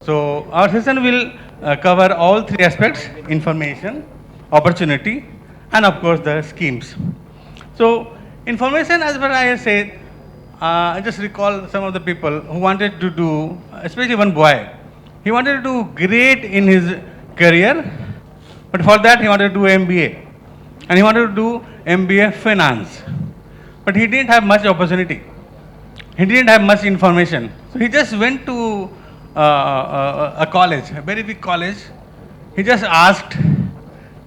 So our session will cover all three aspects: information, opportunity, and of course the schemes. So information, as what I said, I just recall some of the people who wanted to do, especially one boy, he wanted to do great in his career, but for that he wanted to do MBA, and he wanted to do MBA finance, but he didn't have much opportunity. He didn't have much information. So he just went to a college, a very big college. He just asked,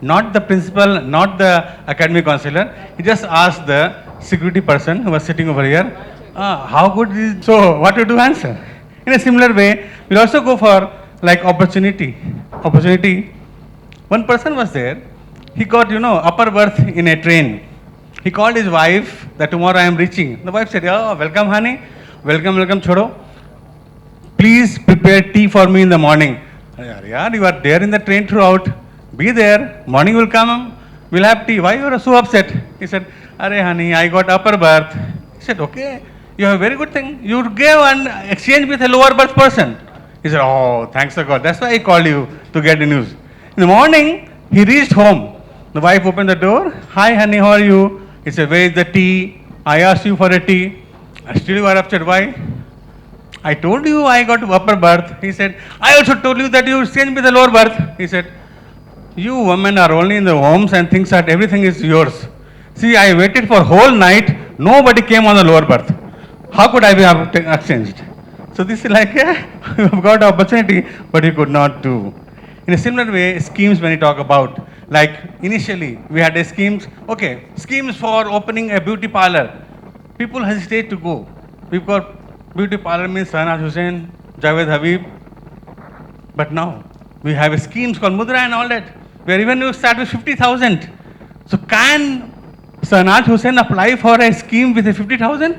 not the principal, not the academic counselor, he just asked the security person who was sitting over here, how good is, so what you do answer? In a similar way, we'll also go for like opportunity. Opportunity, one person was there, he got, upper berth in a train. He called his wife that tomorrow I am reaching. The wife said, oh, welcome honey, welcome chodo. Please prepare tea for me in the morning. Yeah, you are there in the train throughout. Be there. Morning will come. We'll have tea. Why you are so upset? He said, Arey honey, I got upper berth. He said, okay, you have a very good thing. You gave an exchange with a lower berth person. He said, oh, thanks to God. That's why I called you to get the news. In the morning, he reached home. The wife opened the door. Hi honey, how are you? He said, where is the tea? I asked you for a tea. Still you are upset. Why? I told you I got upper berth. He said, I also told you that you exchanged with the lower berth. He said, you women are only in the homes and thinks that everything is yours. See, I waited for whole night. Nobody came on the lower berth. How could I be exchanged? So this is like, yeah, you have got opportunity, but you could not do. In a similar way, schemes when you talk about, like initially we had a schemes, okay, schemes for opening a beauty parlor. People hesitate to go. We've got beauty parlor means Sanaj Hussain, Javed Habib. But now we have schemes called Mudra and all that, where even you start with 50,000. So can Sanaj Hussain apply for a scheme with a 50,000?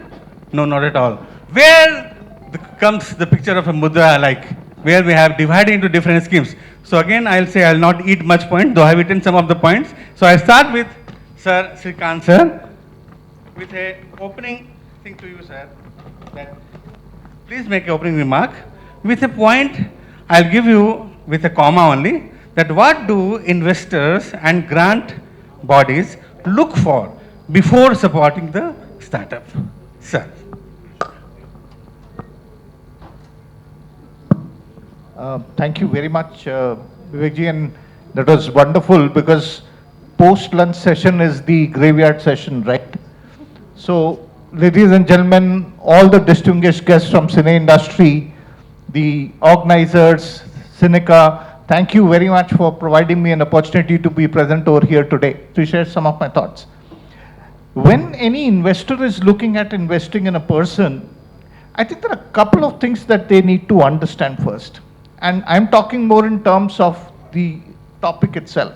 No, not at all. Where comes the picture of a Mudra, like where we have divided into different schemes. So again, I'll say I'll not eat much point, though I have eaten some of the points. So I start with Sir Srikant sir, with a opening thing to you, sir. That please make an opening remark. With a point, I'll give you with a comma only, that what do investors and grant bodies look for before supporting the startup? Sir. Thank you very much, Vivekji, and that was wonderful because post-lunch session is the graveyard session, right? So, ladies and gentlemen, all the distinguished guests from Cine industry, the organizers, Cineca, thank you very much for providing me an opportunity to be present over here today to share some of my thoughts. When any investor is looking at investing in a person, I think there are a couple of things that they need to understand first. And I'm talking more in terms of the topic itself.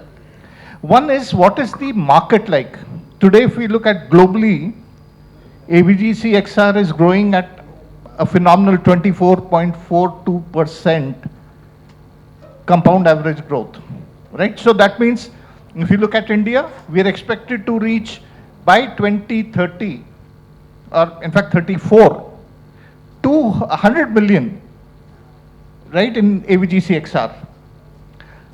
One is, what is the market like? Today, if we look at globally, ABGC XR is growing at a phenomenal 24.42% compound average growth, right? So that means if you look at India, we are expected to reach by 2030, or in fact 34, 200 million, right, in ABGC XR.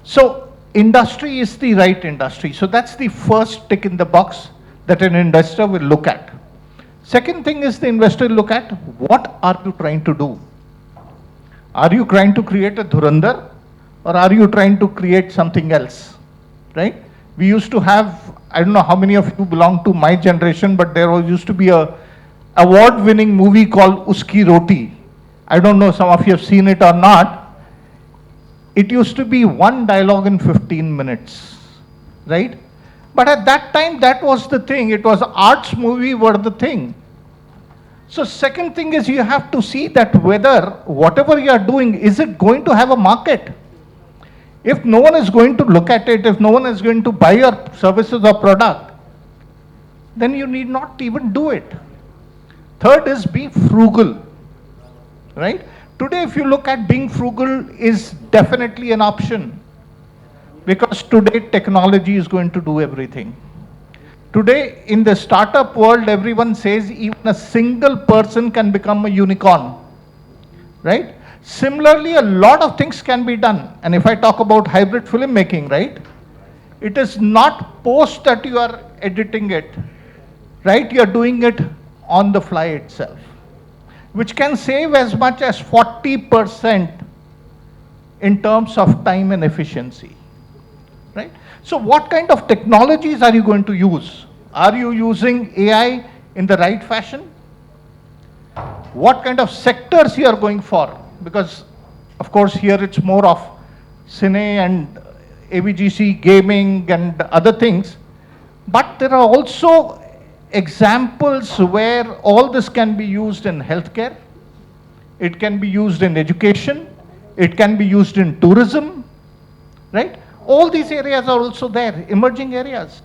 So industry is the right industry. So that's the first tick in the box that an investor will look at. Second thing is the investor will look at, what are you trying to do? Are you trying to create a Dhurandhar, or are you trying to create something else, right? We used to have, I don't know how many of you belong to my generation, but there used to be a award-winning movie called Uski Roti. I don't know some of you have seen it or not. It used to be one dialogue in 15 minutes, right? But at that time, that was the thing. It was arts movie were the thing. So second thing is you have to see that whether whatever you are doing, is it going to have a market? If no one is going to look at it, if no one is going to buy your services or product, then you need not even do it. Third is be frugal, right? Today, if you look at being frugal is definitely an option, because today technology is going to do everything. Today, in the startup world, everyone says even a single person can become a unicorn, right? Similarly, a lot of things can be done. And if I talk about hybrid filmmaking, right, it is not post that you are editing it, right? You are doing it on the fly itself, which can save as much as 40% in terms of time and efficiency, right? So what kind of technologies are you going to use? Are you using AI in the right fashion? What kind of sectors you are going for? Because, of course, here it's more of Cine and AVGC, gaming and other things. But there are also examples where all this can be used in healthcare. It can be used in education. It can be used in tourism, right? All these areas are also there, emerging areas.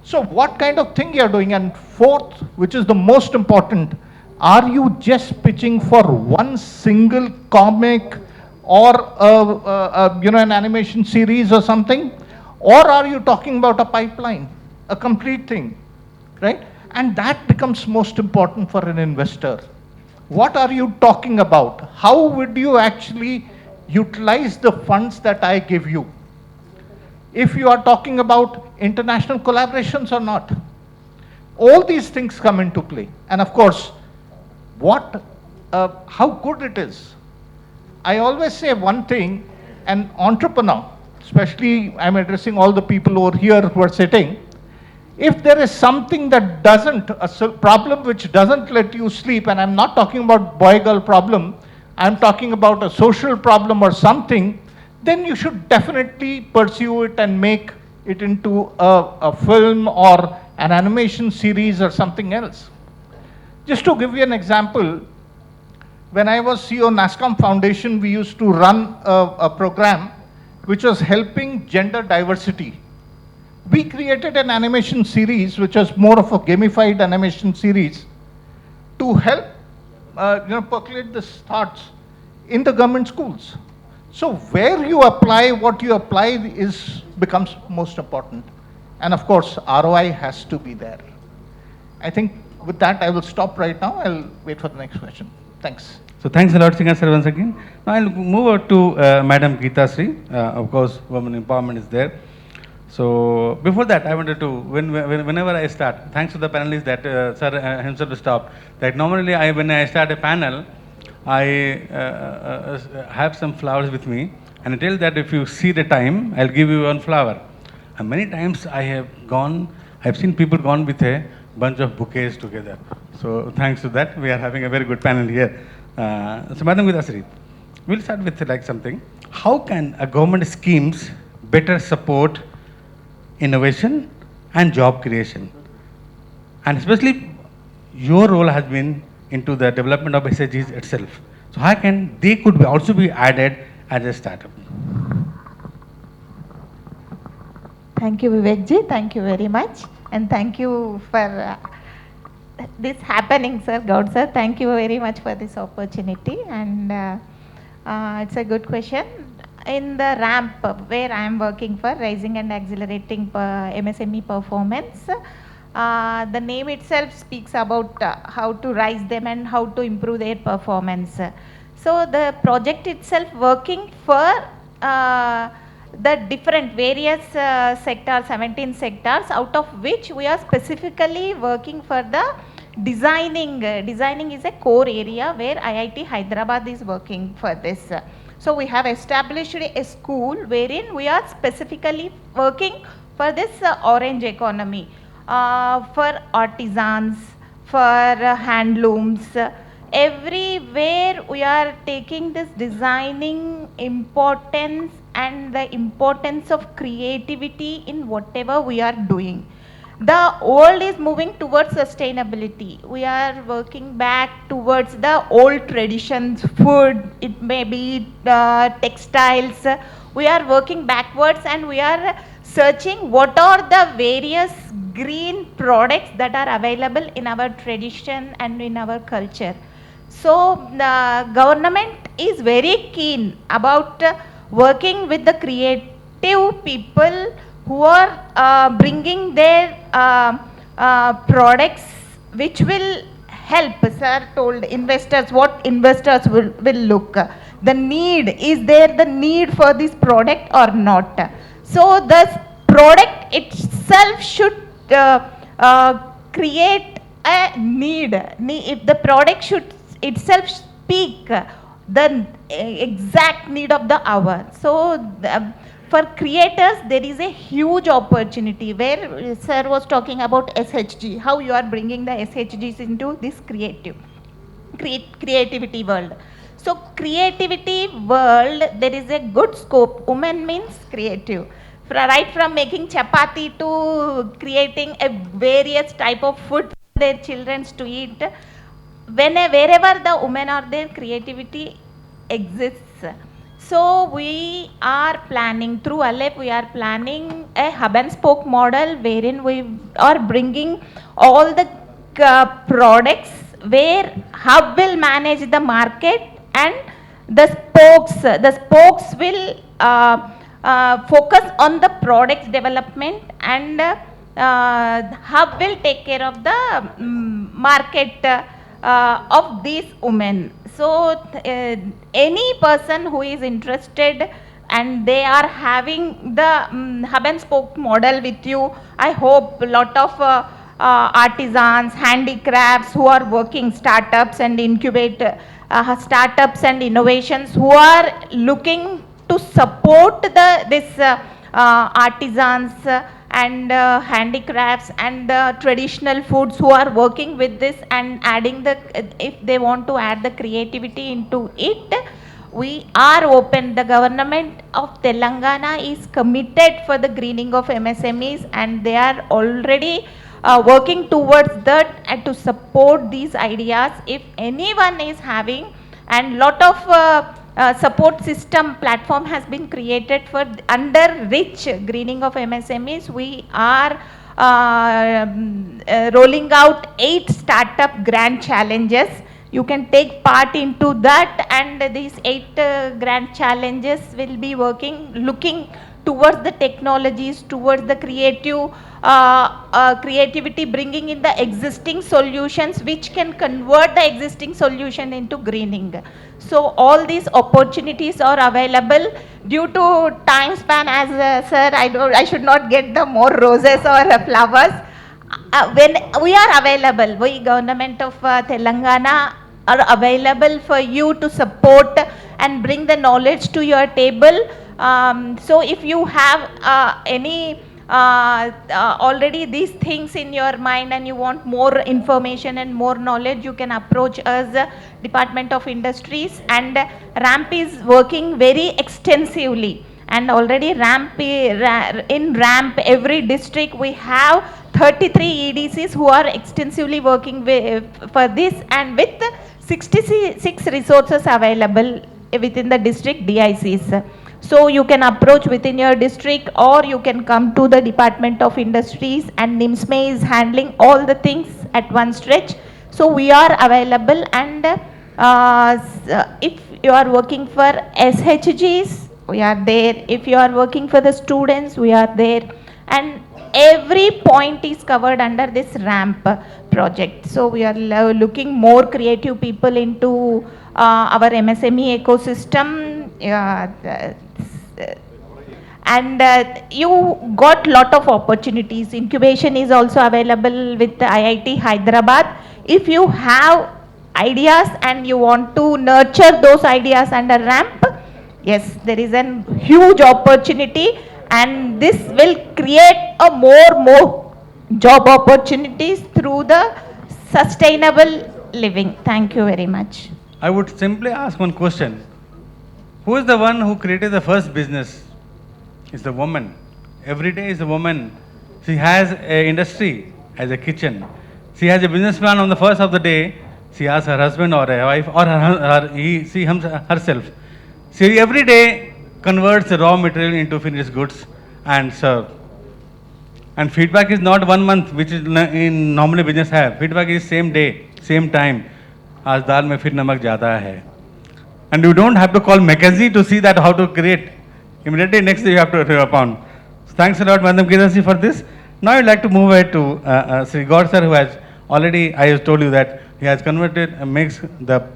So what kind of thing you are doing? And fourth, which is the most important, are you just pitching for one single comic or an animation series or something? Or are you talking about a pipeline, a complete thing, right? And that becomes most important for an investor. What are you talking about? How would you actually utilize the funds that I give you? If you are talking about international collaborations or not. All these things come into play. And of course, how good it is. I always say one thing, an entrepreneur, especially I'm addressing all the people over here who are sitting, if there is something that doesn't, a problem which doesn't let you sleep, and I'm not talking about boy-girl problem, I'm talking about a social problem or something, then you should definitely pursue it and make it into a film or an animation series or something else. Just to give you an example, when I was CEO NASCOM Foundation, we used to run a program which was helping gender diversity. We created an animation series which was more of a gamified animation series to help percolate these thoughts in the government schools. So where you apply, what you apply becomes most important. And of course, ROI has to be there. I think with that, I will stop right now. I'll wait for the next question. Thanks. So thanks a lot, Singha sir, once again. Now I'll move over to Madam Geeta Sri. Of course, women empowerment is there. So before that, I wanted to, whenever I start, thanks to the panelists that sir himself stopped, that normally when I start a panel, I have some flowers with me, and I tell that if you see the time, I'll give you one flower. And many times I've seen people gone with a bunch of bouquets together. So thanks to that, we are having a very good panel here. So Madam Geeta Sri, we'll start with like something. How can a government schemes better support innovation and job creation? And especially your role has been into the development of SHGs itself. So how can they also be added as a startup? Thank you, Vivekji. Thank you very much. And thank you for this happening, sir, Gaud sir. Thank you very much for this opportunity. And it's a good question. In the ramp where I am working for, Raising and Accelerating MSME Performance, the name itself speaks about how to rise them and how to improve their performance. So the project itself working for the different various sectors, 17 sectors, out of which we are specifically working for the designing. Designing is a core area where IIT Hyderabad is working for this. So we have established a school wherein we are specifically working for this orange economy, for artisans, for handlooms. Everywhere we are taking this designing importance and the importance of creativity in whatever we are doing. The world is moving towards sustainability. We are working back towards the old traditions, food, it may be textiles. We are working backwards and we are searching what are the various green products that are available in our tradition and in our culture. So the government is very keen about working with the creative people who are bringing their products which will help, sir told investors, what investors will look. the need, is there the need for this product or not? So the product itself should create a need. If the product should itself speak the exact need of the hour. So for creators, there is a huge opportunity where sir was talking about SHG, how you are bringing the SHGs into this creativity world. So creativity world, there is a good scope. Woman means creative. Right from making chapati to creating a various type of food for their children to eat. Wherever the women are there, creativity exists. So we are planning, through Aleph, we are planning a hub and spoke model wherein we are bringing all the products where hub will manage the market and the spokes will focus on the products development, and hub will take care of the market of these women. So any person who is interested and they are having the hub and spoke model with you, I hope a lot of artisans, handicrafts who are working, startups and incubate startups and innovations who are looking to support this artisans and handicrafts and traditional foods who are working with this and adding the, if they want to add the creativity into it, we are open. The government of Telangana is committed for the greening of MSMEs, and they are already working towards that and to support these ideas. If anyone is having, and lot of support system platform has been created for under rich greening of MSMEs. We are rolling out 8 startup grand challenges. You can take part into that, and these 8 grand challenges will be looking towards the technologies, towards the creativity, bringing in the existing solutions which can convert the existing solution into greening. So all these opportunities are available. Due to time span, as sir, I should not get the more roses or flowers. When we are available, we government of Telangana are available for you to support and bring the knowledge to your table. So if you have any already these things in your mind and you want more information and more knowledge, you can approach us, Department of Industries, and RAMP is working very extensively. And already in RAMP, every district we have 33 EDCs who are extensively working for this, and with 66 resources available within the district DICs. So you can approach within your district, or you can come to the Department of Industries, and NIMSME is handling all the things at one stretch. So we are available, and if you are working for SHGs, we are there. If you are working for the students, we are there. And every point is covered under this RAMP project. So we are looking more creative people into our MSME ecosystem. And you got lot of opportunities. Incubation is also available with the IIT Hyderabad. If you have ideas and you want to nurture those ideas under RAMP, yes, there is a huge opportunity, and this will create a more job opportunities through the sustainable living. Thank you very much. I would simply ask one question. Who is the one who created the first business? It's the woman. Every day is a woman. She has an industry as a kitchen. She has a business plan on the first of the day. She asks her husband or a wife or she herself. She every day converts the raw material into finished goods and serve. And feedback is not 1 month, which is in normally business have. Feedback is same day, same time. आज दाल में फिर नमक ज़्यादा है. And you don't have to call McKinsey to see that how to create. Immediately next day you have to respond. So thanks a lot, Madam Kirasi, for this. Now I'd like to move ahead to Sri God sir, who has already, I have told you that he has converted, makes the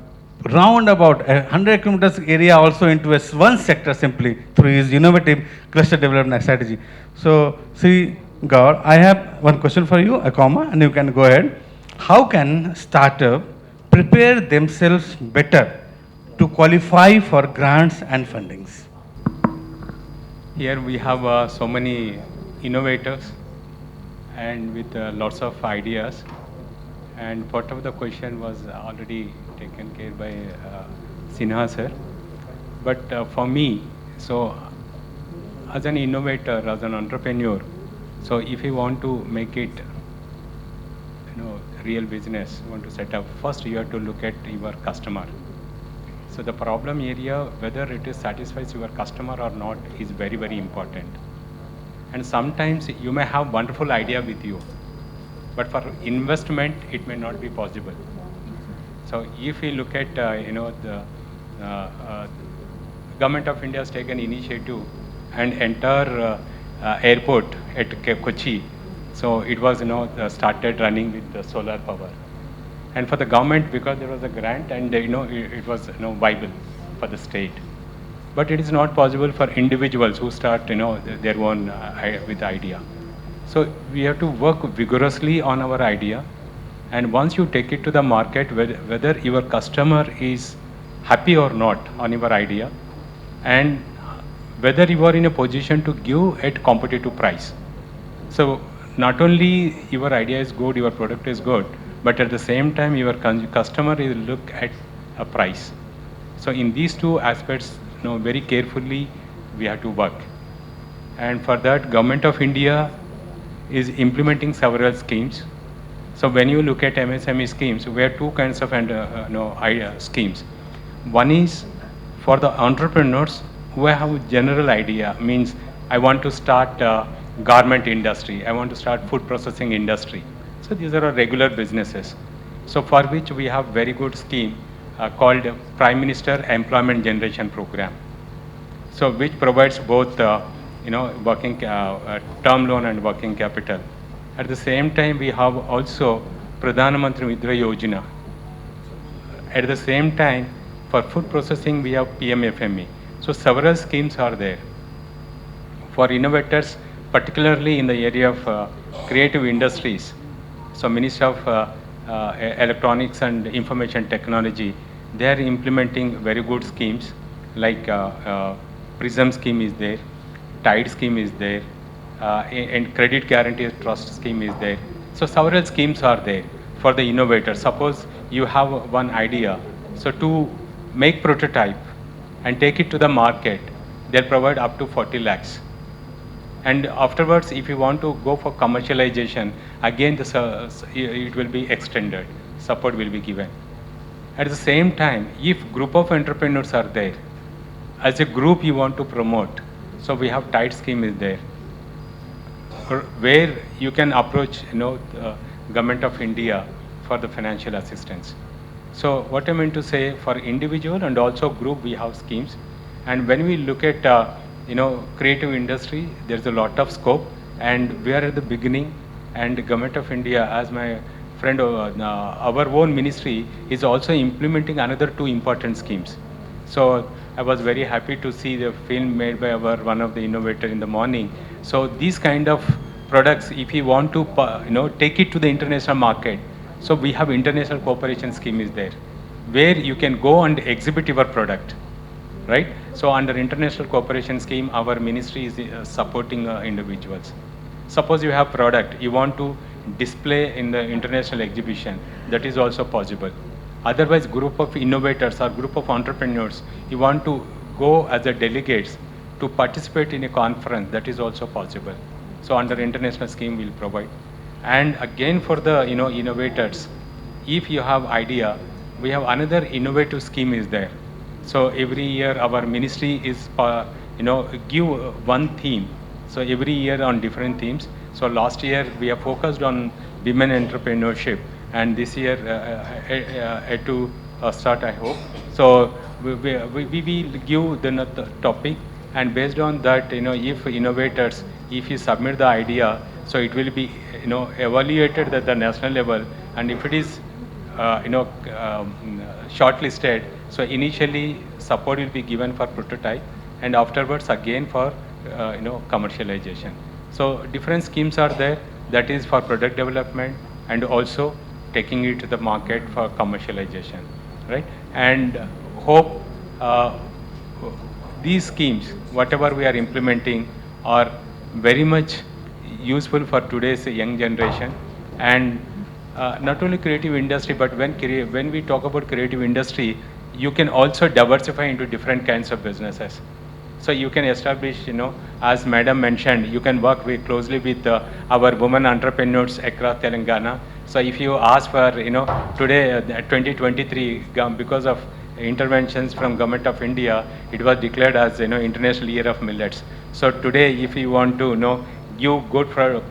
round about 100 kilometers area also into one sector simply through his innovative cluster development strategy. So, see, Gaur, I have one question for you, a comma, and you can go ahead. How can startup prepare themselves better to qualify for grants and fundings? Here we have so many innovators and with lots of ideas. And part of the question was already taken care by Sinha sir. But for me, so as an innovator, as an entrepreneur, so if you want to make it, real business, want to set up, first you have to look at your customer. So the problem area, whether it is satisfies your customer or not, is very, very important. And sometimes you may have wonderful idea with you, but for investment, it may not be possible. So if we look at, the government of India has taken initiative and enter airport at Kochi. So it was, started running with the solar power. And for the government, because there was a grant and, it was, viable for the state. But it is not possible for individuals who start, their own with idea. So we have to work vigorously on our idea. And once you take it to the market, whether your customer is happy or not on your idea, and whether you are in a position to give at competitive price. So not only your idea is good, your product is good, but at the same time your customer will look at a price. So in these two aspects, very carefully we have to work. And for that, Government of India is implementing several schemes. So when you look at MSME schemes, we have two kinds of schemes. One is for the entrepreneurs who have a general idea, means I want to start garment industry, I want to start food processing industry. So these are our regular businesses. So for which we have very good scheme called Prime Minister Employment Generation Program. So which provides both, working term loan and working capital. At the same time, we have also Pradhan Mantri Mudra Yojana. At the same time, for food processing, we have PMFME. So several schemes are there. For innovators, particularly in the area of creative industries, so Ministry of Electronics and Information Technology, they are implementing very good schemes like PRISM scheme is there, TIDE scheme is there, and Credit Guarantee Trust scheme is there. So several schemes are there for the innovator. Suppose you have one idea, so to make prototype and take it to the market, they'll provide up to 40 lakhs. And afterwards, if you want to go for commercialization, again it will be extended, support will be given. At the same time, if group of entrepreneurs are there, as a group you want to promote, so we have TIDE scheme is there, where you can approach, the Government of India for the financial assistance. So what I meant to say, for individual and also group, we have schemes. And when we look at, creative industry, there's a lot of scope, and we are at the beginning. And the Government of India, as my friend, our own ministry is also implementing another two important schemes. So I was very happy to see the film made by one of the innovator in the morning. So these kind of products, if you want to, take it to the international market, so we have international cooperation scheme is there, where you can go and exhibit your product, right? So under international cooperation scheme, our ministry is supporting individuals. Suppose you have product, you want to display in the international exhibition, that is also possible. Otherwise, group of innovators or group of entrepreneurs, you want to go as a delegates to participate in a conference, that is also possible. So under international scheme, we'll provide. And again, for the innovators, if you have idea, we have another innovative scheme is there. So every year our ministry is give one theme. So every year on different themes. So last year we have focused on women entrepreneurship, and this year to start, I hope. So we will give the topic, and based on that, if innovators, if you submit the idea, so it will be evaluated at the national level, and if it is shortlisted. So initially support will be given for prototype, and afterwards again for commercialization. So different schemes are there, that is for product development and also taking it to the market for commercialization, right? And hope these schemes, whatever we are implementing, are very much useful for today's young generation. And not only creative industry, but when we talk about creative industry, you can also diversify into different kinds of businesses. So you can establish, as Madam mentioned, you can work very closely with our women entrepreneurs across Telangana. So if you ask for, today, 2023, because of interventions from Government of India, it was declared as, International Year of Millets. So today, if you want to, give good for,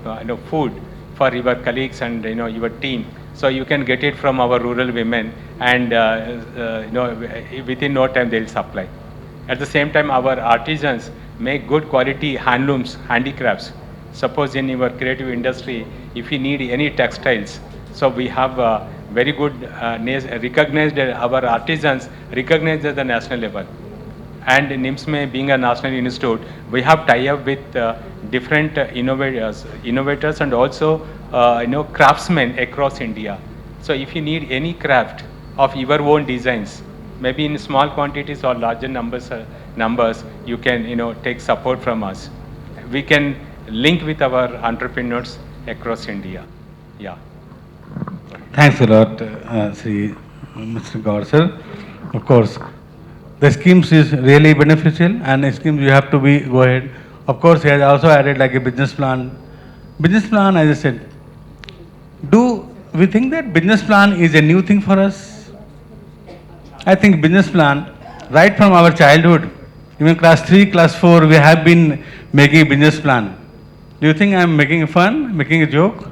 food for your colleagues and, your team, so you can get it from our rural women, and, within no time they'll supply. At the same time, our artisans make good quality handlooms, handicrafts. Suppose in your creative industry, if you need any textiles, so we have very good recognized, our artisans recognized at the national level. And NIMSME being a national institute, we have tie-up with different innovators and also craftsmen across India. So if you need any craft of your own designs, maybe in small quantities or larger numbers, you can take support from us. We can link with our entrepreneurs across India. Yeah. Thanks a lot, Mr. Gaur, sir. Of course, the schemes is really beneficial, and the schemes you have to go ahead. Of course, he has also added like a business plan. Business plan, as I said, do we think that business plan is a new thing for us? I think business plan, right from our childhood, even class 3, class 4, we have been making a business plan. Do you think I am making fun, making a joke?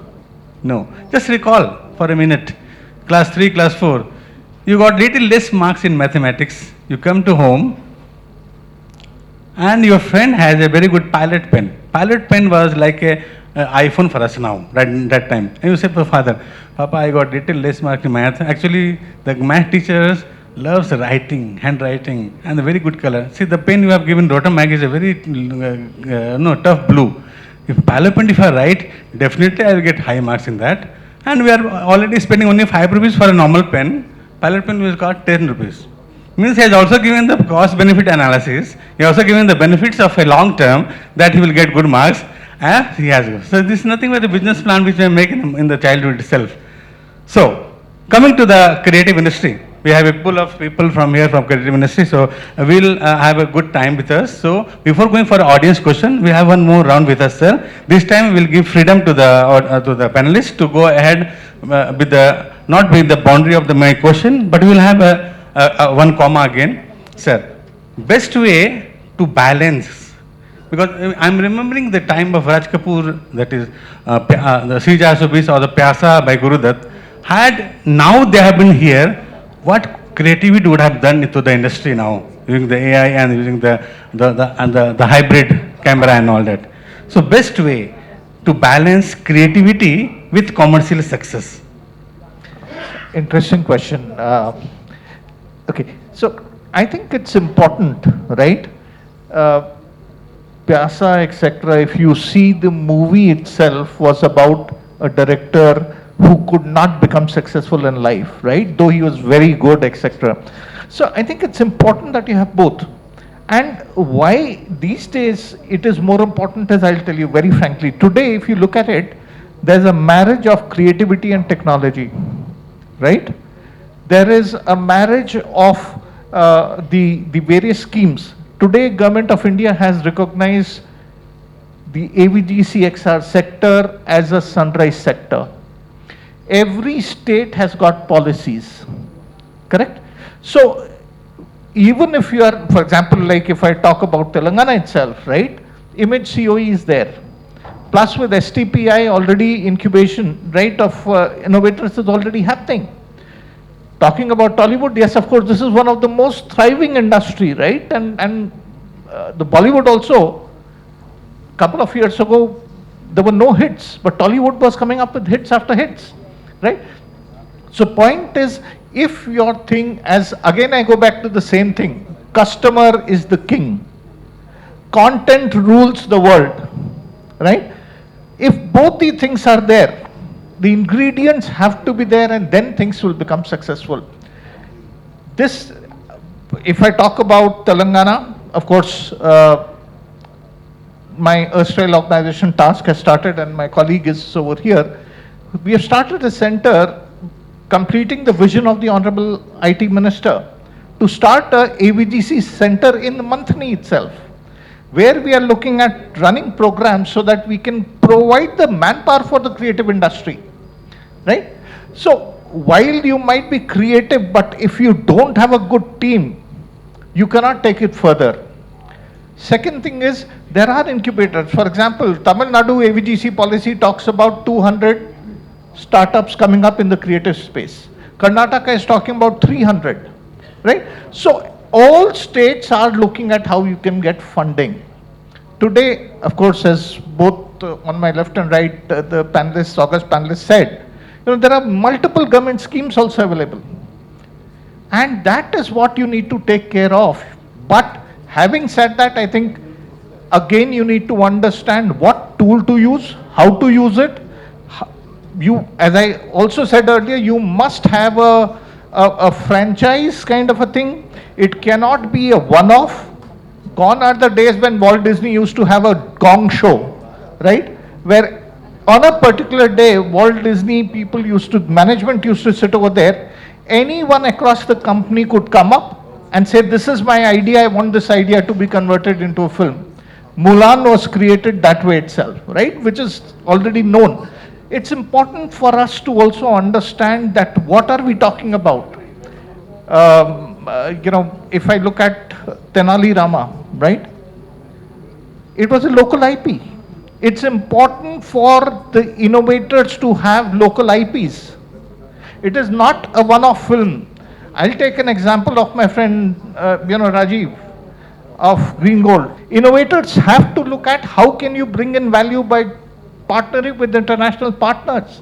No. Just recall for a minute. Class 3, class 4, you got little less marks in mathematics. You come to home and your friend has a very good pilot pen. Pilot pen was like a iPhone for us now, right in that time. And you say to father, Papa, I got little less marks in math. Actually, the math teachers loves writing, handwriting, and a very good color. See, the pen you have given, Rotamag, is a very tough blue. If pilot pen, if I write, definitely I will get high marks in that. And we are already spending only 5 rupees for a normal pen. Pilot pen will cost 10 rupees. Means he has also given the cost benefit analysis. He has also given the benefits of a long term that he will get good marks. He has. So this is nothing but a business plan which we make in the childhood itself. So coming to the creative industry, we have a pool of people from here from creative industry. So we'll have a good time with us. So before going for audience question, we have one more round with us, sir. This time we'll give freedom to the panelists to go ahead with the not with the boundary of my question, but we'll have one comma again, sir. Best way to balance, because I'm remembering the time of Raj Kapoor, that is the Srija Subis or the Pyasa by Guru Dutt. Had now they have been here, what creativity would have done to the industry now, using the AI and using the hybrid camera and all that. So best way to balance creativity with commercial success. Interesting question. Okay, so I think it's important, right? Pyasa, etc. If you see, the movie itself was about a director who could not become successful in life, right? Though he was very good, etc. So I think it's important that you have both. And why these days it is more important, as I'll tell you very frankly. Today, if you look at it, there's a marriage of creativity and technology, right? There is a marriage of the various schemes. Today, Government of India has recognized the AVG-CXR sector as a sunrise sector. Every state has got policies, correct? So even if you are, for example, like if I talk about Telangana itself, right? Image COE is there. Plus with STPI already incubation, right, of innovators is already happening. Talking about Tollywood, yes, of course, this is one of the most thriving industry, right? And the Bollywood also, couple of years ago, there were no hits, but Tollywood was coming up with hits after hits, right? So point is, if your thing, as again I go back to the same thing, customer is the king. Content rules the world, right? If both the things are there, the ingredients have to be there and then things will become successful. This, if I talk about Telangana, of course, my erstwhile organization task has started and my colleague is over here. We have started a center completing the vision of the Honorable IT Minister to start a AVGC center in Manthani itself, where we are looking at running programs so that we can provide the manpower for the creative industry, right? So while you might be creative, but if you don't have a good team, you cannot take it further. Second thing is, there are incubators. For example, Tamil Nadu AVGC policy talks about 200 startups coming up in the creative space. Karnataka is talking about 300, right? So all states are looking at how you can get funding. Today, of course, as both on my left and right, the panelists, August panelists said, there are multiple government schemes also available. And that is what you need to take care of. But having said that, I think, again, you need to understand what tool to use, how to use it. You, as I also said earlier, you must have a franchise kind of a thing. It cannot be a one-off. Gone are the days when Walt Disney used to have a gong show, right? Where on a particular day, Walt Disney people management used to sit over there. Anyone across the company could come up and say, this is my idea, I want this idea to be converted into a film. Mulan was created that way itself, right? Which is already known. It's important for us to also understand that what are we talking about? If I look at Tenali Rama, right? It was a local IP. It's important for the innovators to have local IPs. It is not a one-off film. I'll take an example of my friend, Rajiv of Green Gold. Innovators have to look at how can you bring in value by partnering with international partners.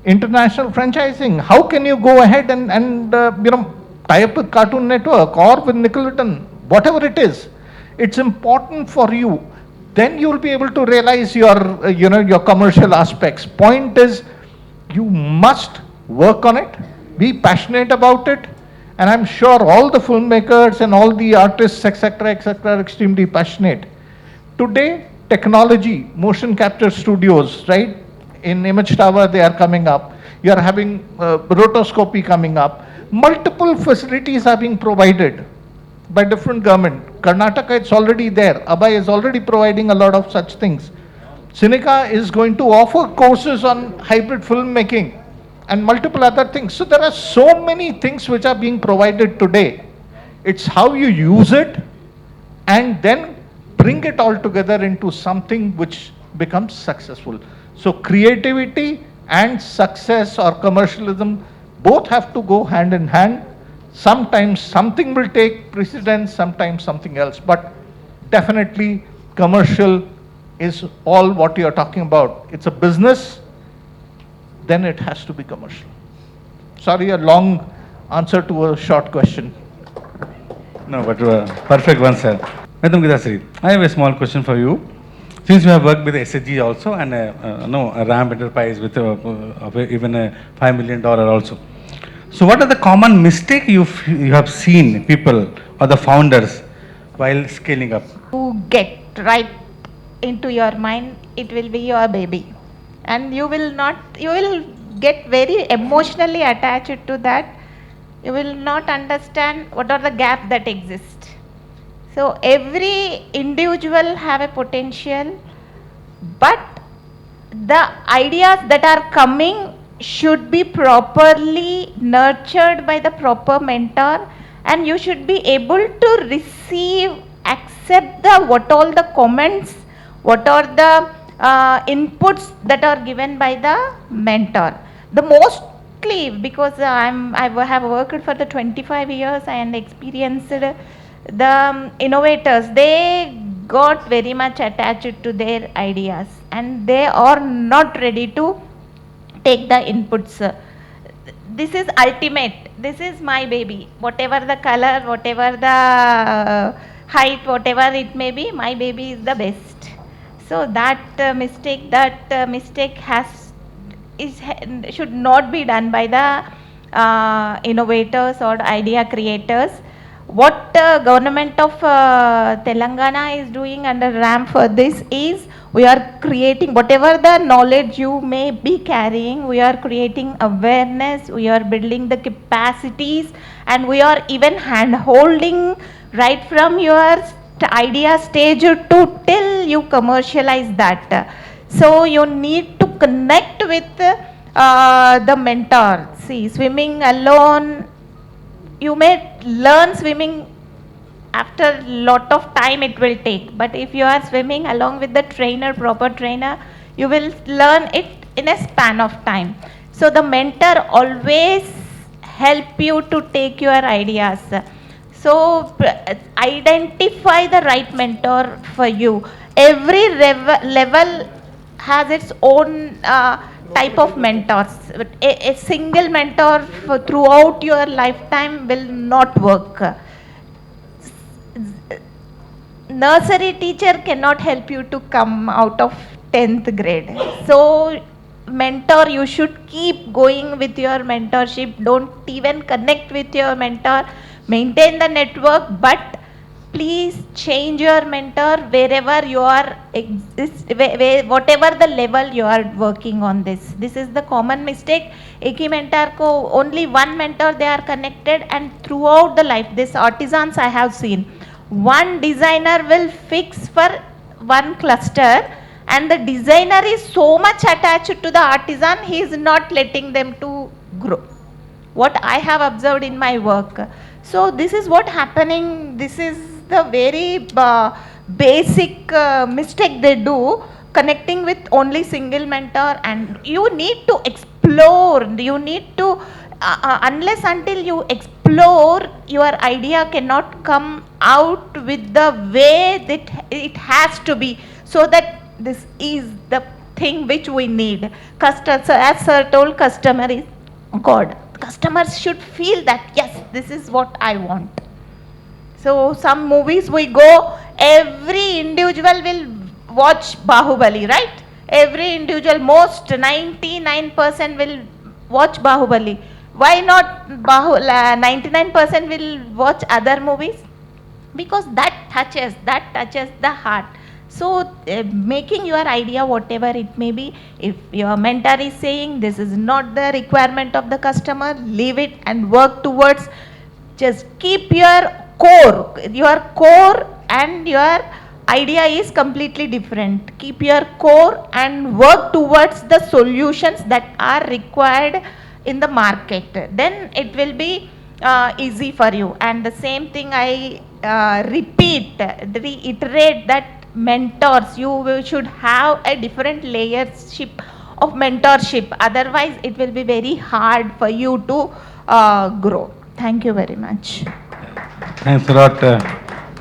International franchising. How can you go ahead and tie up with Cartoon Network or with Nickelodeon, whatever it is. It's important for you. Then you will be able to realize your commercial aspects. Point is, you must work on it, be passionate about it, and I'm sure all the filmmakers and all the artists, etc., are extremely passionate. Today, technology, motion capture studios, right? In Image Tower, they are coming up. You are having rotoscopy coming up. Multiple facilities are being provided by different government. Karnataka, it's already there. Abhay is already providing a lot of such things. Cinica is going to offer courses on hybrid filmmaking and multiple other things. So there are so many things which are being provided today. It's how you use it and then bring it all together into something which becomes successful. So creativity and success or commercialism both have to go hand in hand. Sometimes something will take precedence, sometimes something else, but definitely commercial is all what you are talking about. It's a business, then it has to be commercial. Sorry, a long answer to a short question. No, but perfect one, sir. Madam Gidasri, I have a small question for you. Since you have worked with SHG also and a RAM enterprise with even a $5 million also. So what are the common mistake you have seen people or the founders while scaling up? To get right into your mind, it will be your baby. And you will get very emotionally attached to that. You will not understand what are the gaps that exist. So every individual have a potential, but the ideas that are coming should be properly nurtured by the proper mentor, and you should be able to receive, accept what all the comments, what are the inputs that are given by the mentor. The mostly, because I have worked for the 25 years and experienced the innovators, they got very much attached to their ideas and they are not ready to take the inputs. this is ultimate. This is my baby. Whatever the color, whatever the height, whatever it may be, my baby is the best. So that mistake should not be done by the innovators or idea creators. What government of Telangana is doing under RAM for this is, we are creating whatever the knowledge you may be carrying, we are creating awareness, we are building the capacities, and we are even hand holding right from your idea stage to till you commercialize that. So you need to connect with the mentor. See, swimming alone, you may learn swimming after lot of time it will take, but if you are swimming along with the trainer, proper trainer, you will learn it in a span of time. So the mentor always help you to take your ideas. So identify the right mentor for you. Every level has its own type of mentors. A single mentor throughout your lifetime will not work. Nursery teacher cannot help you to come out of 10th grade. So mentor, you should keep going with your mentorship. Don't even connect with your mentor. Maintain the network, but please change your mentor wherever you are whatever the level you are working on this. This is the common mistake. एक ही mentor को, only one mentor they are connected, and throughout the life, this artisans I have seen, one designer will fix for one cluster, and the designer is so much attached to the artisan, he is not letting them to grow. What I have observed in my work. So this is what happening. This is the very basic mistake they do, connecting with only single mentor. And you need to explore. You need to unless until you explore, your idea cannot come out with the way that it has to be, so that this is the thing which we need. So as sir told, customer is God. Customers should feel that, yes, this is what I want. So some movies we go, every individual will watch Bahubali, right? Every individual, most 99% will watch Bahubali. Why not 99% will watch other movies? Because that touches the heart. So making your idea whatever it may be, if your mentor is saying this is not the requirement of the customer, leave it and work towards, just keep your core and your idea is completely different. Keep your core and work towards the solutions that are required in the market. Then it will be easy for you. And the same thing I reiterate, that mentors, you should have a different layership of mentorship, otherwise it will be very hard for you to grow. Thank you very much. Thanks a lot,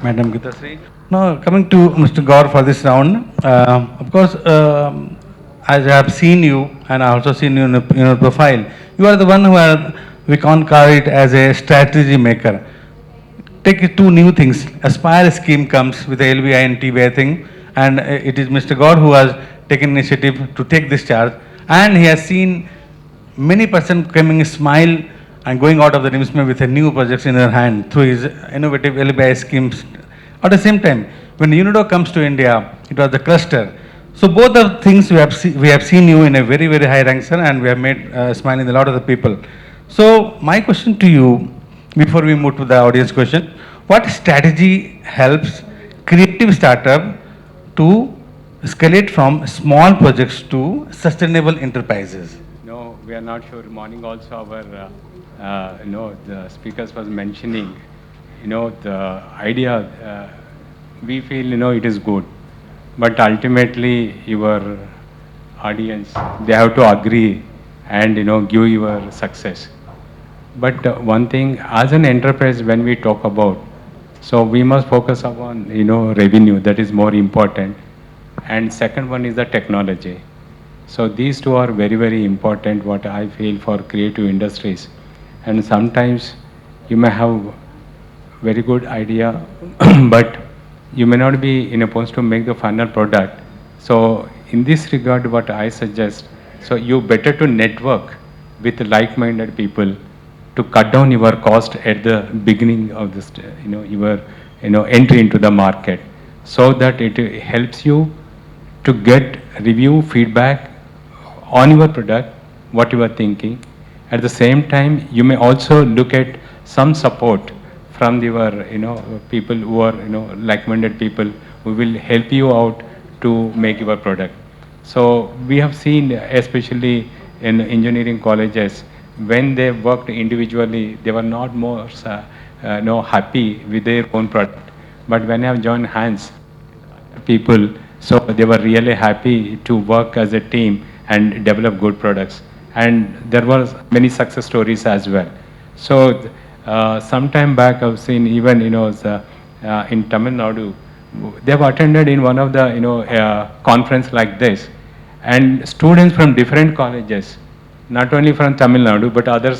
Madam Gitasri. Now coming to Mr. Gaur for this round. Of course, as I have seen you, and I also seen you in your profile, you are the one we can't call it as a strategy maker. Take two new things. Aspire scheme comes with the LVI and TVI thing, and it is Mr. Gaur who has taken initiative to take this charge, and he has seen many persons coming smile and going out of the NIMSME with a new projects in their hand through his innovative LVI schemes. At the same time, when UNIDO comes to India, it was the cluster. So both the things we have seen you in a very, very high rank, sir, and we have made smiling a lot of the people. So my question to you, before we move to the audience question, what strategy helps creative startup to escalate from small projects to sustainable enterprises? No, we are not sure. Morning also our, the speakers was mentioning, the idea, we feel, it is good. But ultimately, your audience, they have to agree and, give your success. But one thing, as an enterprise, when we talk about, so we must focus upon, revenue, that is more important. And second one is the technology. So these two are very, very important, what I feel, for creative industries. And sometimes you may have very good idea, but you may not be in a position to make the final product. So in this regard, what I suggest, so you better to network with like-minded people to cut down your cost at the beginning of this, your, entry into the market, so that it helps you to get review feedback on your product, what you are thinking. At the same time, you may also look at some support from your, people who are, like-minded people who will help you out to make your product. So we have seen, especially in engineering colleges, when they worked individually, they were not more, happy with their own product. But when I have joined hands, people, so they were really happy to work as a team and develop good products. And there was many success stories as well. So some time back, I've seen even, in Tamil Nadu, they've attended in one of the, conference like this, and students from different colleges, not only from Tamil Nadu, but other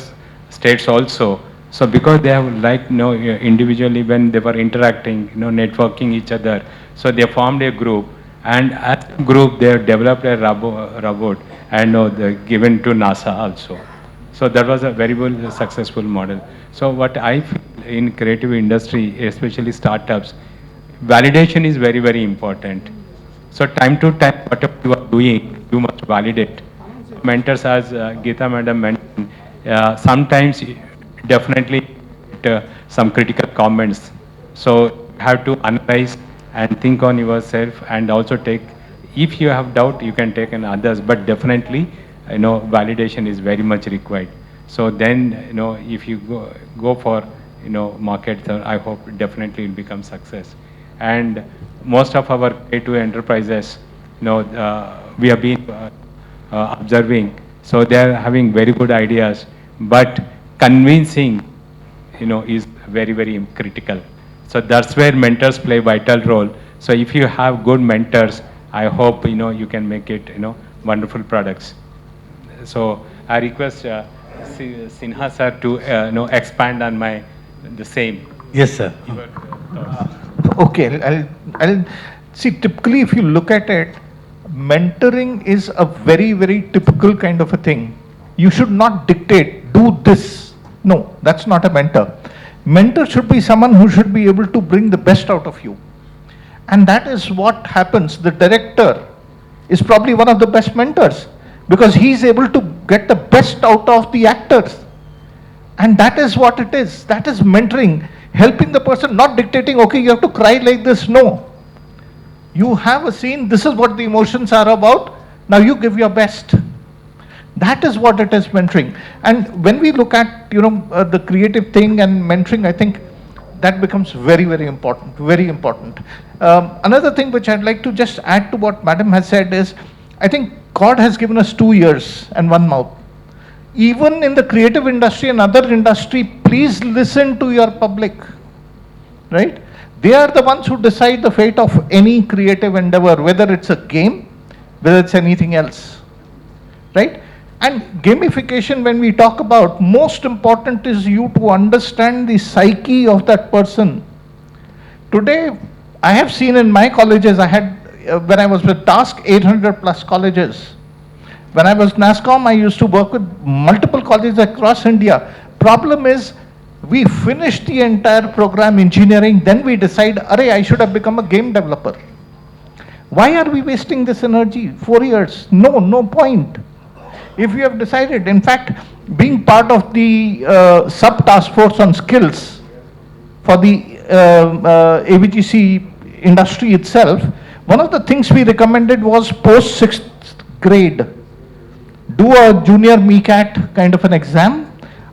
states also. So because they have like, individually when they were interacting, networking each other, so they formed a group, and as a group they have developed a robot and they given to NASA also. So that was a very well successful model. So what I feel in creative industry, especially startups, validation is very, very important. So time to time, whatever you are doing, you must validate. Mentors, as Geeta Madam mentioned, sometimes definitely some critical comments. So you have to analyze and think on yourself, and also take, if you have doubt, you can take on others, but definitely, validation is very much required. So then, if you go for, market, I hope definitely will become success. And most of our creative enterprises, we have been observing, so they are having very good ideas, but convincing, is very, very critical. So that's where mentors play vital role. So if you have good mentors, I hope, you can make it, wonderful products. So I request Sinha sir to, expand on the same. Yes, sir. Your thoughts. Okay, I'll see. Typically, if you look at it, mentoring is a very, very typical kind of a thing. You should not dictate, do this. No, that's not a mentor. Mentor should be someone who should be able to bring the best out of you. And that is what happens. The director is probably one of the best mentors, because he's able to get the best out of the actors. And that is what it is. That is mentoring, helping the person, not dictating, okay, you have to cry like this. No. You have a scene, this is what the emotions are about, now you give your best. That is what it is, mentoring. And when we look at, the creative thing and mentoring, I think that becomes very, very important, very important. Another thing which I'd like to just add to what Madam has said is, I think God has given us 2 ears and 1 mouth. Even in the creative industry and other industry, please listen to your public, right? They are the ones who decide the fate of any creative endeavor, whether it's a game, whether it's anything else, right? And gamification, when we talk about, most important is you to understand the psyche of that person. Today, I have seen in my colleges, I had, when I was with Task, 800 plus colleges. When I was NASCOM, I used to work with multiple colleges across India. Problem is, we finished the entire program engineering, then we decide, array, I should have become a game developer. Why are we wasting this energy? 4 years? No point. If you have decided, in fact, being part of the sub-task force on skills for the AVGC industry itself, one of the things we recommended was post 6th grade, do a junior MECAT kind of an exam,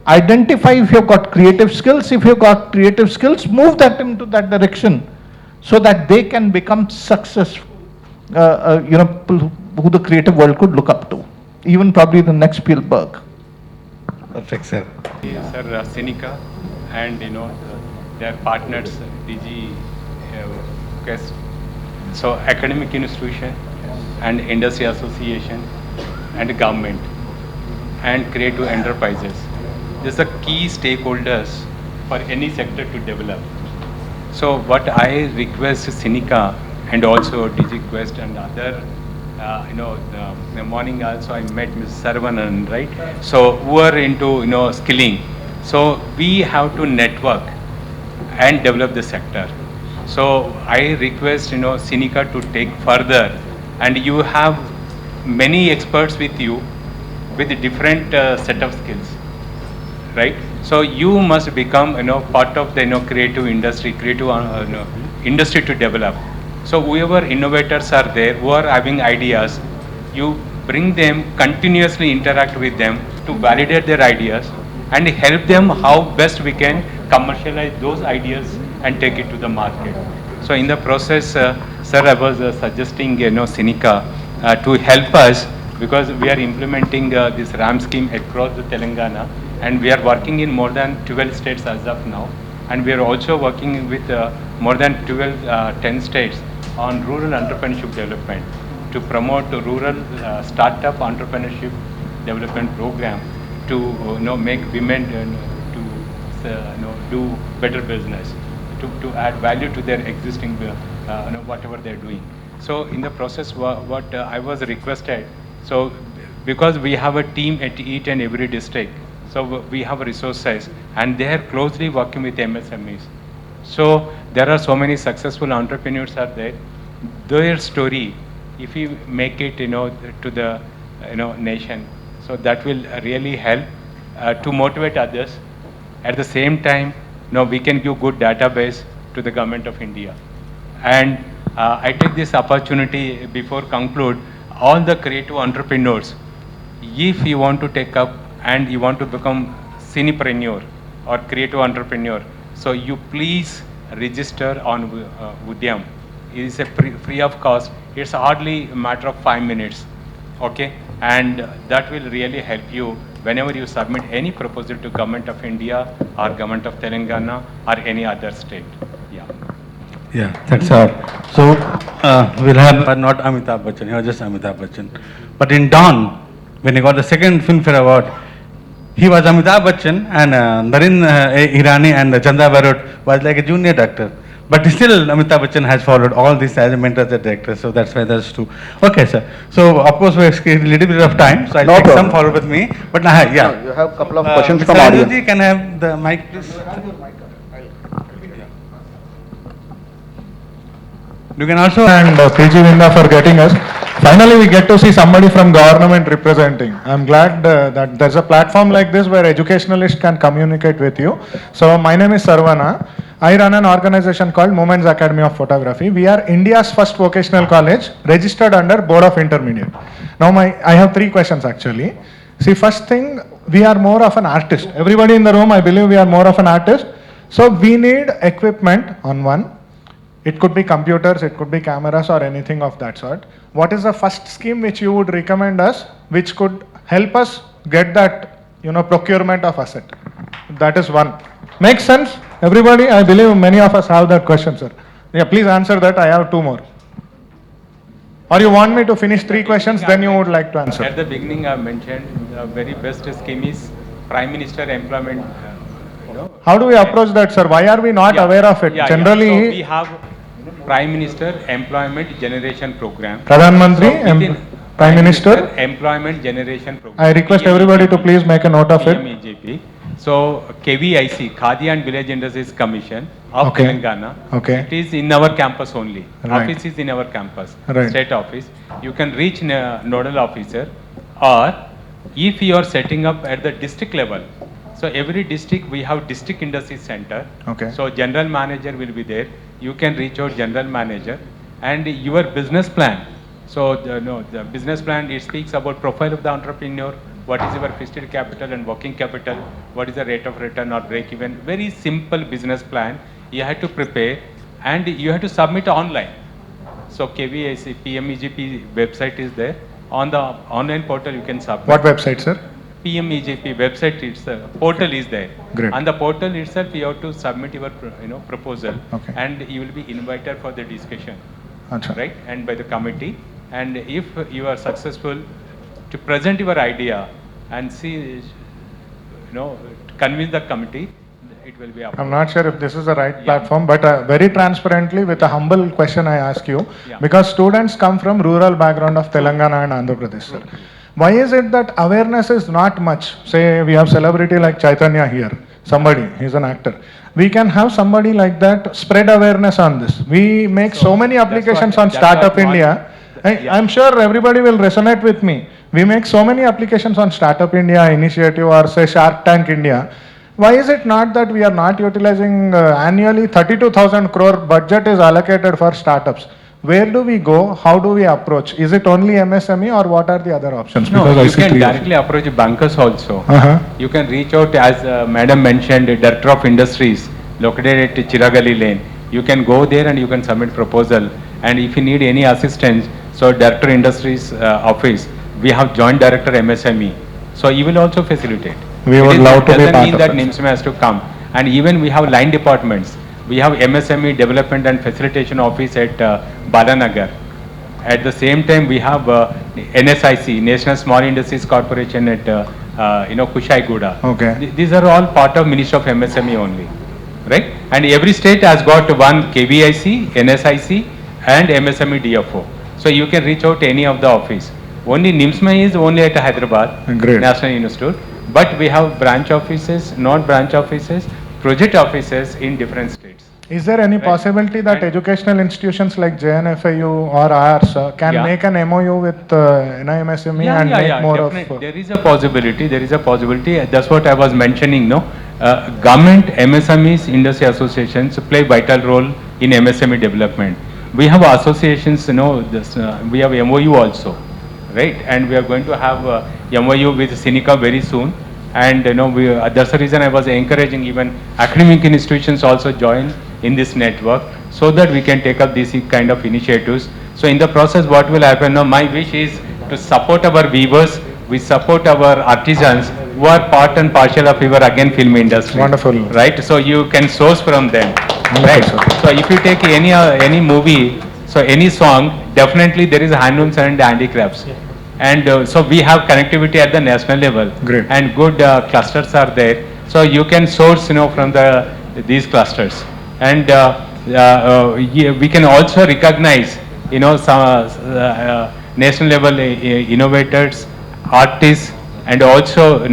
identify if you've got creative skills. If you've got creative skills, move that into that direction so that they can become successful, who the creative world could look up to, even probably the next Spielberg. Perfect, sir. Sir, Seneca and, their partners, DG, Quest. So academic institution and industry association and government and creative enterprises. These are key stakeholders for any sector to develop. So what I request Cinica and also DigiQuest and other, the morning also I met Ms. Saravanan, right? So who are into, skilling. So we have to network and develop the sector. So I request, Cinica to take further, and you have many experts with you with a different set of skills, right? So you must become, part of the, creative industry, industry to develop. So whoever innovators are there, who are having ideas, you bring them, continuously interact with them to validate their ideas and help them how best we can commercialize those ideas and take it to the market. So in the process, sir, I was suggesting, Cinica to help us, because we are implementing this RAM scheme across the Telangana, and we are working in more than 12 states as of now, and we are also working with more than 10 states on rural entrepreneurship development to promote the rural startup entrepreneurship development program to make women to do better business, to add value to their existing whatever they're doing. So in the process, what I was requested, so because we have a team at each and every district, so we have resources and they are closely working with MSMEs. So there are so many successful entrepreneurs are there. Their story, if we make it, to the, nation, so that will really help to motivate others. At the same time, we can give good database to the government of India. And I take this opportunity before conclude, all the creative entrepreneurs, if you want to take up and you want to become cinepreneur or creative entrepreneur, so you please register on Udyam. It is a free of cost. It's hardly a matter of 5 minutes, okay? And that will really help you whenever you submit any proposal to Government of India or Government of Telangana or any other state. Yeah. Yeah, that's all. So we'll have not Amitabh Bachchan, he was just Amitabh Bachchan. But in Dawn, when he got the second Filmfare Award, he was Amitabh Bachchan and Narin Irani and Chanda Barot was like a junior doctor. But still Amitabh Bachchan has followed all this as a mentor as a director, so that's why that's true. Okay, sir. So of course we're a little bit of time, so I'll take some follow with me. But yeah. No, you have a couple of questions Mr. from audience. Ranjuji, can I have the mic, please? You can also And PG Vinda for getting us. Finally, we get to see somebody from government representing. I'm glad that there's a platform like this where educationalists can communicate with you. So my name is Sarvana. I run an organization called Moments Academy of Photography. We are India's first vocational college registered under Board of Intermediate. Now I have 3 questions actually. See, first thing, we are more of an artist. Everybody in the room, I believe we are more of an artist. So we need equipment on one. It could be computers, it could be cameras or anything of that sort. What is the first scheme which you would recommend us, which could help us get that, procurement of asset? That is one. Makes sense? Everybody, I believe many of us have that question, sir. Yeah, please answer that. I have 2 more. Or you want me to finish 3 questions, then you would like to answer. At the beginning, I mentioned the very best scheme is Prime Minister Employment. How do we approach that, sir? Why are we not aware of it? Generally, So we have Prime Minister Employment Generation Program. Pradhan Mantri, within Prime Minister, Employment Generation Program. I request everybody to please make a note of it. PMEJP. So KVIC, Khadi and Village Industries Commission of Okay. Telangana. Okay. It is in our campus only. Right. Office is in our campus. Right. State office. You can reach nodal officer, or if you are setting up at the district level. So every district we have district industry center. Okay. So general manager will be there. You can reach out general manager and your business plan. So the business plan, it speaks about profile of the entrepreneur, what is your fixed capital and working capital, what is the rate of return or break even. Very simple business plan you have to prepare and you have to submit online. So KVIC PMEGP website is there. On the online portal you can submit. What website, sir? PMEGP website, it's portal is there. Great. On the portal itself, you have to submit your proposal, Okay. and you will be invited for the discussion, Achha. right? And by the committee, and if you are successful, to present your idea and see, convince the committee, it will be approved. I'm not sure if this is the right Yeah. platform, but very transparently, with a humble question I ask you, Yeah. because students come from rural background of Telangana and Andhra Pradesh, sir. Why is it that awareness is not much? Say we have celebrity like Chaitanya here, somebody, he's an actor. We can have somebody like that spread awareness on this. We make so many that's applications what- on that's Startup what India. Yeah. I'm sure everybody will resonate with me. We make so many applications on Startup India initiative or say Shark Tank India. Why is it not that we are not utilizing annually 32,000 crore budget is allocated for startups? Where do we go? How do we approach? Is it only MSME or what are the other options? No, Because I you see can three directly approach bankers also. Uh-huh. You can reach out, as Madam mentioned, Director of Industries located at Chiragali Lane. You can go there and you can submit proposal. And if you need any assistance, so Director Industries office, we have Joint Director MSME. So he will also facilitate. We would love to be doesn't part mean of that that. NIMSME has to come. And even we have line departments. We have MSME Development and Facilitation Office at Balanagar. At the same time, we have NSIC, National Small Industries Corporation at Kushaiguda. Okay. These are all part of Ministry of MSME only, right? And every state has got one KVIC, NSIC, and MSME DFO. So you can reach out to any of the office. Only NIMSME is only at Hyderabad, Great. National Institute. But we have branch offices, not branch offices, project offices in different states. Is there any Right. possibility that And- educational institutions like JNFAU or ours can Yeah. make an MOU with NIMSME and make more definitely. of... There is a possibility. There is a possibility. That's what I was mentioning. No, government, MSMEs, industry associations play vital role in MSME development. We have associations. We have MOU also, right? And we are going to have MOU with Cinica very soon. And that's the reason I was encouraging even academic institutions also join in this network, so that we can take up these kind of initiatives. So in the process, what will happen now, my wish is to support our weavers, we support our artisans who are part and partial of our again film industry. Wonderful. Right? So you can source from them. Wonderful, Right? sir. So if you take any movie, so any song, definitely there is handlooms and handicrafts. And so we have connectivity at the national level. Great. And good clusters are there. So you can source, from these clusters. And we can also recognize, some national level innovators, artists, and also,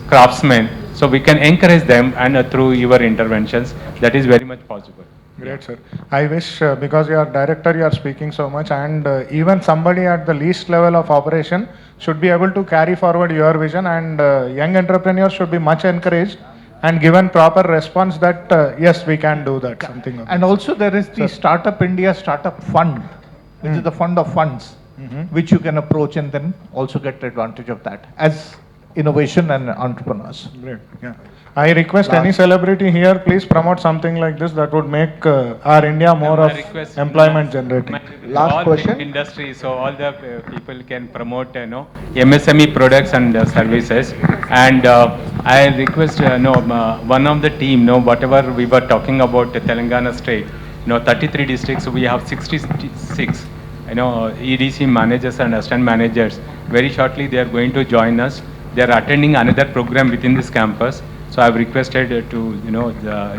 craftsmen. So we can encourage them, and through your interventions, that is very much possible. Great, sir. I wish, because you are director, you are speaking so much, and even somebody at the least level of operation should be able to carry forward your vision, and young entrepreneurs should be much encouraged and given proper response that, yes, we can do that, something. And also there is the Startup India Startup Fund, which is the fund of funds, which you can approach and then also get advantage of that as innovation and entrepreneurs. Great, yeah. I request any celebrity here, please promote something like this that would make our India more My of request, employment generating. Last all question. Industry, so all the people can promote, MSME products and services. And I request, one of the team, whatever we were talking about Telangana state, 33 districts, we have 66, EDC managers and assistant managers. Very shortly, they are going to join us. They are attending another program within this campus. So I've requested to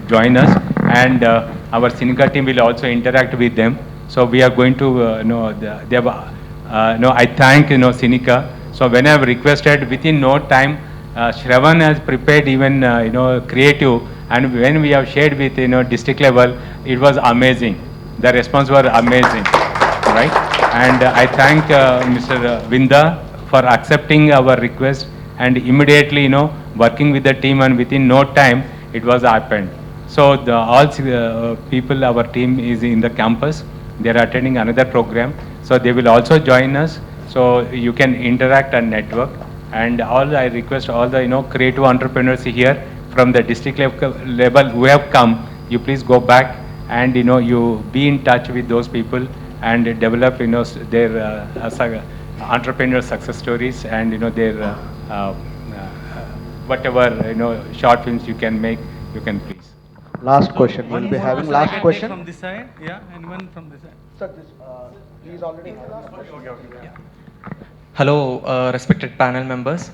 join us, and our Cinica team will also interact with them. So we are going to they have I thank Cinica. So when I have requested, within no time, Shravan has prepared even creative, and when we have shared with district level, it was amazing. The response were amazing, right? And I thank Mr. Vinda for accepting our request, and immediately working with the team, and within no time it was happened. So all people, our team is in the campus. They are attending another program, so they will also join us. So you can interact and network. And I request all the creative entrepreneurs here from the district level who have come. You please go back and you be in touch with those people and develop their entrepreneur success stories, and their whatever short films you can make, you can please. Last question. We'll One be more having person I last can take question. from this side, yeah, and one from this side. Sir, this, he's already. Hello, respected panel members.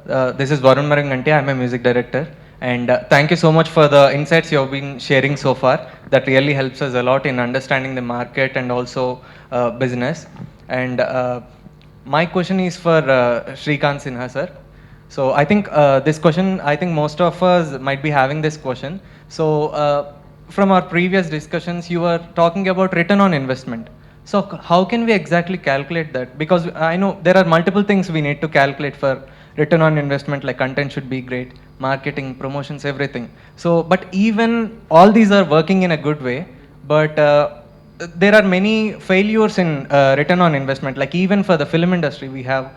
This is Varun Maranganti. I'm a music director. And thank you so much for the insights you have been sharing so far. That really helps us a lot in understanding the market and also business. And my question is for Shrikant Sinha, sir. So I think this question, I think most of us might be having this question. So from our previous discussions, you were talking about return on investment. So how can we exactly calculate that? Because I know there are multiple things we need to calculate for return on investment, like content should be great, marketing, promotions, everything. So, but even all these are working in a good way, but there are many failures in return on investment. Like even for the film industry, we have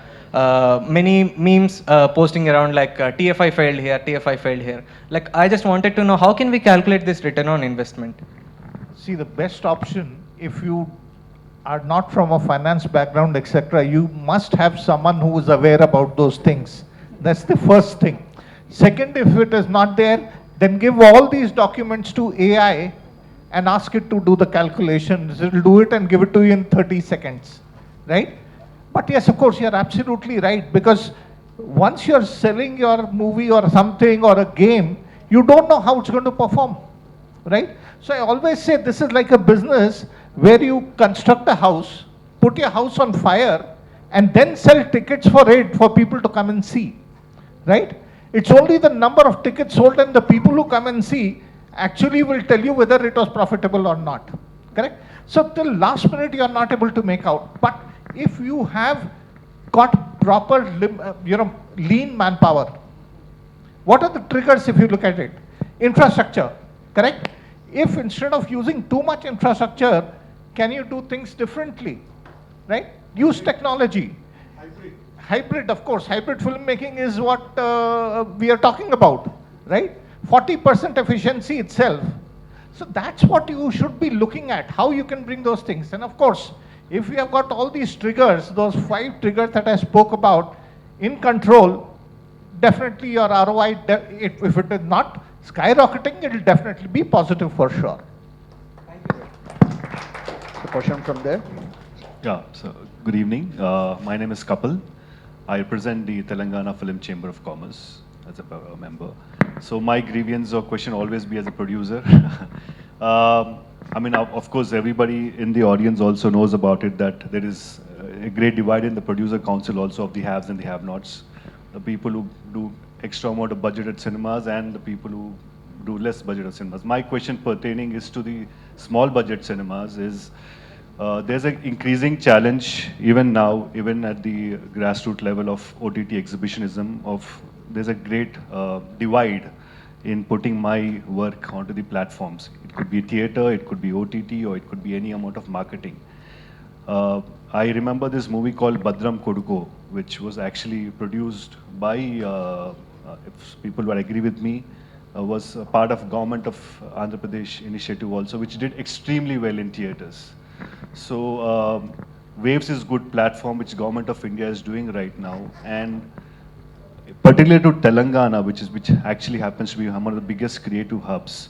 many memes posting around like TFI failed here, TFI failed here. Like I just wanted to know how can we calculate this return on investment? See, the best option, if you are not from a finance background, etc., you must have someone who is aware about those things. That's the first thing. Second, if it is not there, then give all these documents to AI and ask it to do the calculations. It will do it and give it to you in 30 seconds, right? But yes, of course, you're absolutely right, because once you're selling your movie or something or a game, you don't know how it's going to perform, right? So I always say this is like a business where you construct a house, put your house on fire, and then sell tickets for it for people to come and see, right? It's only the number of tickets sold and the people who come and see actually will tell you whether it was profitable or not, correct? So till last minute you are not able to make out. But if you have got proper lean manpower, what are the triggers if you look at it? Infrastructure, correct? If instead of using too much infrastructure, can you do things differently, right? Use technology. Hybrid, of course. Hybrid filmmaking is what we are talking about, right? 40% efficiency itself. So that's what you should be looking at, how you can bring those things. And of course, if we have got all these triggers, those 5 triggers that I spoke about in control, definitely your ROI, if it is not skyrocketing, it will definitely be positive for sure. The question from there. Yeah, so good evening. My name is Kapil. I represent the Telangana Film Chamber of Commerce as a member. So my grievance or question always be as a producer. I mean, of course, everybody in the audience also knows about it, that there is a great divide in the producer council also of the haves and the have-nots. The people who do extra amount of budgeted cinemas and the people who do less budgeted cinemas. My question pertaining is to the small budget cinemas is, there's an increasing challenge even now, even at the grassroots level of OTT exhibitionism, there's a great divide in putting my work onto the platforms. It could be theater, it could be OTT, or it could be any amount of marketing. I remember this movie called Badram Koduko, which was actually produced by, if people will agree with me, was a part of government of Andhra Pradesh initiative also, which did extremely well in theaters. So Waves is good platform which government of India is doing right now, and particularly to Telangana, which actually happens to be one of the biggest creative hubs.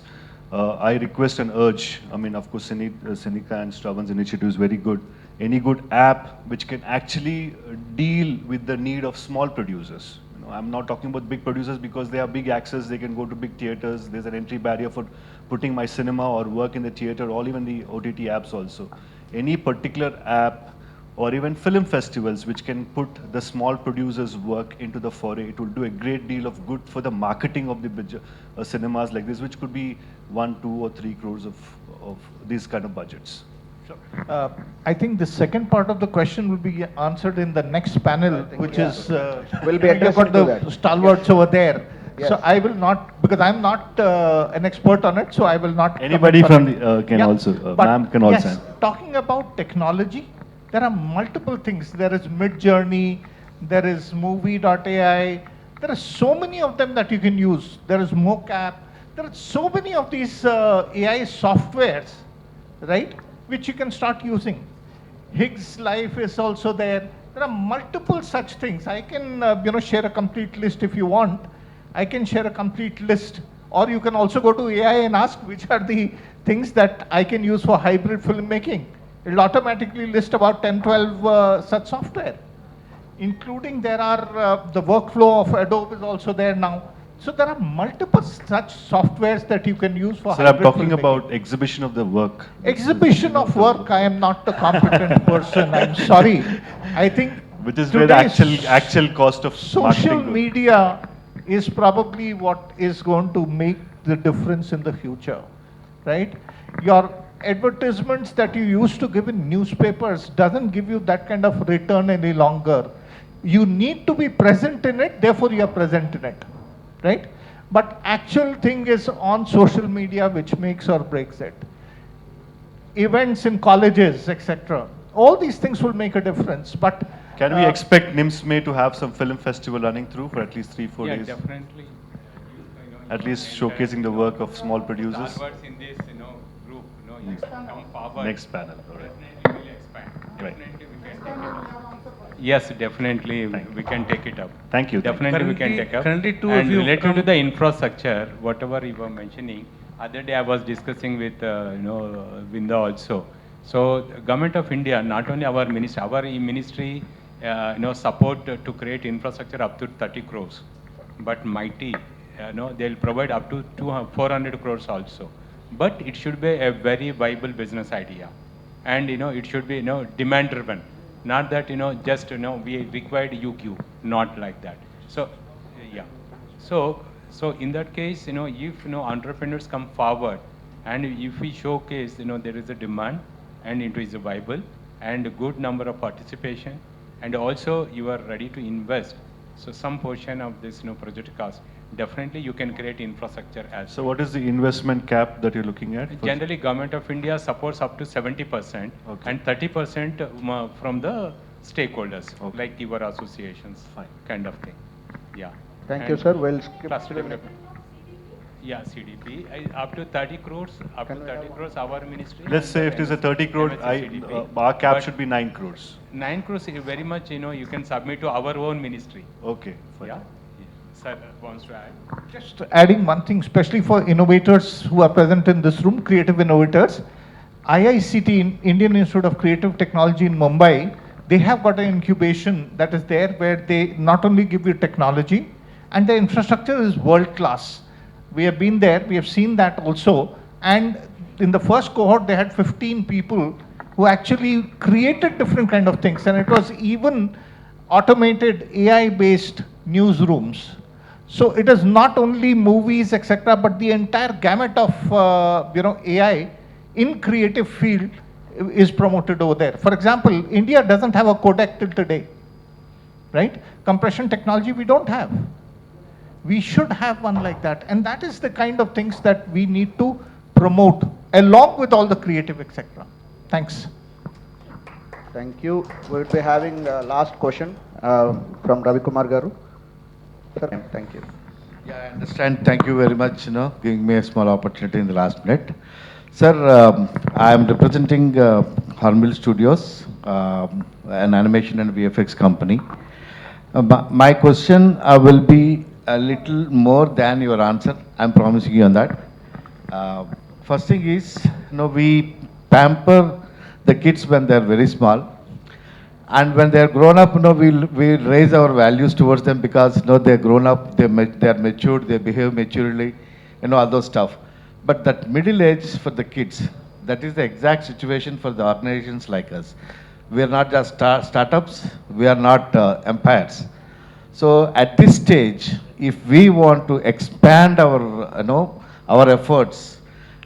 I request and urge, I mean, of course, Senika and Stravan's initiative is very good. Any good app which can actually deal with the need of small producers. You know, I'm not talking about big producers because they have big access, they can go to big theaters, there's an entry barrier for putting my cinema or work in the theater, or even the OTT apps also. Any particular app or even film festivals which can put the small producers' work into the foray, it will do a great deal of good for the marketing of the cinemas like this, which could be 1, 2, or 3 crores of these kind of budgets. Sure. I think the second part of the question will be answered in the next panel, which is We'll be addressing to that. stalwarts over there. Yes. So I will not, because I'm not an expert on it, so I will not. Anybody comment on from it. can Yeah, also, but ma'am can also. Yes, talking about technology, there are multiple things. There is Midjourney, there is movie.ai, there are so many of them that you can use. There is mocap, there are so many of these AI softwares, right, which you can start using. Higgs Life is also there. There are multiple such things. I can share a complete list if you want. I can share a complete list, or you can also go to AI and ask which are the things that I can use for hybrid filmmaking. It'll automatically list about 10, 12 such software. including there are the workflow of Adobe is also there now. So there are multiple such softwares that you can use for Sir, I'm hybrid talking filmmaking. about exhibition of the work. Exhibition of work, I am not the competent person, I'm sorry. I think Which is where the today's actual cost of social marketing goes. media is probably what is going to make the difference in the future, right? Your advertisements that you used to give in newspapers doesn't give you that kind of return any longer. You need to be present in it, therefore you are present in it, right? But actual thing is on social media which makes or breaks it. Events in colleges, etc. All these things will make a difference, but Can we expect NIMSME to have some film festival running through for at least 3-4 Yeah, days? definitely. At least showcasing the work of small producers? Starbucks in this, group, you come forward. Next panel, all right. Definitely will expand. Right. Definitely we can take it up. Yes, definitely we can take it up. Thank you. Definitely we can take up. Currently, two and of you related to come- the infrastructure, whatever you were mentioning, other day I was discussing with, Vinda also. So, Government of India, not only our ministry, support to create infrastructure up to 30 crores, but mighty, they'll provide up to 400 crores also. But it should be a very viable business idea, and it should be demand driven, not that just we required UQ, not like that. So, yeah. So in that case, if entrepreneurs come forward, and if we showcase there is a demand, and it is viable, and a good number of participation, and also you are ready to invest, so some portion of this project cost, definitely you can create infrastructure as So what is the investment cap that you're looking at? for- Generally, Government of India supports up to 70%, Okay. and 30% from the stakeholders, Okay. like your associations, Fine. kind of thing. Yeah. Thank you, And sir. We'll skip cluster to the development. Yeah, CDP, up to 30 crores, up to Can we 30 have crores, our ministry. Let's say if there's a 30 crore, CDP. our cap But should be 9 crores. 9 crores is very much, you can submit to our own ministry. Okay, fine. Yeah? Sir wants to add? just adding one thing, especially for innovators who are present in this room, creative innovators, IICT, Indian Institute of Creative Technology in Mumbai, they have got an incubation that is there where they not only give you technology, and the infrastructure is world class. We have been there, we have seen that also, and in the first cohort they had 15 people who actually created different kind of things, and it was even automated AI-based newsrooms. So it is not only movies, etc., but the entire gamut of AI in creative field is promoted over there. For example, India doesn't have a codec till today, right? Compression technology we don't have. We should have one like that, and that is the kind of things that we need to promote along with all the creative, etc. Thanks. Thank you. We'll be having last question from Ravi Kumar Garu. Sir, thank you. Yeah, I understand. Thank you very much, giving me a small opportunity in the last minute. Sir, I am representing Hornbill Studios, an animation and VFX company. My question will be a little more than your answer. I'm promising you on that. First thing is, we pamper the kids when they're very small. And when they're grown up, we raise our values towards them because, they're grown up, they're matured, they behave maturely, all those stuff. But that middle age for the kids, that is the exact situation for the organizations like us. We are not just startups, we are not empires. So at this stage, if we want to expand our efforts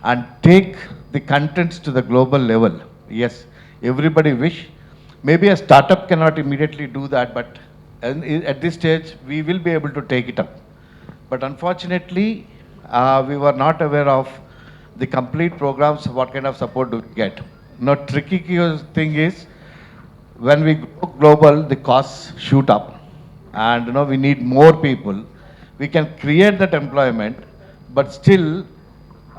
and take the contents to the global level, yes, everybody wish. Maybe a startup cannot immediately do that, but at this stage, we will be able to take it up. But unfortunately, we were not aware of the complete programs, what kind of support do we get. Tricky thing is, when we go global, the costs shoot up. And we need more people. We can create that employment, but still,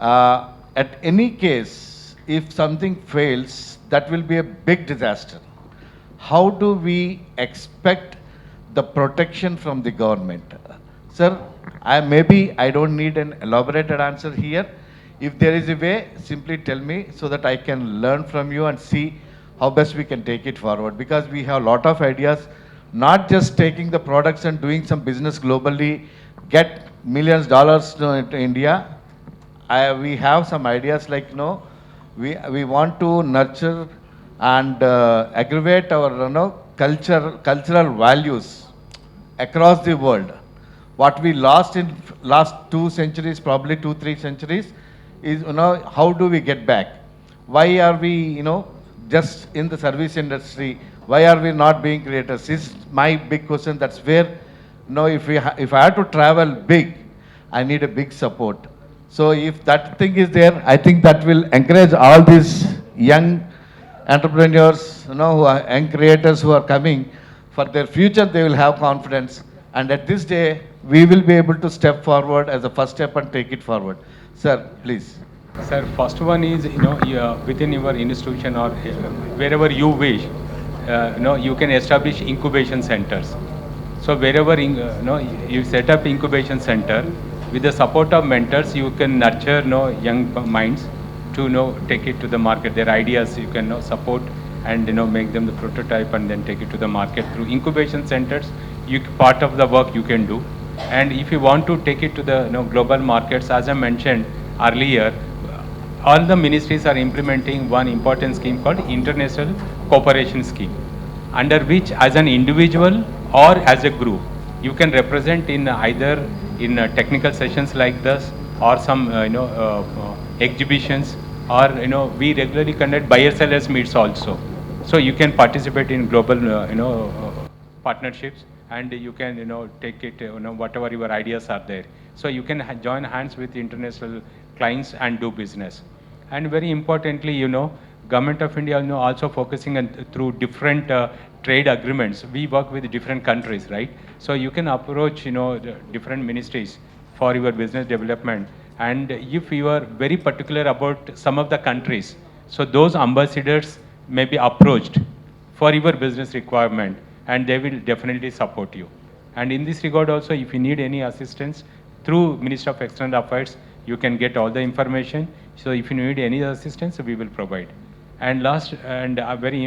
at any case, if something fails, that will be a big disaster. How do we expect the protection from the government? Sir, maybe I don't need an elaborated answer here. If there is a way, simply tell me so that I can learn from you and see how best we can take it forward. Because we have a lot of ideas, not just taking the products and doing some business globally, get millions of dollars to India. We have some ideas like, we want to nurture and aggravate our, cultural values across the world. What we lost in last 2 centuries, probably 2, 3 centuries, is, how do we get back? Why are we, just in the service industry? Why are we not being creators? This is my big question. That's where, if I have to travel big, I need a big support. So if that thing is there, I think that will encourage all these young entrepreneurs, who are young creators who are coming. For their future, they will have confidence. And at this day, we will be able to step forward as a first step and take it forward. Sir, please. Sir, first one is, within your institution or wherever you wish, you can establish incubation centers. So wherever, you set up incubation center, with the support of mentors, you can nurture, young minds to, take it to the market. Their ideas, you can, support and, make them the prototype and then take it to the market. Through incubation centers, part of the work you can do. And if you want to take it to the, global markets, as I mentioned earlier, all the ministries are implementing one important scheme called International Cooperation Scheme, under which as an individual or as a group, you can represent in either in technical sessions like this or some exhibitions, or we regularly conduct buyer sellers meets also. So you can participate in global partnerships, and you can take it whatever your ideas are there. So you can join hands with international clients and do business. And very importantly, Government of India also focusing on through different trade agreements. We work with different countries, right? So you can approach the different ministries for your business development. And if you are very particular about some of the countries, so those ambassadors may be approached for your business requirement, and they will definitely support you. And in this regard also, if you need any assistance through Ministry of External Affairs, you can get all the information. So if you need any assistance, we will provide. And last and very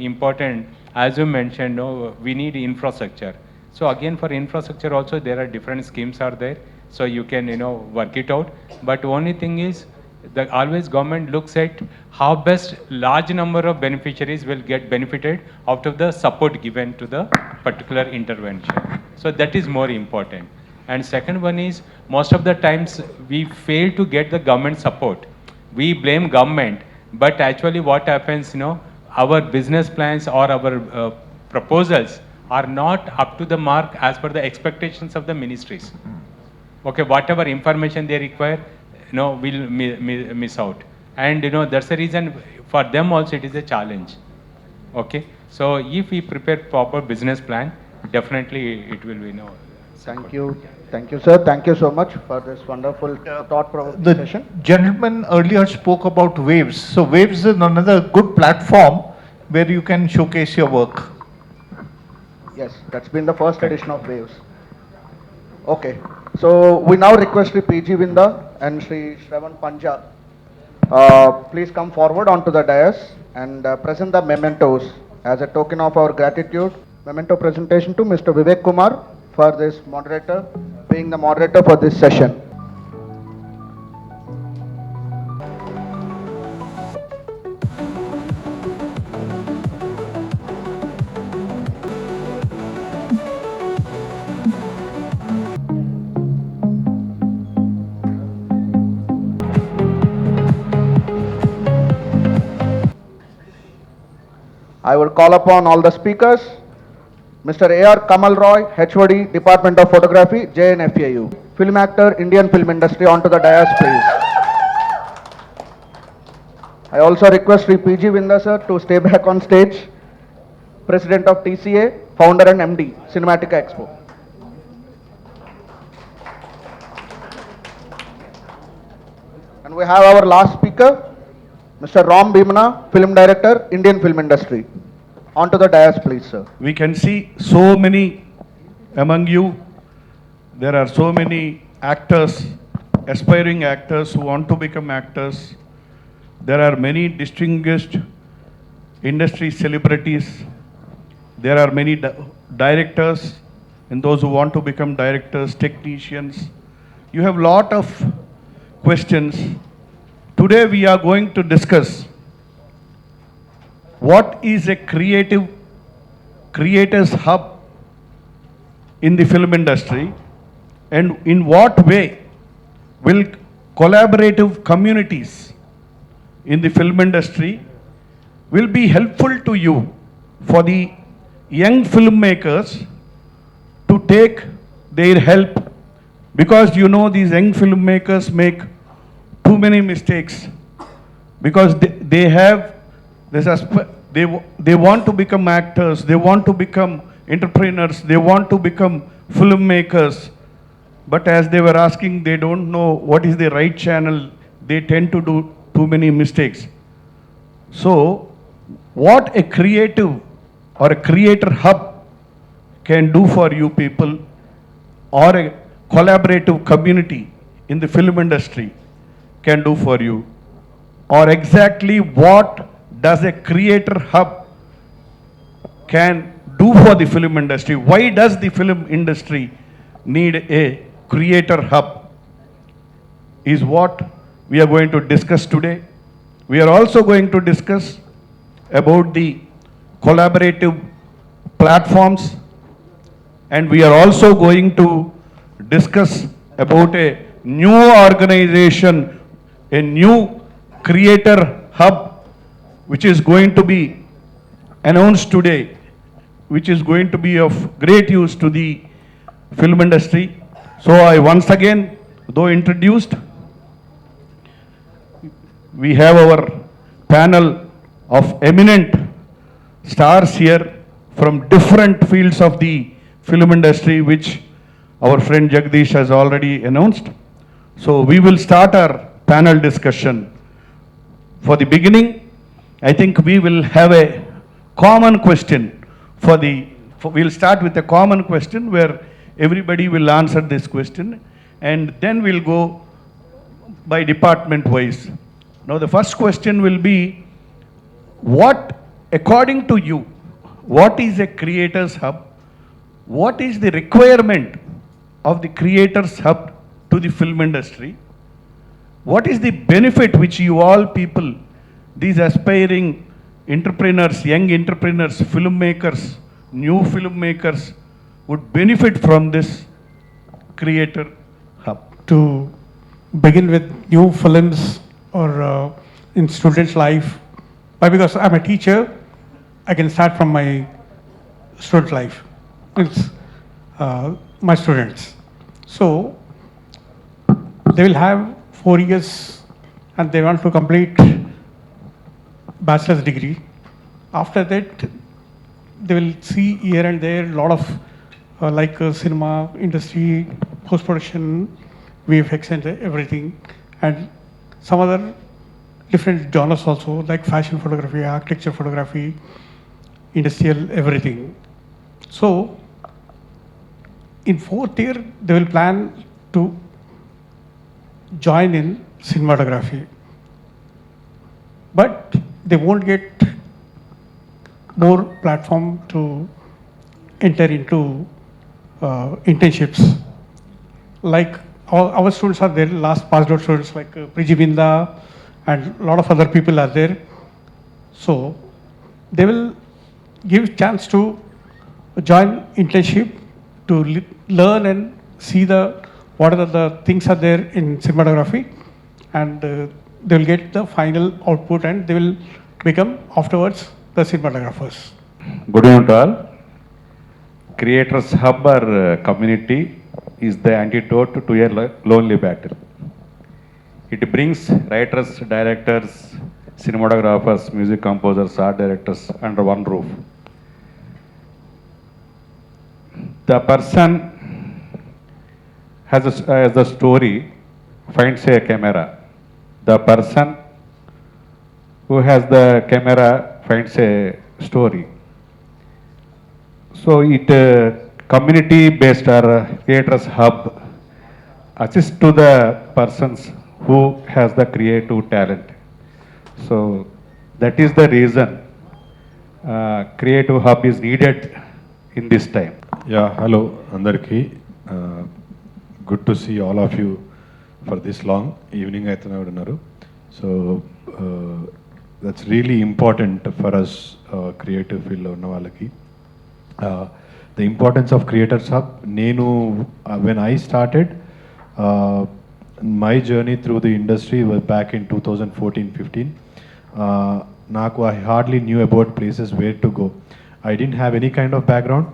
important, as you mentioned, we need infrastructure. So again, for infrastructure also, there are different schemes are there. So you can work it out. But only thing is, the always government looks at how best large number of beneficiaries will get benefited out of the support given to the particular intervention. So that is more important. And second one is, most of the times we fail to get the government support. We blame government, but actually what happens, our business plans or our proposals are not up to the mark as per the expectations of the ministries. Okay, whatever information they require, we'll miss out. And that's the reason for them also it is a challenge. Okay, so if we prepare proper business plan, definitely it will be Thank you. Thank you, sir. Thank you so much for this wonderful thought-provoking The session. gentleman earlier spoke about Waves. So Waves is another good platform where you can showcase your work. Yes, that's been the first edition of Waves. Okay, so we now request Sri PG Vinda and Sri Shravan Panja. Please come forward onto the dais and present the mementos as a token of our gratitude. Memento presentation to Mr. Vivek Kumar for this moderator, being the moderator for this session. I will call upon all the speakers. Mr. A.R. Kamal Roy, HOD, Department of Photography, JNFAU. Film actor, Indian film industry, onto the dais, please. I also request Sri PG Vinda sir to stay back on stage. President of TCA, founder and MD, Cinematica Expo. And we have our last speaker, Mr. Ram Bhimana, film director, Indian film industry. Onto the dais, please, sir. We can see so many among you. There are so many actors, aspiring actors who want to become actors. There are many distinguished industry celebrities, There are many directors and those who want to become directors, technicians. You have lot of questions. Today we are going to discuss what is a creators hub in the film industry, and in what way will collaborative communities in the film industry will be helpful to you for the young filmmakers to take their help, because you know these young filmmakers make too many mistakes because they have this they want to become actors, they want to become entrepreneurs, they want to become filmmakers, but as they were asking, they don't know what is the right channel. They tend to do too many mistakes. So what a creative or a creator hub can do for you people, or a collaborative community in the film industry can do for you, or exactly what does a creator hub can do for the film industry? Why does the film industry need a creator hub is what we are going to discuss today. We are also going to discuss about the collaborative platforms, and we are also going to discuss about a new organization, a new creator hub which is going to be announced today, which is going to be of great use to the film industry. So I once again, though introduced, we have our panel of eminent stars here from different fields of the film industry, which our friend Jagdish has already announced. So we will start our panel discussion. For the beginning, I think we will have a common question we'll start with a common question where everybody will answer this question, and then we'll go by department wise. Now the first question will be, what, according to you, what is a creators hub? What is the requirement of the creators hub to the film industry? What is the benefit which you all people, these aspiring entrepreneurs, young entrepreneurs, filmmakers, new filmmakers would benefit from this creator hub? To begin with new films or in students' life, why? Because I'm a teacher, I can start from my student life. It's my students. So they will have 4 years and they want to complete bachelor's degree. After that, they will see here and there a lot of cinema industry, post-production, VFX and everything, and some other different genres also, like fashion photography, architecture photography, industrial, everything. So in 4th year, they will plan to join in cinematography, but they won't get more platform to enter into internships. Like our students are there, last passed out students like Prijivinda and a lot of other people are there. So they will give chance to join internship to learn and see what are the things are there in cinematography, and they will get the final output and they will become afterwards the cinematographers. Good evening to all. Creators Hub or community is the antidote to a lonely battle. It brings writers, directors, cinematographers, music composers, art directors under one roof. The person has a story, finds a camera. The person who has the camera finds a story. So it community-based or creators hub assists to the persons who has the creative talent. So that is the reason creative hub is needed in this time. Yeah, hello, Andarki. Good to see all of you for this long evening. So that's really important for us, creative field lo unna vallaki. The importance of Creators Hub. When I started my journey through the industry was back in 2014-15. I hardly knew about places where to go. I didn't have any kind of background.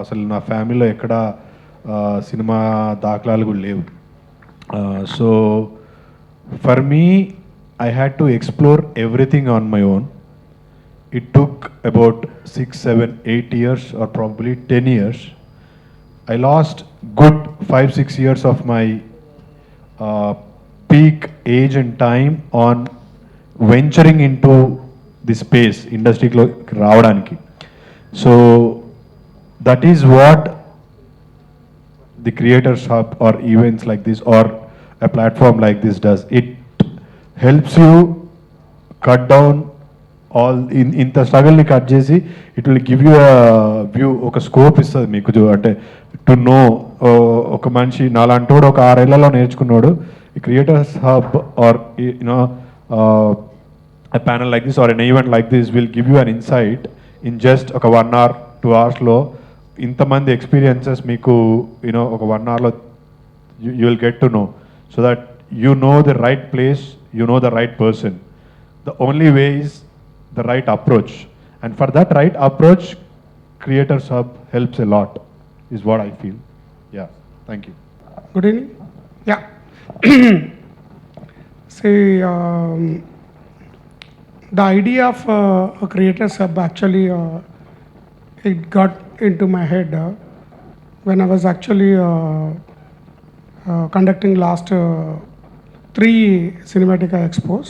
అసలు నా ఫ్యామిలీలో ఎక్కడ cinema దాఖలాలు కూడా లేవు. So for me I had to explore everything on my own. It took about 6, 7, 8 years or probably 10 years. I lost good 5, 6 years of my peak age and time on venturing into the space, industry రావడానికి. So that is what the Creators Hub or events like this or a platform like this does. It helps you cut down all ఇంత స్ట్రగల్ని cut చేసి it will give you view, ఒక scope ఇస్తుంది మీకు. అంటే to know ఒక మనిషి నాలాంటోడు ఒక 6 ఏళ్లలో నేర్చుకున్నాడు. ఈ creators hub or you know a panel like this or an event like this will give you an insight in just ఒక 1 hour 2 hoursలో ఇంతమంది ఎక్స్పీరియన్సెస్ మీకు యూనో ఒక 1 hourలో you will get to know, so that you know the right place, you know the right person. The only way is the right approach, and for that right approach Creators Hub helps a lot is what I feel. Yeah, thank you. Good evening. Yeah. See, the idea of a Creators Hub actually it got into my head when I was actually conducting last 3 Cinematica Expos.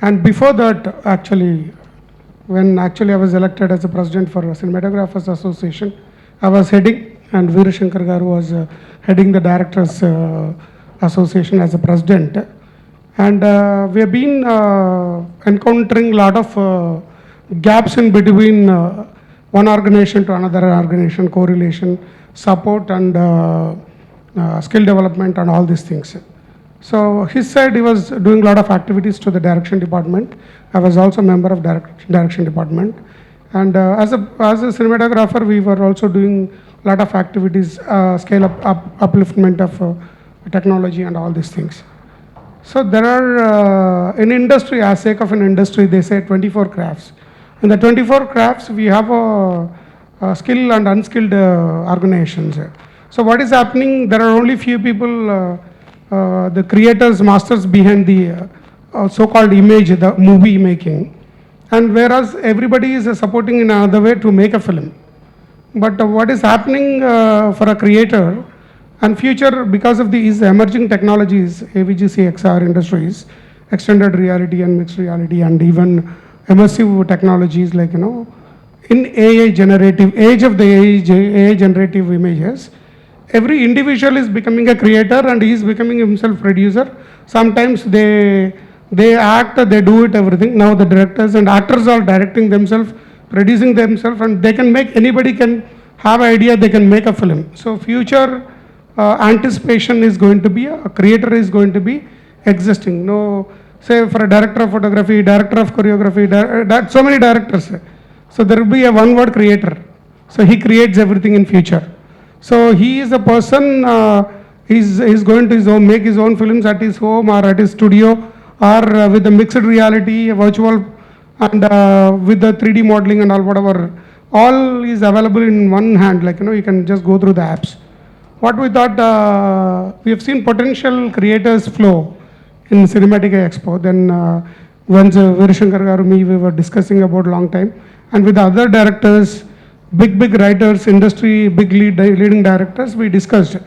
And before that, actually, when I was elected as the president for Cinematographers Association, I was heading, and Veerashankar Garu was heading the Directors Association as a president. And we have been encountering a lot of gaps in between one organization to another organization, correlation, support, and skill development, and all these things. So his side, he was doing a lot of activities to the direction department. I was also a member of direction department. And as a cinematographer, we were also doing a lot of activities, scale up, upliftment of technology and all these things. So there are, in industry, as sake of an industry, they say 24 crafts. In the 24 crafts, we have a skilled and unskilled organizations. So what is happening, there are only few people, the creators, masters behind the so-called image, the movie making, and whereas everybody is supporting in another way to make a film. But what is happening for a creator and future, because of these emerging technologies, AVGC, XR industries, extended reality and mixed reality, and even immersive technologies like, you know, in AI generative, age of the AI generative images, every individual is becoming a creator and he is becoming himself producer. Sometimes they act, they do it, everything. Now the directors and actors are directing themselves, producing themselves, and they can make, anybody can have an idea, they can make a film. So future anticipation is going to be, a creator is going to be existing. No, say for a director of photography, director of choreography, so many directors. So there will be a one word creator. So he creates everything in future. So he is a person, he's going to make his own films at his home or at his studio, or with the mixed reality, virtual, and with the 3D modeling and all, whatever. All is available in one hand, like, you know, you can just go through the apps. What we thought, we have seen potential creators flow in Cinematica Expo. Then once Veerashankar Garu, me, we were discussing about long time, and with the other directors, big writers, industry, big leading directors, we discussed,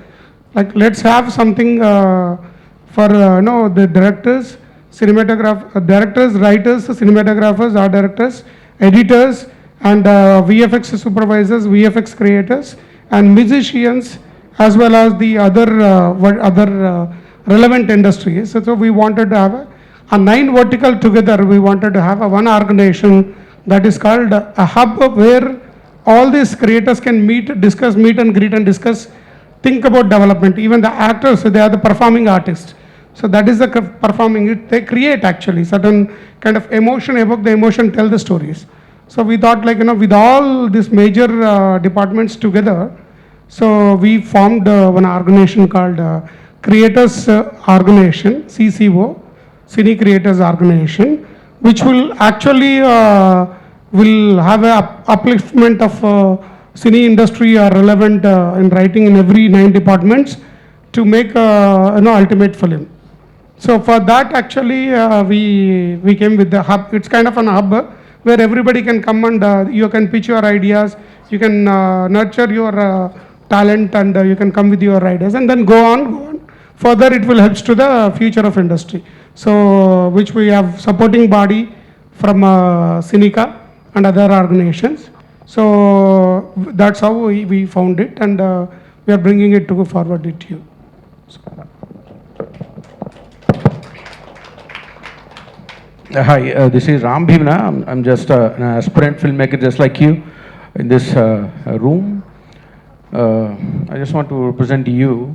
like, let's have something for the directors, directors, writers, cinematographers, art directors, editors, and VFX supervisors, VFX creators, and musicians, as well as the other relevant industries. So we wanted to have a 9 vertical together. We wanted to have a one organization that is called a hub where all these creators can meet, discuss, meet and greet and discuss, think about development. Even the actors, they are the performing artists. So that is the performing it. They create actually certain kind of emotion, evoke the emotion, tell the stories. So we thought like, with all these major departments together, so we formed one organization called Creators Organization, CCO, Cine Creators Organization, which will actually will have a upliftment of cine industry are relevant in writing in every 9 departments to make ultimate film. So for that actually we came with the hub. It's kind of an hub where everybody can come and you can pitch your ideas, you can nurture your talent and you can come with your ideas and then go on. Further it will help to the future of industry. So which we have supporting body from Cinica and other organizations. So that's how we found it and we are bringing it to forward it to you. Hi, this is Ram Bhimna. I'm just an aspirant filmmaker just like you in this room. I just want to represent you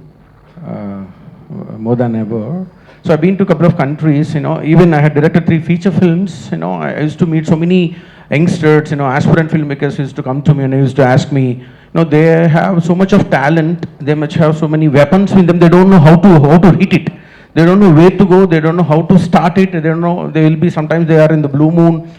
more than ever. So I've been to a couple of countries, even I had directed 3 feature films, I used to meet so many youngsters, aspirant filmmakers used to come to me and they used to ask me, they have so much of talent, they must have so many weapons in them, they don't know how to hit it. They don't know where to go, they don't know how to start it, they don't know, they will be, sometimes they are in the blue moon.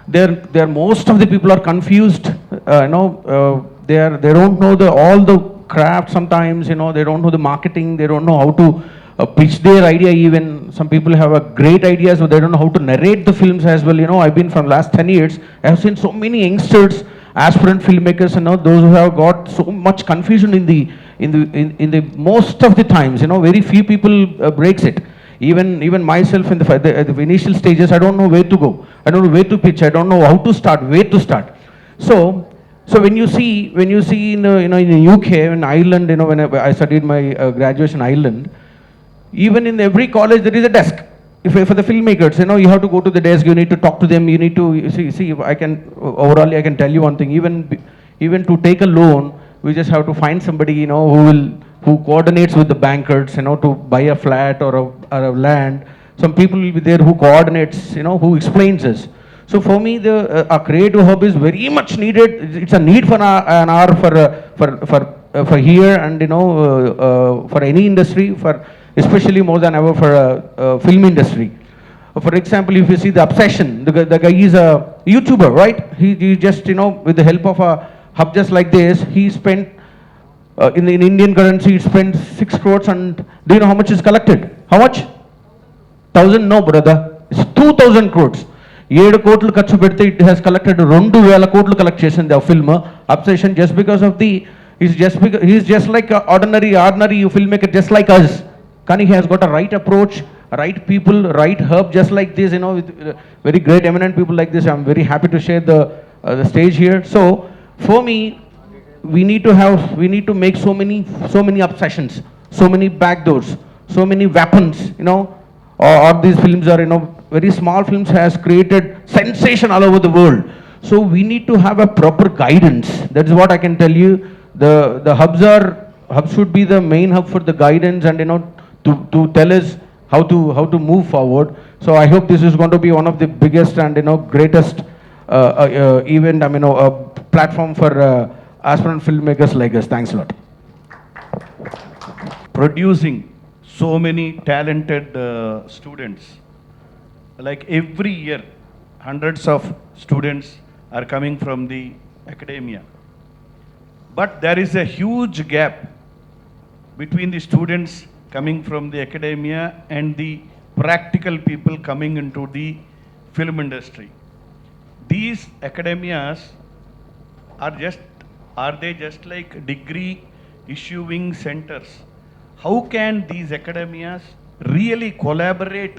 Most of the people are confused, they don't know all the craft sometimes, they don't know the marketing, they don't know how to pitch their idea even. Some people have a great ideas, but they don't know how to narrate the films as well. I've been from last 10 years, I have seen so many youngsters, aspirant filmmakers, those who have got so much confusion in the most of the times, very few people breaks it. Even myself in the initial stages, I don't know where to go, I don't know where to pitch, I don't know how to start, where to start. So when you see in the UK, in Ireland, when I studied my graduation in Ireland, even in every college there is a desk. For the filmmakers, you have to go to the desk, you need to talk to them, you need to see. I can tell you one thing. Even to take a loan, we just have to find somebody, who coordinates with the bankers, to buy a flat or a land. Some people will be there who coordinates, who explains us. So for me, a creative hub is very much needed. It's a need for an hour for here and for any industry, especially more than ever for film industry. For example, if you see the Obsession, the guy is a YouTuber, right? He just, with the help of a hub just like this, he spent, in Indian currency, he spent 6 crores and do you know how much is collected? How much? 1,000? No, brother. It's 2,000 crores. 7 కోట్లు ఖర్చు పెడితే it has collected 2,000 కోట్లు collect చేసింది ఆ film Obsession just because of he's just like a ordinary filmmaker just like us. Kani he has got a right approach, right people, right hub just like this, with very great eminent people like this. I'm very happy to share the stage here. So for me, we need to make so many obsessions, so many backdoors, so many weapons, or these films are, very small films has created sensation all over the world. So we need to have a proper guidance. That is what I can tell you. The hubs should be the main hub for the guidance and to tell us how to move forward. So I hope this is going to be one of the biggest and greatest event, platform for aspirant filmmakers like us. Thanks a lot. Producing so many talented students, like every year hundreds of students are coming from the academia, but there is a huge gap between the students coming from the academia and the practical people coming into the film industry. These academias are they just like degree issuing centers? How can these academias really collaborate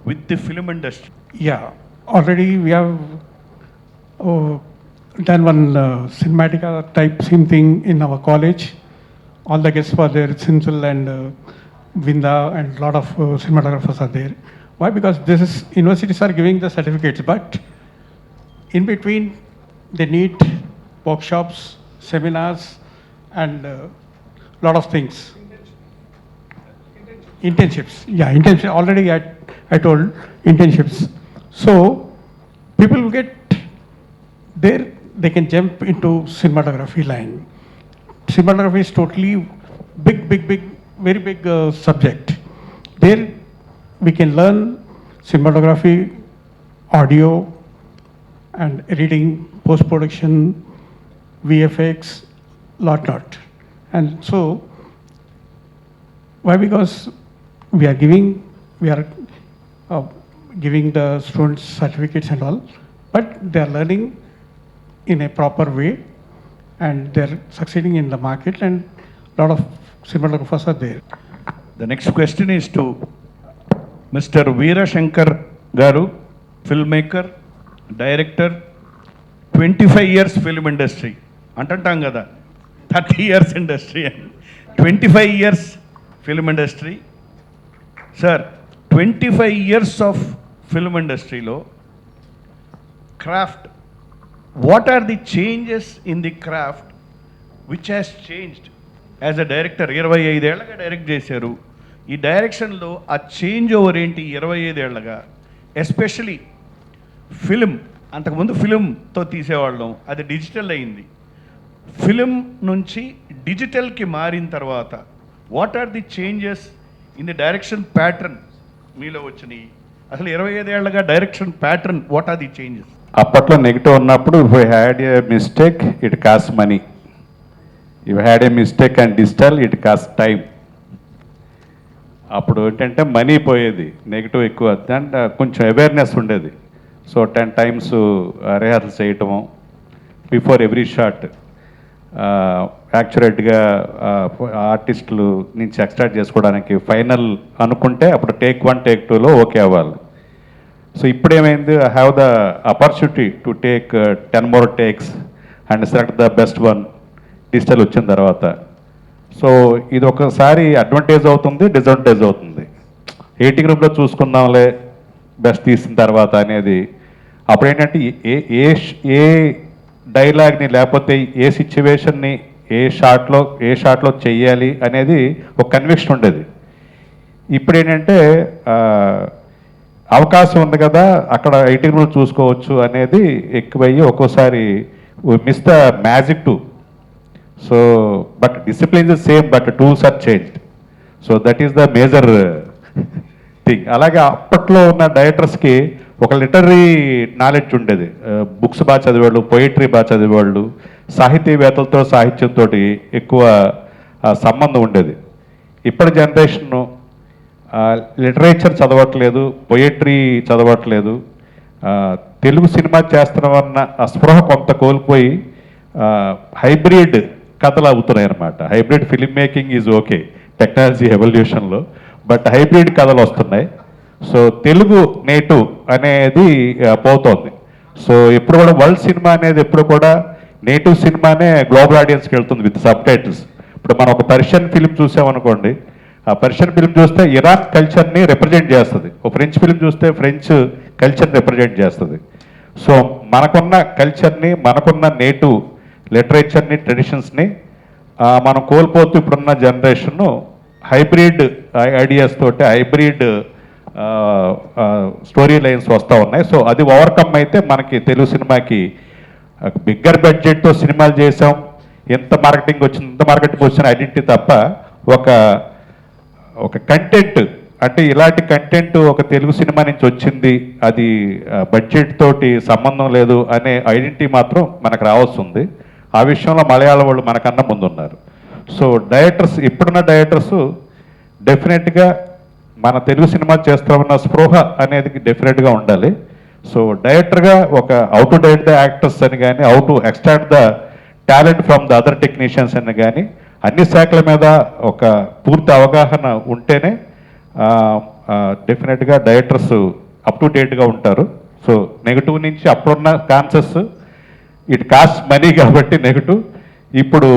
with the film industry? Yeah, already we have done one cinematica type same thing in our college. All the guests were there, Sinsul and Vinda and a lot of cinematographers are there. Why? Because universities are giving the certificates, but In between, they need workshops, seminars, and lot of things. Internships. Yeah, internships. Already I told internships. So people will get there, they can jump into cinematography line. Cinematography is totally big, very big subject. There we can learn cinematography, audio, and editing, post-production, VFX, lot. And so, why? Because we are giving the students certificates and all, but they are learning in a proper way, and they're succeeding in the market, and a lot of cinematographers are there. The next question is to Mr. Veera Shankar Garu, filmmaker, director, 25 years film industry. అంటాం కదా 30 years industry and 25 years film industry. Sir, 25 years of film industry lo craft, what are the changes in the craft which has changed as a director? 25 ఏళ్ళగా direct చేశారు. ఈ డైరెక్షన్లో ఆ change over ఏంటి 25 ఏళ్ళగా? Especially film, అంతకుముందు ఫిలింతో తీసేవాళ్ళం, అది digital అయింది. Film నుంచి డిజిటల్కి మారిన తర్వాత what are the changes in the direction pattern మీలో వచ్చినాయి? అసలు 25 ఏళ్ళగా direction pattern, what are the changes? అప్పట్లో నెగిటివ్ ఉన్నప్పుడు if I had a mistake it cost money, if I had a mistake and digital it cost time. అప్పుడు ఏంటంటే money పోయేది, negative ఎక్కువ, అండ్ కొంచెం అవేర్నెస్ ఉండేది. సో 10 times రిహార్సల్ చేయటము before every shot, యాక్చురేట్గా ఆర్టిస్టులు నుంచి ఎక్స్ట్రాక్ట్ చేసుకోవడానికి ఫైనల్ అనుకుంటే అప్పుడు టేక్ 1 టేక్ 2లో ఓకే అవ్వాలి. సో ఇప్పుడు ఏమైంది, I have the opportunity to take 10 more takes and select the best one digital వచ్చిన తర్వాత. సో ఇది ఒకసారి అడ్వాంటేజ్ అవుతుంది, డిసడ్వాంటేజ్ అవుతుంది. ఎడిటింగ్ రూమ్లో చూసుకుందాంలే బెస్ట్ తీసిన తర్వాత అనేది. అప్పుడు ఏంటంటే ఏ డైలాగ్ని లేకపోతే ఏ సిచ్యువేషన్ని ఏ షాట్లో చెయ్యాలి అనేది ఒక కన్విక్షన్ ఉండేది. ఇప్పుడు ఏంటంటే అవకాశం ఉంది కదా, అక్కడ ఎడిటింగ్ రూమ్ చూసుకోవచ్చు అనేది ఎక్కువయ్యి ఒక్కోసారి miss the magic too. So but discipline is same, but tools are changed. So that is the major thing. అలాగే అప్పట్లో ఉన్న డైరెక్టర్స్కి ఒక లిటరీ నాలెడ్జ్ ఉండేది, బుక్స్ బాగా చదివేవాళ్ళు, పొయిట్రీ బాగా చదివేవాళ్ళు, సాహితీవేత్తలతో సాహిత్యంతో ఎక్కువ సంబంధం ఉండేది. ఇప్పటి జనరేషన్ను లిటరేచర్ చదవట్లేదు, పొయిట్రీ చదవట్లేదు, తెలుగు సినిమా చేస్తున్నామన్న స్పృహ కొంత కోల్పోయి హైబ్రిడ్ కథలు అవుతున్నాయి అన్నమాట. Hybrid film making is okay technology ఎవల్యూషన్లో, బట్ హైబ్రిడ్ కథలు వస్తున్నాయి. సో తెలుగు నేటివ్ అనేది పోతోంది. సో ఎప్పుడు కూడా వరల్డ్ సినిమా అనేది ఎప్పుడు కూడా నేటివ్ సినిమానే గ్లోబల్ ఆడియన్స్కి వెళ్తుంది విత్ సబ్ టైటిల్స్. ఇప్పుడు మనం ఒక పర్షియన్ ఫిల్మ్ చూసామనుకోండి, ఆ పర్షియన్ ఫిల్మ్ చూస్తే ఇరాక్ కల్చర్ని రిప్రజెంట్ చేస్తుంది, ఒక ఫ్రెంచ్ ఫిల్మ్ చూస్తే ఫ్రెంచ్ కల్చర్ని రిప్రజెంట్ చేస్తుంది. సో మనకున్న కల్చర్ని, మనకున్న నేటివ్ లిటరేచర్ని, ట్రెడిషన్స్ని మనం కోల్పోతూ ఇప్పుడున్న జనరేషన్ను హైబ్రిడ్ ఐడియాస్ తోటి, హైబ్రిడ్ స్టోరీ లైన్స్ వస్తూ ఉన్నాయి. సో అది ఓవర్కమ్ అయితే మనకి తెలుగు సినిమాకి బిగ్గర్ బడ్జెట్తో సినిమాలు చేసాం, ఎంత మార్కెటింగ్ వచ్చింది, ఇంత మార్కెటింగ్ వచ్చిన ఐడెంటిటీ తప్ప ఒక కంటెంట్ అంటే ఇలాంటి కంటెంట్ ఒక తెలుగు సినిమా నుంచి వచ్చింది, అది బడ్జెట్ తోటి సంబంధం లేదు అనే ఐడెంటిటీ మాత్రం మనకు రావాల్సింది. ఆ విషయంలో మలయాళం వాళ్ళు మనకన్నా ముందున్నారు. సో డైరెక్టర్స్, ఇప్పుడున్న డైరెక్టర్స్ డెఫినెట్గా మన తెలుగు సినిమా చేస్తామన్న స్పృహ అనేది డెఫినెట్గా ఉండాలి. సో డైరెక్టర్గా ఒక how to direct the actors అని కానీ, how to extract the talent from the other technicians అని కానీ, అన్ని శాఖల మీద ఒక పూర్తి అవగాహన ఉంటేనే డెఫినెట్గా డైరెక్టర్స్ అప్ టు డేట్గా ఉంటారు. సో నెగిటివ్ నుంచి అప్పుడున్న కాన్సెప్ట్స్ ఇట్ కాస్ట్ మనీ కాబట్టి నెగిటివ్. ఇప్పుడు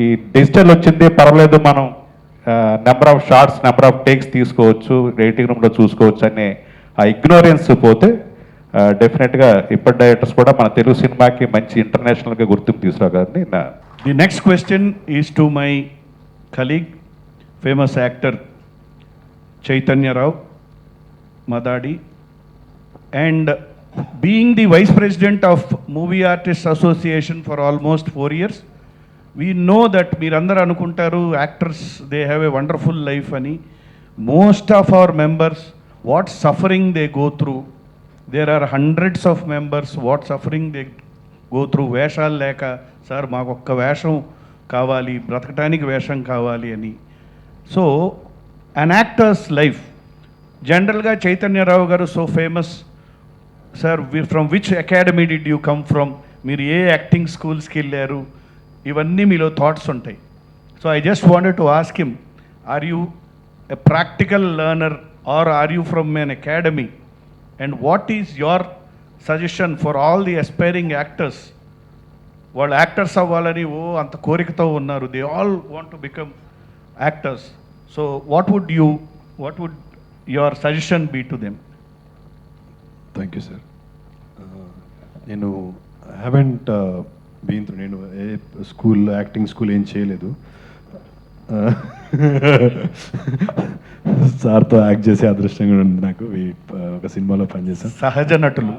ఈ డిజిటల్ వచ్చింది, పర్వాలేదు, మనం number of shots, number of takes తీసుకోవచ్చు, రేటింగ్ రూమ్లో చూసుకోవచ్చు అనే ఆ ఇగ్నోరెన్స్ పోతే డెఫినెట్గా ఇప్పటి డైరెక్టర్స్ కూడా మన తెలుగు సినిమాకి మంచి ఇంటర్నేషనల్గా గుర్తింపు తీసుకురాగలని నా The next question is to my colleague, famous actor Chaitanya Rao, Madadi, and being the Vice President of Movie Artists Association for almost 4 years, we know that మీరందరూ అనుకుంటారు actors they have a wonderful life అని. Most of our members, what suffering they go through, there are hundreds of members, what suffering they go through. వేషాలు లేక sir మాకు ఒక్క వేషం కావాలి, బ్రతకటానికి వేషం కావాలి అని. సో an actor's life, జనరల్గా చైతన్యరావు గారు so famous sir, from which academy did you come from, మీరు ఏ యాక్టింగ్ స్కూల్స్కి వెళ్ళారు, ఇవన్నీ మీలో థాట్స్ ఉంటాయి. So I just wanted to ask him, are you a practical learner are are you from an academy, and what is your suggestion for all the aspiring actors? వాళ్ళు actors అవ్వాలని అంత కోరికతో ఉన్నారు, they all want to become actors. So what would your suggestion be to them? Thank you sir. నేను haven't been through, నేను ఏ school acting school ఏం చేయలేదు. సార్తో యాక్ట్ చేసే అదృష్టం కూడా ఉంది నాకు. ఒక సినిమాలో పనిచేశాను, సహజ నటులు,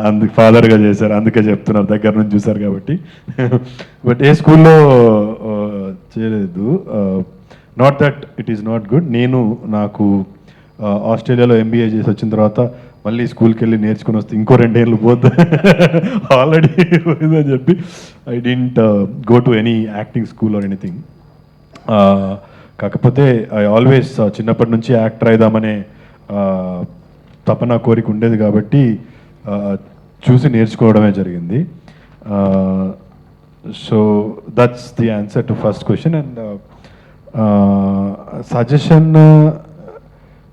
అందుకు ఫాదర్గా చేశారు, అందుకే చెప్తున్నారు, దగ్గర నుంచి చూశారు కాబట్టి. బట్ ఏ స్కూల్లో చేయలేదు. Not that it is not good. నాకు ఆస్ట్రేలియాలో ఎంబీఏ చేసి వచ్చిన తర్వాత మళ్ళీ స్కూల్కి వెళ్ళి నేర్చుకుని వస్తే ఇంకో 2 ఏళ్ళు పోతే ఆల్రెడీ పోయిందని చెప్పి I didn't go to any acting school or anything. కాకపోతే ఐ ఆల్వేస్ చిన్నప్పటి నుంచి యాక్టర్ అయిదామనే తపన కోరిక ఉండేది కాబట్టి చూసి నేర్చుకోవడమే జరిగింది. So that's the answer to first question. And suggestion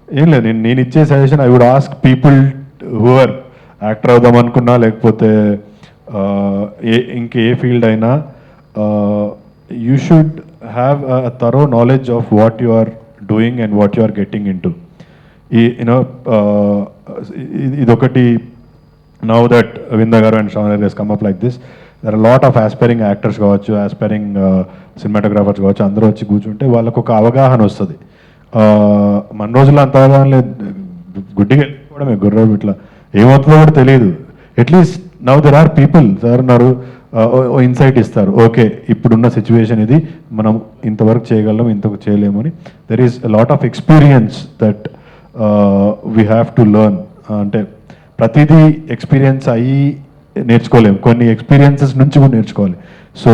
ఏం లేదు, నేను ఇచ్చే suggestion I would ask people who are actor అవుదాం అనుకున్నా, లేకపోతే ఇంకే ఫీల్డ్ అయినా, you should have a thorough knowledge of what you are doing and what you are getting into. ఇదొకటి. నౌ దట్ విందా గారు అండ్ శ్రావణ్ గారు come up like this, there are lot of aspiring actors కావచ్చు, aspiring cinematographers కావచ్చు, అందరూ వచ్చి కూర్చుంటే వాళ్ళకు ఒక అవగాహన వస్తుంది. మన రోజుల్లో అంత అవగాహన లేదు, గుడ్డిగా వెళ్ళిపోవడమే, గుర్రం ఇట్లా ఏమవుతుందో కూడా తెలియదు. At least now there are people sir ఉన్నారు, ఇన్సైట్ ఇస్తారు, ఓకే ఇప్పుడున్న సిచ్యువేషన్ ఇది, మనం ఇంతవరకు చేయగలం, ఇంతకు చేయలేము అని. There is a lot of experience that we have to learn. అంటే ప్రతిదీ ఎక్స్పీరియన్స్ అయ్యి నేర్చుకోలేము, కొన్ని ఎక్స్పీరియన్సెస్ నుంచి కూడా నేర్చుకోవాలి. So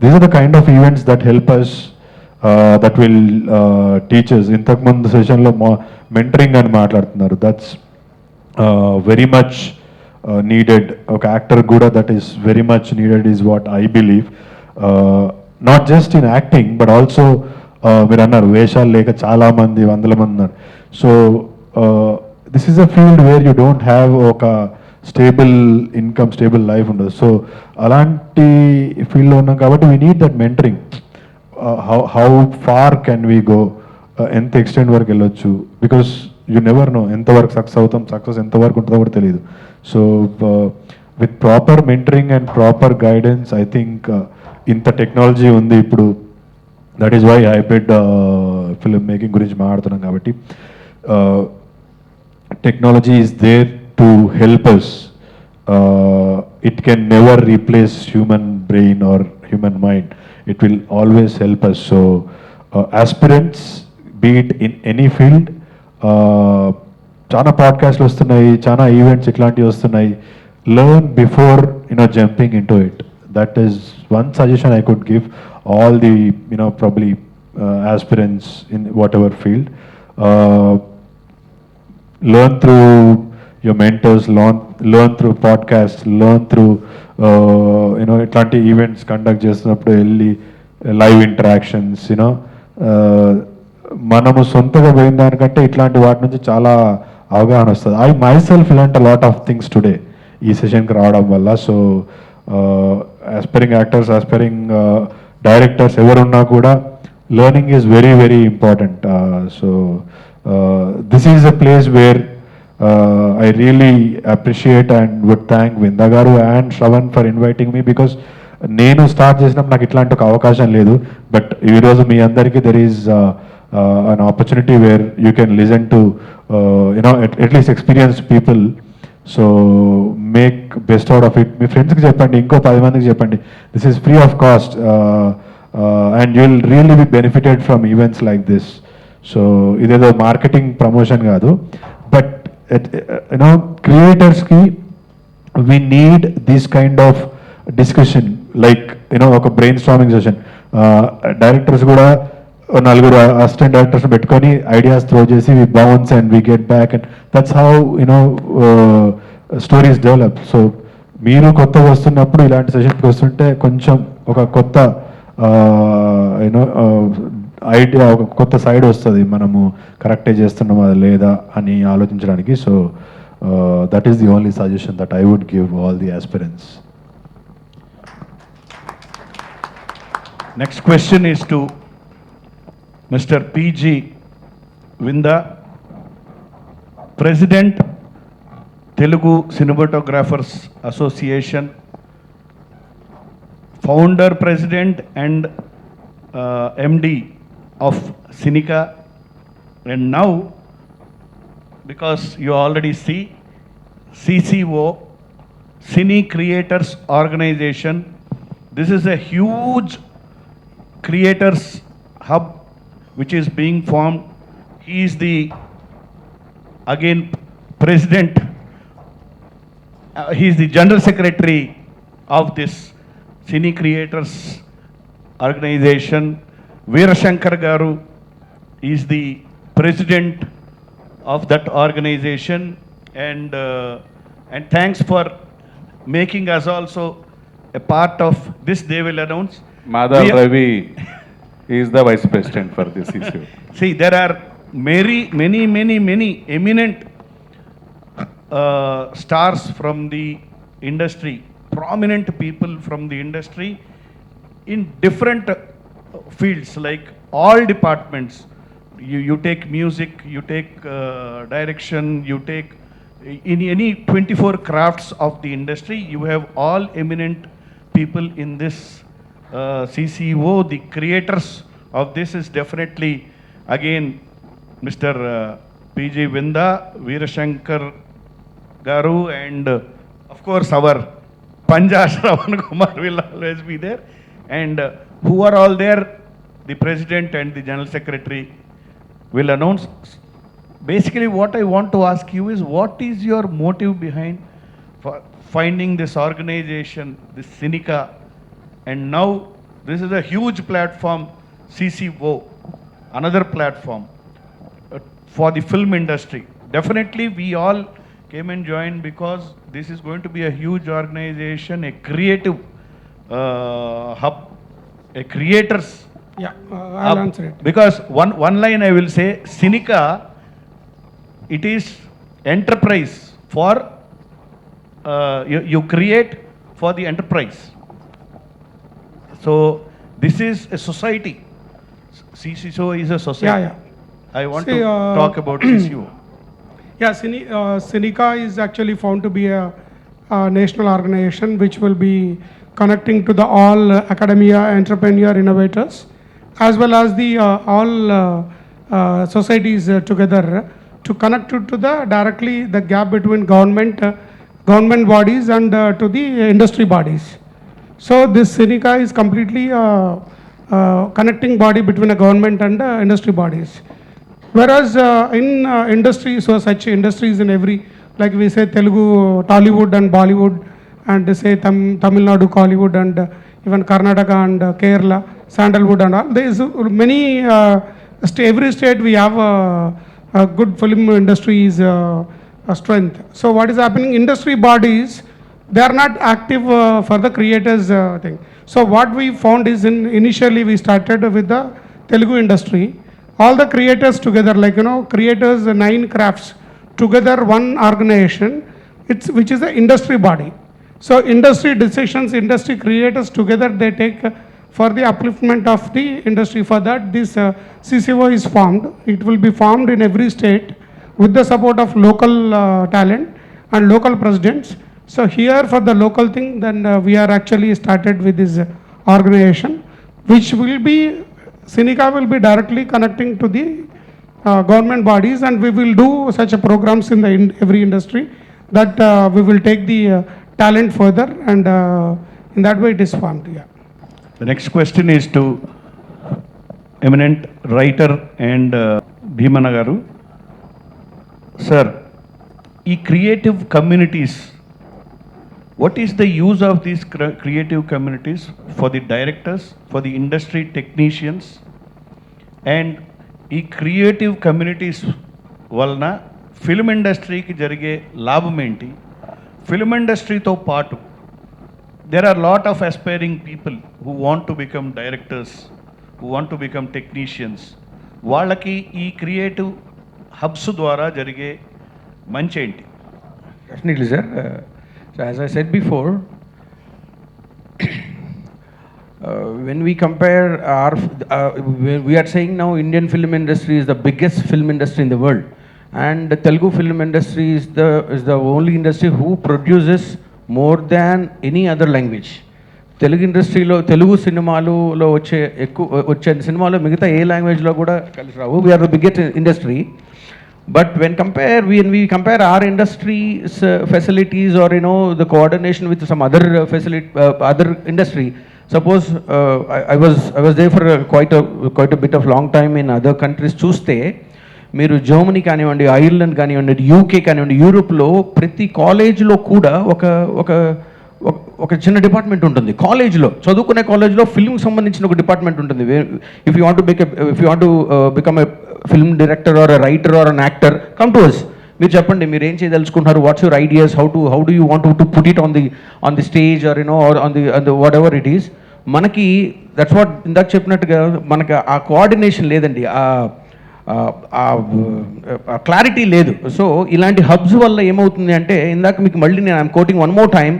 these are the kind of events that help us, that will teachers. ఇంతకుముందు సెషన్లో మెంటరింగ్ అని మాట్లాడుతున్నారు, దట్స్ వెరీ మచ్ needed. ఒక యాక్టర్ కూడా that is very much needed is what I believe. Not just in acting but also మీరు అన్నారు వేషాలు లేక చాలామంది 100 మంది ఉన్నారు. So this is a field where you don't have ఒక స్టేబుల్ ఇన్కమ్, స్టేబుల్ లైఫ్ ఉండదు. సో అలాంటి ఫీల్డ్లో ఉన్నాం కాబట్టి we need that mentoring. How far can we go, ఎంత ఎక్స్టెండ్ వరకు వెళ్ళొచ్చు, బికాస్ యూ నెవర్ నో ఎంతవరకు సక్సెస్ అవుతాం, సక్సెస్ ఎంతవరకు ఉంటుందో కూడా తెలియదు. So with proper mentoring and proper guidance I think ఇంత టెక్నాలజీ ఉంది ఇప్పుడు, that is why hybrid film making గురించి మాట్లాడుతున్నాం కాబట్టి technology is there to help us. It can never replace human brain or human mind, it will always help us. So aspirants beat in any field, చాలా పాడ్కాస్ట్లు వస్తున్నాయి, చాలా events ఇట్లాంటివి వస్తున్నాయి. Learn before jumping in to it. That is one suggestion I could give all the probably aspirants in whatever field. Learn through your mentors, learn through podcasts, learn through ఇట్లాంటి events conduct చేస్తున్నప్పుడు వెళ్ళి live interactions, మనము సొంతగా పోయిన దానికంటే ఇట్లాంటి వాటి నుంచి చాలా అవగాహన వస్తుంది. I my self learned a lot of things today ఈ సెషన్కి రావడం వల్ల. So aspiring actors, aspiring directors ఎవరున్నా కూడా learning is very very important. So this is a place where I really appreciate and would thank Vinda garu and Shravan for inviting me, because నేను start చేసినప్పుడు నాకు ఇట్లాంటి ఒక అవకాశం లేదు. But ఈరోజు మీ అందరికీ there is an opportunity where you can listen to you know at least experienced people. So make best out of it. మీ ఫ్రెండ్స్కి చెప్పండి, ఇంకో 10 మందికి చెప్పండి. This is free of cost and you will really be benefited from events like this. So ఇదేదో marketing promotion కాదు, but you know క్రియేటర్స్కి we need this kind of discussion, like you know ఒక బ్రెయిన్ స్టార్మింగ్ సెషన్. డైరెక్టర్స్ కూడా నలుగురు assistant directors పెట్టుకొని ideas throw చేసి we bounce and we get back, and that's how you know stories develop. So మీరు కొత్తగా వస్తున్నప్పుడు ఇలాంటి సెషన్కి వస్తుంటే కొంచెం ఒక కొత్త యూనో ఐడియా, ఒక కొత్త సైడ్ వస్తుంది, మనము కరెక్టే చేస్తున్నామా లేదా అని ఆలోచించడానికి. So that is the only suggestion that I would give all the aspirants. Next question is to Mr. P.G. Vinda, President, Telugu Cinematographers Association, Founder, President and MD of Cinica, and now, because you already see, CCO, Cine Creators Organization. This is a huge creators hub which is being formed. He is the again president, he is the general secretary of this Cine Creators Organization. Veerashankar garu is the president of that organization, and thanks for making us also a part of this. They will announce. Madhav Ravi is the vice president for this issue. See, there are many eminent stars from the industry, prominent people from the industry in different fields, like all departments. You take music, you take direction, you take in any 24 crafts of the industry, you have all eminent people in this CCO. The creators of this is definitely again Mr. P.G. Vinda, Veerashankar garu, and of course our Panja Shravan Kumar will always be there, and who are all there, the president and the general secretary will announce. Basically what I want to ask you is, what is your motive behind for finding this organization, this Cinica? And now this is a huge platform, CCO, another platform for the film industry. Definitely we all came and joined because this is going to be a huge organization, a creative hub, a creators. Yeah, I'll answer it. Because one line I will say, Cinica, it is enterprise for you create for the enterprise. So this is a society. CCO is a society. Yeah. I want to talk about CCO. Yeah, Cinica is actually found to be a national organization which will be connecting to the all academia, entrepreneur, innovators, as well as the all societies together to connect to the directly the gap between government bodies and to the industry bodies. So this Cinica is completely connecting body between a government and industry bodies. Whereas in industry, so such industries in every, like we say Telugu, Tollywood and Bollywood, and say Tamil Nadu, Kollywood, and even Karnataka and Kerala, Sandalwood and all. There is many, every state we have a good film industry's strength. So what is happening, industry bodies, they are not active for the creators thing. So what we found is, initially we started with the Telugu industry. All the creators together, like creators 9 crafts together, one organization, which is the industry body. So industry decisions, industry creators together, they take for the upliftment of the industry. For that, this CCO is formed. It will be formed in every state. with the support of local talent and local presidents. So here for the local thing, then we are actually started with this organization, which will be, Cinica will be directly connecting to the government bodies, and we will do such a programs in the every industry that we will take the talent further, and in that way it is formed. Yeah. The next question is to eminent writer and Bhimana Garu. Sir, creative communities, what is the use of these creative communities for the directors, for the industry technicians, and creative communities వలన film ఇండస్ట్రీకి జరిగే లాభం ఏంటి? Film ఇండస్ట్రీతో పాటు there are lot of aspiring people who want to become directors, who want to become technicians. వాళ్ళకి ఈ creative hubs ద్వారా జరిగే మంచి ఏంటి? Definitely, sir. So as I said before, when we compare our, we are saying now Indian film industry is the biggest film industry in the world, and the Telugu film industry is the only industry who produces more than any other language. Telugu ఇండస్ట్రీలో తెలుగు సినిమాలలో వచ్చే సినిమాలో మిగతా ఏ లాంగ్వేజ్లో కూడా కలిసి రావు. We are the biggest industry. But when we compare our industry's facilities, or the coordination with some other other industry, suppose I was there for quite a bit of long time in other countries. చూస్తే మీరు Germany కానివ్వండి, Ireland కానివ్వండి, UK కానివ్వండి, యూరోప్లో ప్రతి కాలేజ్లో కూడా ఒక చిన్న డిపార్ట్మెంట్ ఉంటుంది. కాలేజ్లో చదువుకునే కాలేజ్లో ఫిల్మ్కి సంబంధించిన ఒక డిపార్ట్మెంట్ ఉంటుంది. If you want to become a film director or a writer or an actor, come to us. మీరు చెప్పండి, మీరు ఏం చేయదలుచుకుంటున్నారు, what's your ideas, how do you want to put it on the stage, or on the whatever it is. మనకి that's what ఇందాక చెప్పినట్టుగా మనకి ఆ కోఆర్డినేషన్ లేదండి, క్లారిటీ లేదు. సో ఇలాంటి హబ్స్ వల్ల ఏమవుతుంది అంటే, ఇందాక మీకు మళ్ళీ నేను I'm quoting one more time,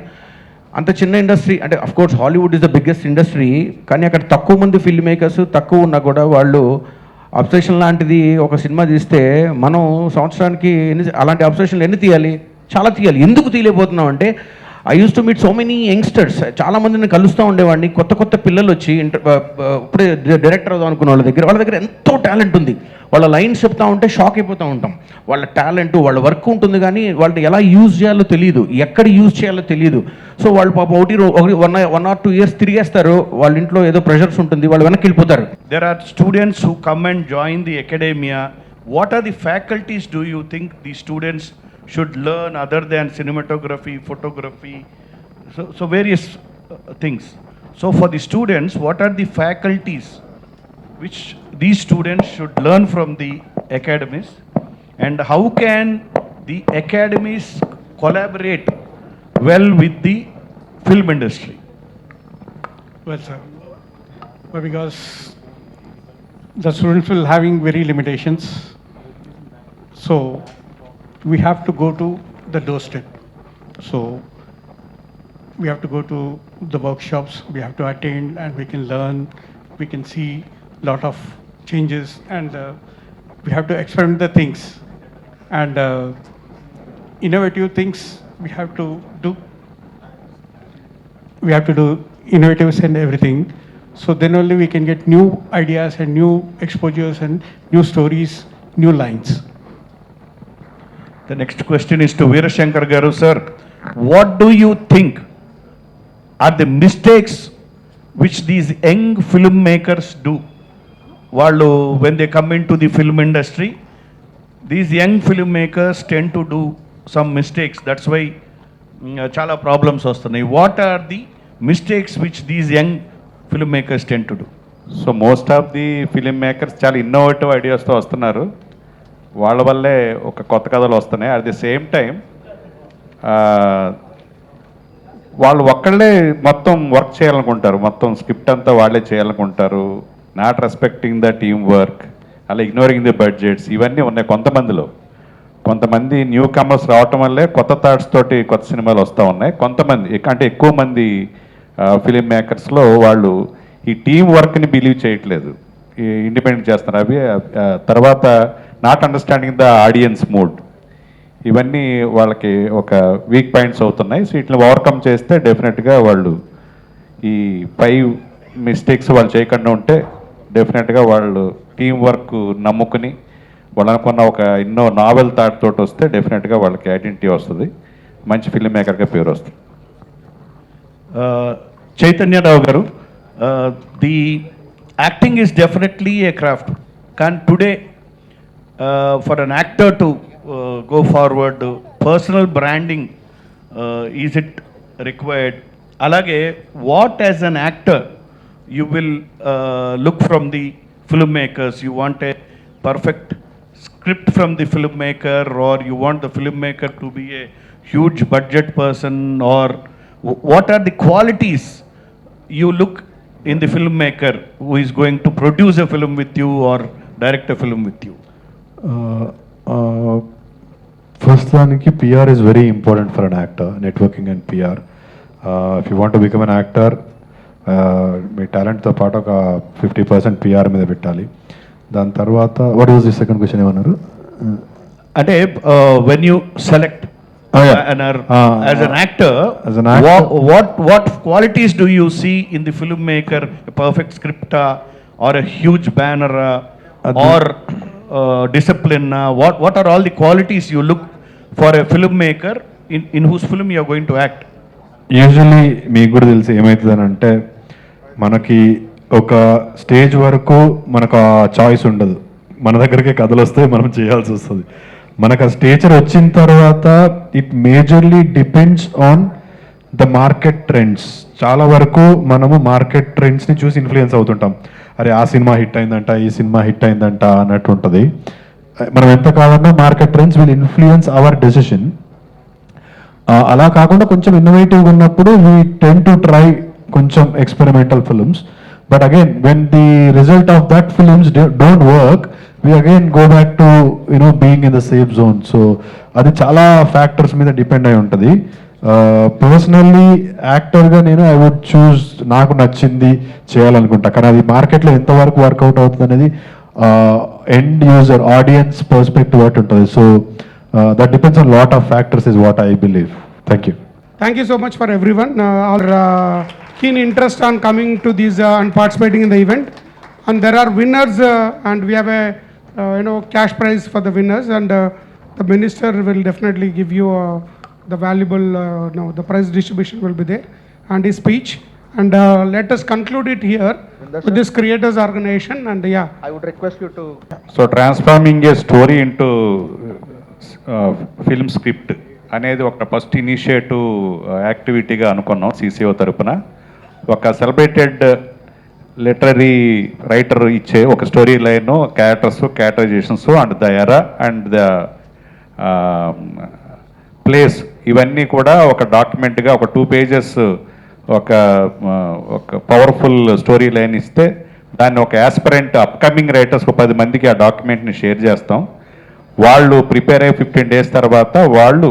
అంత చిన్న ఇండస్ట్రీ అంటే of course Hollywood is the biggest industry, కానీ అక్కడ తక్కువ మంది ఫిల్మ్ మేకర్స్ తక్కువ ఉన్నా కూడా వాళ్ళు అబ్సెషన్ లాంటిది ఒక సినిమా తీస్తే మనం సంవత్సరానికి అలాంటి అబ్సెషన్లు ఎన్ని తీయాలి? చాలా తీయాలి. ఎందుకు తీయలేకపోతున్నాం అంటే, I use to meet so many youngsters, చాలామందిని కలుస్తూ ఉండేవాడిని. కొత్త పిల్లలు వచ్చి ఇప్పుడే డైరెక్టర్ అవుదాం అనుకున్న వాళ్ళ దగ్గర ఎంతో టాలెంట్ ఉంది. వాళ్ళ లైన్స్ చెప్తా ఉంటే షాక్ అయిపోతూ ఉంటాం. వాళ్ళ టాలెంట్, వాళ్ళ వర్క్ ఉంటుంది, కానీ వాళ్ళని ఎలా యూజ్ చేయాలో తెలియదు, ఎక్కడ యూజ్ చేయాలో తెలియదు. సో వాళ్ళు పాప 1 or 2 years తిరిగేస్తారు, వాళ్ళ ఇంట్లో ఏదో ప్రెషర్స్ ఉంటుంది, వాళ్ళు వెనక్కి వెళ్ళిపోతారు. There are students who come and join the academia. What are the faculties do you think the students should learn other than cinematography, photography, so various things? So for the students, what are the faculties which these students should learn from the academies, and how can the academies collaborate well with the film industry? Well, sir, but because the students will having very limitations, so we have to go to the doorstep. So we have to go to the workshops, we have to attend, and we can learn, we can see lot of changes, and we have to experiment the things, and innovative things we have to do. We have to do innovatives and everything. So then only we can get new ideas and new exposures and new stories, new lines. The next question is to Veerashankar Garu, sir. What do you think are the mistakes which these young filmmakers do? When they come into the film industry, these young filmmakers tend to do some mistakes. That's why chala problems vastunayi. What are the mistakes which these young filmmakers tend to do? So most of the filmmakers చాలా innovative ఐడియాస్తో వస్తున్నారు. వాళ్ళ వల్లే ఒక కొత్త కథలు వస్తున్నాయి. At the same time వాళ్ళు ఒక్కళ్ళే మొత్తం వర్క్ చేయాలనుకుంటారు, మొత్తం స్క్రిప్ట్ అంతా వాళ్ళే చేయాలనుకుంటారు, not respecting the team work, అలా ఇగ్నోరింగ్ ది బడ్జెట్స్, ఇవన్నీ ఉన్నాయి కొంతమందిలో. కొంతమంది న్యూ కమర్స్ రావటం వల్లే కొత్త థాట్స్ తోటి కొత్త సినిమాలు వస్తూ ఉన్నాయి. కొంతమంది అంటే ఎక్కువ మంది ఫిలిం మేకర్స్లో వాళ్ళు ఈ టీం వర్క్ని బిలీవ్ చేయట్లేదు, ఇండిపెండెంట్ చేస్తున్నారు. అవి తర్వాత not understanding the audience mood. ఇవన్నీ వాళ్ళకి ఒక వీక్ పాయింట్స్ అవుతున్నాయి. సో వీటిని ఓవర్కమ్ చేస్తే డెఫినెట్గా వాళ్ళు ఈ 5 మిస్టేక్స్ వాళ్ళు చేయకుండా ఉంటే డెఫినెట్గా వాళ్ళు టీం వర్క్ నమ్ముకుని వాళ్ళు అనుకున్న ఒక ఎన్నో నావెల్ థాట్ తోటి వస్తే డెఫినెట్గా వాళ్ళకి ఐడెంటిటీ వస్తుంది, మంచి ఫిల్మ్ మేకర్గా పేరు వస్తుంది. Chaitanya Rao garu, the acting is definitely a craft. Can today, for an actor to go forward, personal branding, is it required? Alage, what as an actor you will look from the filmmakers? You want a perfect script from the filmmaker, or you want the filmmaker to be a huge budget person, or what are the qualities you look in the filmmaker who is going to produce a film with you or direct a film with you? First దానికి PR is very important for an actor, networking and PR. If you want to become an actor, మీ టాలెంట్తో పాటు ఒక 50% PR మీద పెట్టాలి. దాని తర్వాత what is the second question ఏమన్నారు? అంటే when you select as an actor, what qualities do you see in the filmmaker? A perfect script or a huge banner or discipline? What are all the qualities you look for a filmmaker in whose film you are going to act? Usually మీకు కూడా తెలిసి ఏమవుతుందని అంటే మనకి ఒక stage వరకు మనకు ఆ చాయిస్ ఉండదు, మన దగ్గరికే కథలు వస్తే మనం చేయాల్సి వస్తుంది. మనకు ఆ స్టేచర్ వచ్చిన తర్వాత it majorly depends on the market trends. చాలా వరకు మనము మార్కెట్ ట్రెండ్స్ని చూసి ఇన్ఫ్లుయెన్స్ అవుతుంటాం. అరే ఆ సినిమా హిట్ అయిందంట, ఈ సినిమా హిట్ అయిందంట అన్నట్టు ఉంటుంది. మనం ఎంత కాదన్నా market trends will influence hour decision. అలా కాకుండా కొంచెం ఇన్నోవేటివ్గా ఉన్నప్పుడు వీ టెన్ టు ట్రై కొంచెం experimental films. But again when the result of that films don't work, we again go back to being in the safe zone. So అది చాలా factors మీద depend అయి ఉంటుంది. పర్సనల్లీ యాక్టర్గా నేను ఐ వుడ్ చూస్ నాకు నచ్చింది చేయాలనుకుంటా, కానీ అది మార్కెట్లో ఎంతవరకు వర్కౌట్ అవుతుంది అనేది ఎండ్ యూజర్ ఆడియన్స్ పర్స్పెక్టివ్ అటు ఉంటుంది. So that depends on lot of factors is what I believe. Thank you. Thank you so much for everyone. Our keen interest on coming to these and participating in the event. And there are winners and we have a cash prize for the winners, and the minister will definitely give you the valuable the prize distribution will be there and his speech, and let us conclude it here with this creators organization. And I would request you to so transforming A story into film script అనేది ఒక first initiative యాక్టివిటీగా అనుకున్నాం CCO తరపున. ఒక celebrated literary writer ఇచ్చే ఒక story line, characters, characterisations and the era and the place, ఇవన్నీ కూడా ఒక డాక్యుమెంట్గా ఒక 2 pages ఒక పవర్ఫుల్ స్టోరీ లైన్ ఇస్తే దాన్ని ఒక యాస్పిరెంట్ అప్కమింగ్ రైటర్స్ 10 మందికి ఆ డాక్యుమెంట్ని షేర్ చేస్తాం. వాళ్ళు ప్రిపేర్ అయ్యి 15 days తర్వాత వాళ్ళు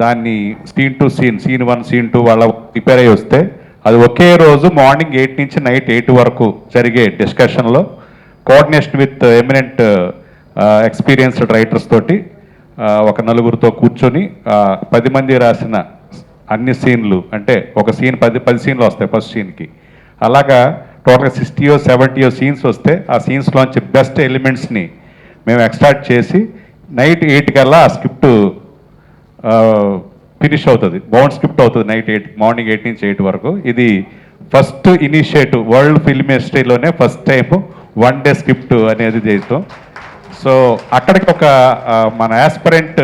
దాన్ని scene to scene, scene 1, scene 2 వాళ్ళ ప్రిపేర్ అయ్యి వస్తే అది ఒకే రోజు మార్నింగ్ 8 నుంచి నైట్ 8 వరకు జరిగే డిస్కషన్లో coordination with eminent experienced writers తోటి ఒక 4గురితో కూర్చొని 10 మంది రాసిన అన్ని సీన్లు, అంటే ఒక సీన్ 10 సీన్లు వస్తాయి ఫస్ట్ సీన్కి. అలాగా టోటల్గా 60 70 సీన్స్ వస్తే ఆ సీన్స్లోంచి బెస్ట్ ఎలిమెంట్స్ని మేము ఎక్స్ట్రాక్ట్ చేసి నైట్ 8 కల్లా ఆ స్క్రిప్ట్ ఫినిష్ అవుతుంది, బౌండ్ స్క్రిప్ట్ అవుతుంది నైట్ 8, మార్నింగ్ 8 నుంచి 8 వరకు. ఇది ఫస్ట్ ఇనిషియేటివ్ వరల్డ్ ఫిల్మ్ హిస్టరీలోనే ఫస్ట్ టైం 1 day స్క్రిప్ట్ అనేది చేయటం. సో అక్కడికి ఒక మన యాస్పరెంట్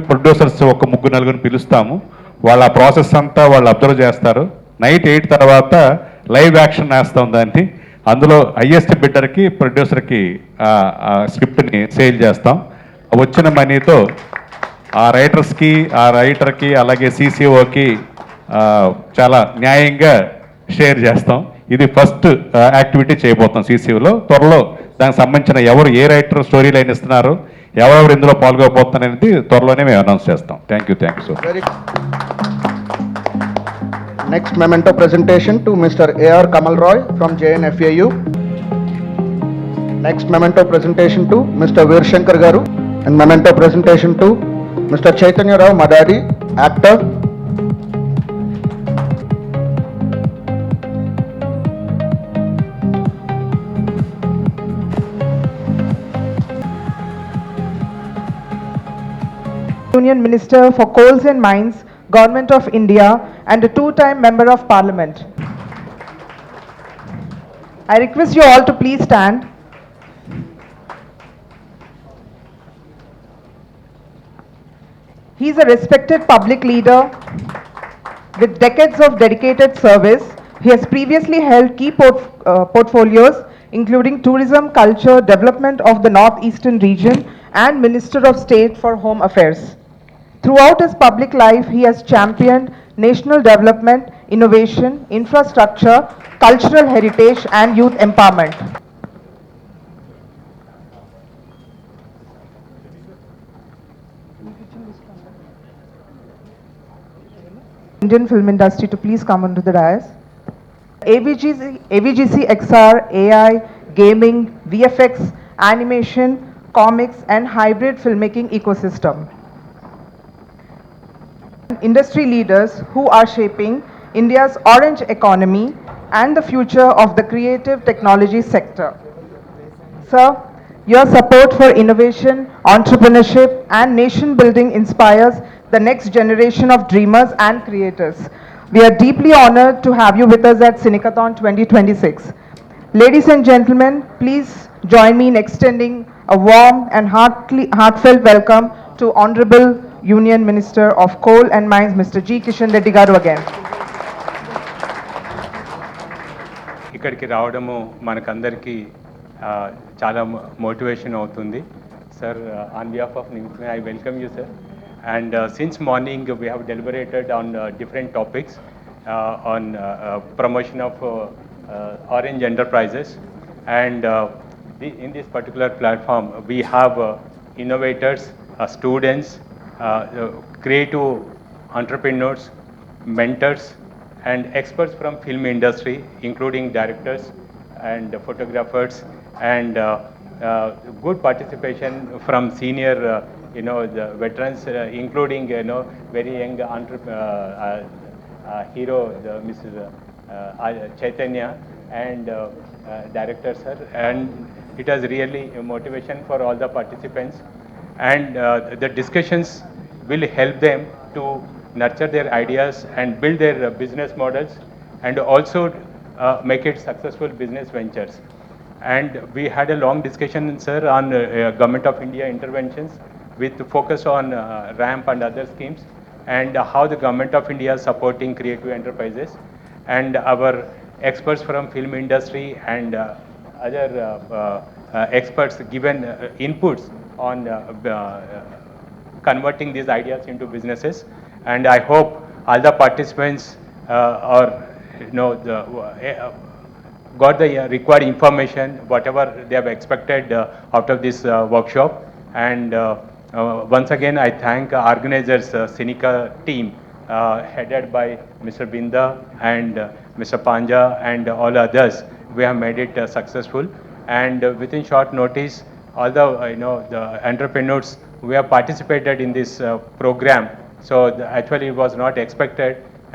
ప్రొడ్యూసర్స్ ఒక 3-4 పిలుస్తాము. వాళ్ళ ప్రాసెస్ అంతా వాళ్ళు అబ్జర్వ్ చేస్తారు. నైట్ 8 తర్వాత లైవ్ యాక్షన్ వేస్తాం దాన్ని. అందులో హైయెస్ట్ బిడ్డర్కి ప్రొడ్యూసర్కి ఆ స్క్రిప్ట్ని సేల్ చేస్తాం. వచ్చిన మనీతో ఆ రైటర్స్కి, ఆ రైటర్కి, అలాగే CCOకి చాలా న్యాయంగా షేర్ చేస్తాం. ఇది ఫస్ట్ యాక్టివిటీ చేయబోతాం CCOలో. త్వరలో దానికి సంబంధించిన ఎవరు ఏ రైటర్ స్టోరీ లైన్ ఇస్తున్నారు, ఎవరెవరు ఇందులో పాల్గొపోతున్నారు అనేది త్వరలోనే మేము అనౌన్స్ చేస్తాం. Thank you so much. Next memento presentation to Mr. A.R. Kamal Roy from JNFAU. Next memento presentation to Mr. Veer Shankar Garu, and memento presentation to Mr. Chaitanya Rao Madari, actor. Union Minister for Coals and Mines, Government of India, and a two-time Member of Parliament. I request you all to please stand. He is a respected public leader with decades of dedicated service. He has previously held key portfolios including tourism, culture, development of the northeastern region, and Minister of State for Home Affairs. Throughout his public life, he has championed national development, innovation, infrastructure, cultural heritage, and youth empowerment. Indian film industry to please come onto the dais. AVGC XR, AI, gaming, VFX, animation, comics, and hybrid filmmaking ecosystem. Industry leaders who are shaping India's orange economy and the future of the creative technology sector. Sir, your support for innovation, entrepreneurship, and nation building inspires the next generation of dreamers and creators. We are deeply honored to have you with us at Cinecathon 2026. Ladies and gentlemen, please join me in extending a warm and heartfelt welcome to Honorable Union Minister of Coal and Mines, Mr. G. Kishan Reddy Garu again. ఇక్కడికి రావడము మనకందరికీ చాలా motivation అవుతుంది sir. On behalf of NIMSME I welcome you sir. And since morning we have deliberated on different topics on promotion of orange enterprises, and in this particular platform we have innovators, students, creative entrepreneurs, mentors, and experts from film industry, including directors and photographers, and good participation from senior, the veterans, including very young hero, Mrs. Chaitanya, and director sir, and it has really a motivation for all the participants, and the discussions will help them to nurture their ideas and build their business models, and also make it successful business ventures. And we had a long discussion, sir, on Government of India interventions with focus on ramp and other schemes, and how the Government of India is supporting creative enterprises, and our experts from film industry and other experts given inputs on converting these ideas into businesses. And I hope all the participants got the required information, whatever they have expected out of this workshop. And once again, I thank organizers, Cineca team, headed by Mr. Binda and Mr. Panja and all others. We have made it successful, and within short notice, all the the entrepreneurs who have participated in this program. So actually, it was not expected,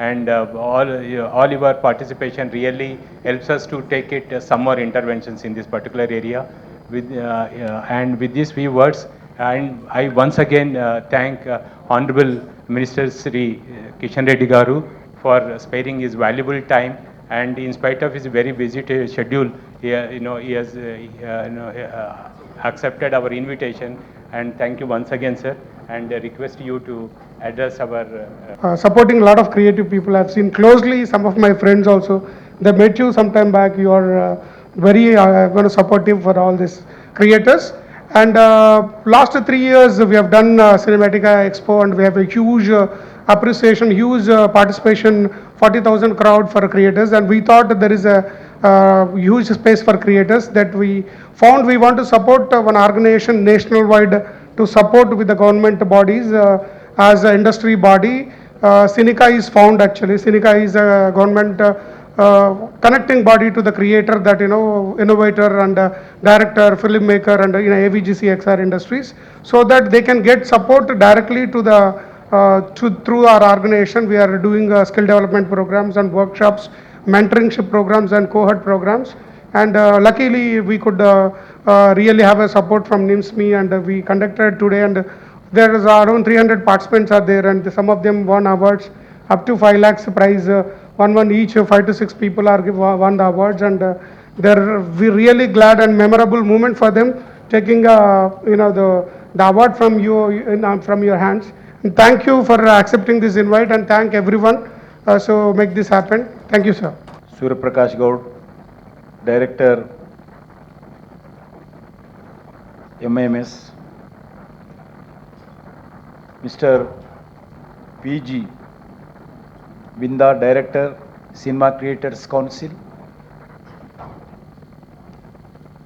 and all your participation really helps us to take it some more interventions in this particular area. And with these few words, and I once again thank Honorable Minister Sri Kishan Reddy Garu for sparing his valuable time, and in spite of his very busy schedule, he has accepted our invitation. And thank you once again, sir, and request you to address our supporting a lot of creative people. I've seen closely some of my friends also. They met you some time back. You are very supportive for all these creators. And last 3 years we have done Cinematica Expo, and we have a huge appreciation, huge participation, 40,000 crowd for creators, and we thought that there is a huge space for creators, that we found we want to support one organization nationwide to support with the government bodies as an industry body. Cineca is found actually. Cineca is a government connecting body to the creator, that innovator and director, filmmaker, and AVGC XR industries, so that they can get support directly to the through our organization. We are doing skill development programs and workshops, mentoringship programs and cohort programs, and luckily we could really have a support from NIMSME, and we conducted today, and there is around 300 participants are there, and some of them won awards up to 5 lakhs prize, one each. 5 to 6 people are won the awards, and we really glad and memorable moment for them taking the award from you from your hands. And thank you for accepting this invite, and thank everyone so make this happen. Thank you, sir. Surya Prakash Gaud, Director, MIMS. Mr. PG Binda, Director, Cinema Creators Council.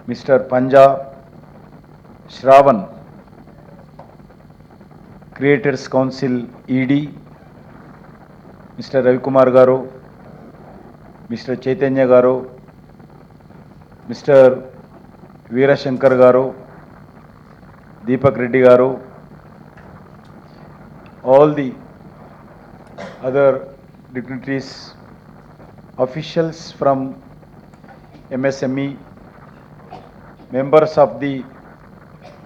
Mr. Panja Shravan, Creators Council ED. Mr. Ravikumar Garu, Mr. Chaitanya Garu, Mr. Veera Shankar Garu, Deepak Reddy Garu, all the other dignitaries, officials from MSME, members of the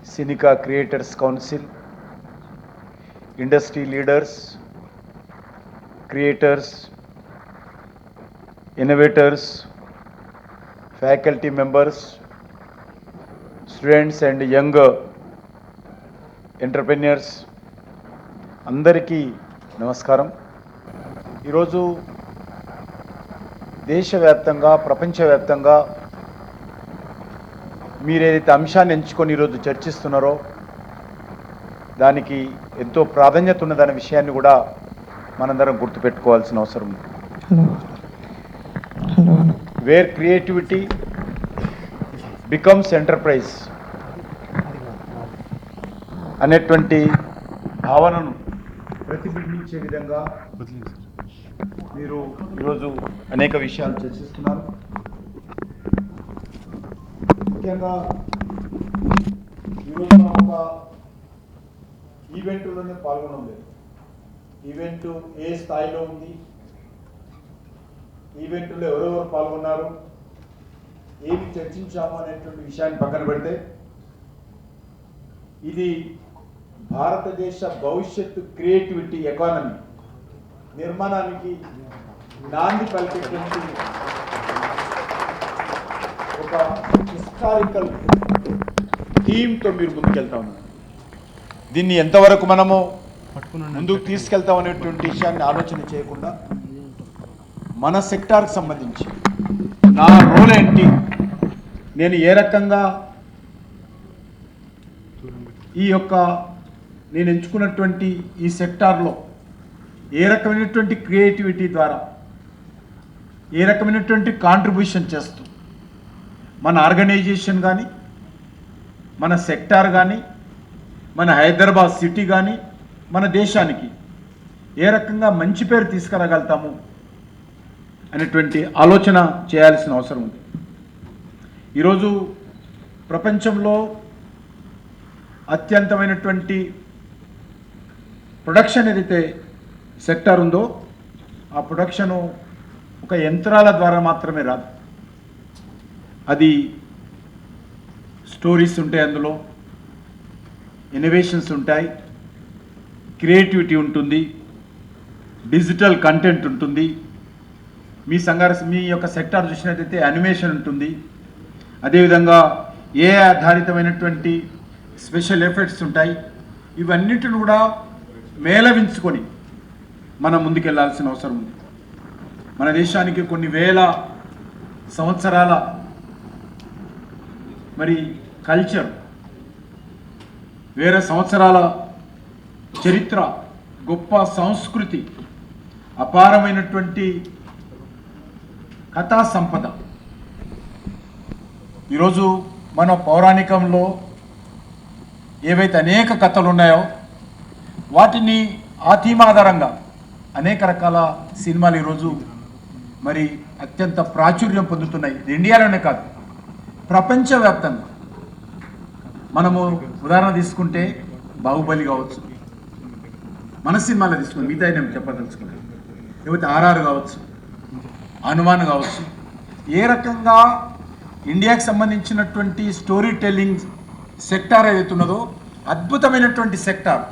Cinica Creators Council, industry leaders, creators, innovators, faculty members, students and younger entrepreneurs, అందరికీ నమస్కారం. ఈరోజు దేశవ్యాప్తంగా, ప్రపంచవ్యాప్తంగా మీరేదైతే అంశాన్ని ఎంచుకొని ఈరోజు చర్చిస్తున్నారో దానికి ఎంతో ప్రాధాన్యత ఉన్నదనే విషయాన్ని కూడా మనందరం గుర్తుపెట్టుకోవాల్సిన అవసరం ఉంది. వేర్ క్రియేటివిటీ బికమ్స్ ఎంటర్ప్రైజ్ అనేటువంటి భావనను ప్రతిబింబించే విధంగా మీరు ఈరోజు అనేక విషయాలు చర్చిస్తున్నారు. ముఖ్యంగా ఈరోజు మనం ఒక ఈవెంట్లోనే పాల్గొనడం లేదు. ఈవెంట్ ఏ స్థాయిలో ఉంది, ఈవెంట్లో ఎవరెవరు పాల్గొన్నారు, ఏమి చర్చించాము అనేటువంటి విషయాన్ని పక్కన పెడితే ఇది భారతదేశ భవిష్యత్తు క్రియేటివిటీ ఎకానమీ నిర్మాణానికి నాంది పలికేటువంటి ఒక హిస్టారికల్ థీమ్తో మీరు ముందుకెళ్తా ఉన్నారు. దీన్ని ఎంతవరకు మనము ముందుకు తీసుకెళ్తాం అనేటువంటి విషయాన్ని ఆలోచన చేయకుండా మన సెక్టార్కి సంబంధించి నా రోల్ ఏంటి, నేను ఏ రకంగా నేను ఎంచుకున్నటువంటి ఈ సెక్టార్లో ఏ రకమైనటువంటి క్రియేటివిటీ ద్వారా ఏ రకమైనటువంటి కాంట్రిబ్యూషన్ చేస్తూ మన ఆర్గనైజేషన్ కానీ, మన సెక్టార్ కానీ, మన హైదరాబాద్ సిటీ కానీ, మన దేశానికి ఏ రకంగా మంచి పేరు తీసుకురాగలుగుతాము అనేటువంటి ఆలోచన చేయాల్సిన అవసరం ఉంది. ఈరోజు ప్రపంచంలో అత్యంతమైనటువంటి ప్రొడక్షన్ ఏదైతే సెక్టార్ ఉందో ఆ ప్రొడక్షను ఒక యంత్రాల ద్వారా మాత్రమే రాదు. అది స్టోరీస్ ఉంటాయి, అందులో ఇన్నోవేషన్స్ ఉంటాయి, క్రియేటివిటీ ఉంటుంది, డిజిటల్ కంటెంట్ ఉంటుంది. మీ యొక్క సెక్టార్ చూసినట్టయితే యానిమేషన్ ఉంటుంది, అదేవిధంగా ఏ ఆధారితమైనటువంటి స్పెషల్ ఎఫెక్ట్స్ ఉంటాయి. ఇవన్నిటిని కూడా మేళవించుకొని మనం ముందుకెళ్లాల్సిన అవసరం ఉంది. మన దేశానికి కొన్ని వేల సంవత్సరాల కల్చర్, వేరే సంవత్సరాల చరిత్ర, గొప్ప సంస్కృతి, అపారమైనటువంటి కథా సంపద. ఈరోజు మన పౌరాణికంలో ఏవైతే అనేక కథలు ఉన్నాయో వాటిని ఆ థీమ్ ఆధారంగా అనేక రకాల సినిమాలు ఈరోజు మరి అత్యంత ప్రాచుర్యం పొందుతున్నాయి. ఇది ఇండియాలోనే కాదు, ప్రపంచవ్యాప్తంగా. మనము ఉదాహరణ తీసుకుంటే బాహుబలి కావచ్చు, మన సినిమాలో తీసుకుని మిగతా నేను చెప్పదలుచుకున్నాను, లేకపోతే ఆర్ఆర్ కావచ్చు, హనుమాన్ కావచ్చు. ఏ రకంగా ఇండియాకి సంబంధించినటువంటి స్టోరీ టెల్లింగ్ సెక్టార్ ఏదైతే ఉన్నదో అద్భుతమైనటువంటి సెక్టార్.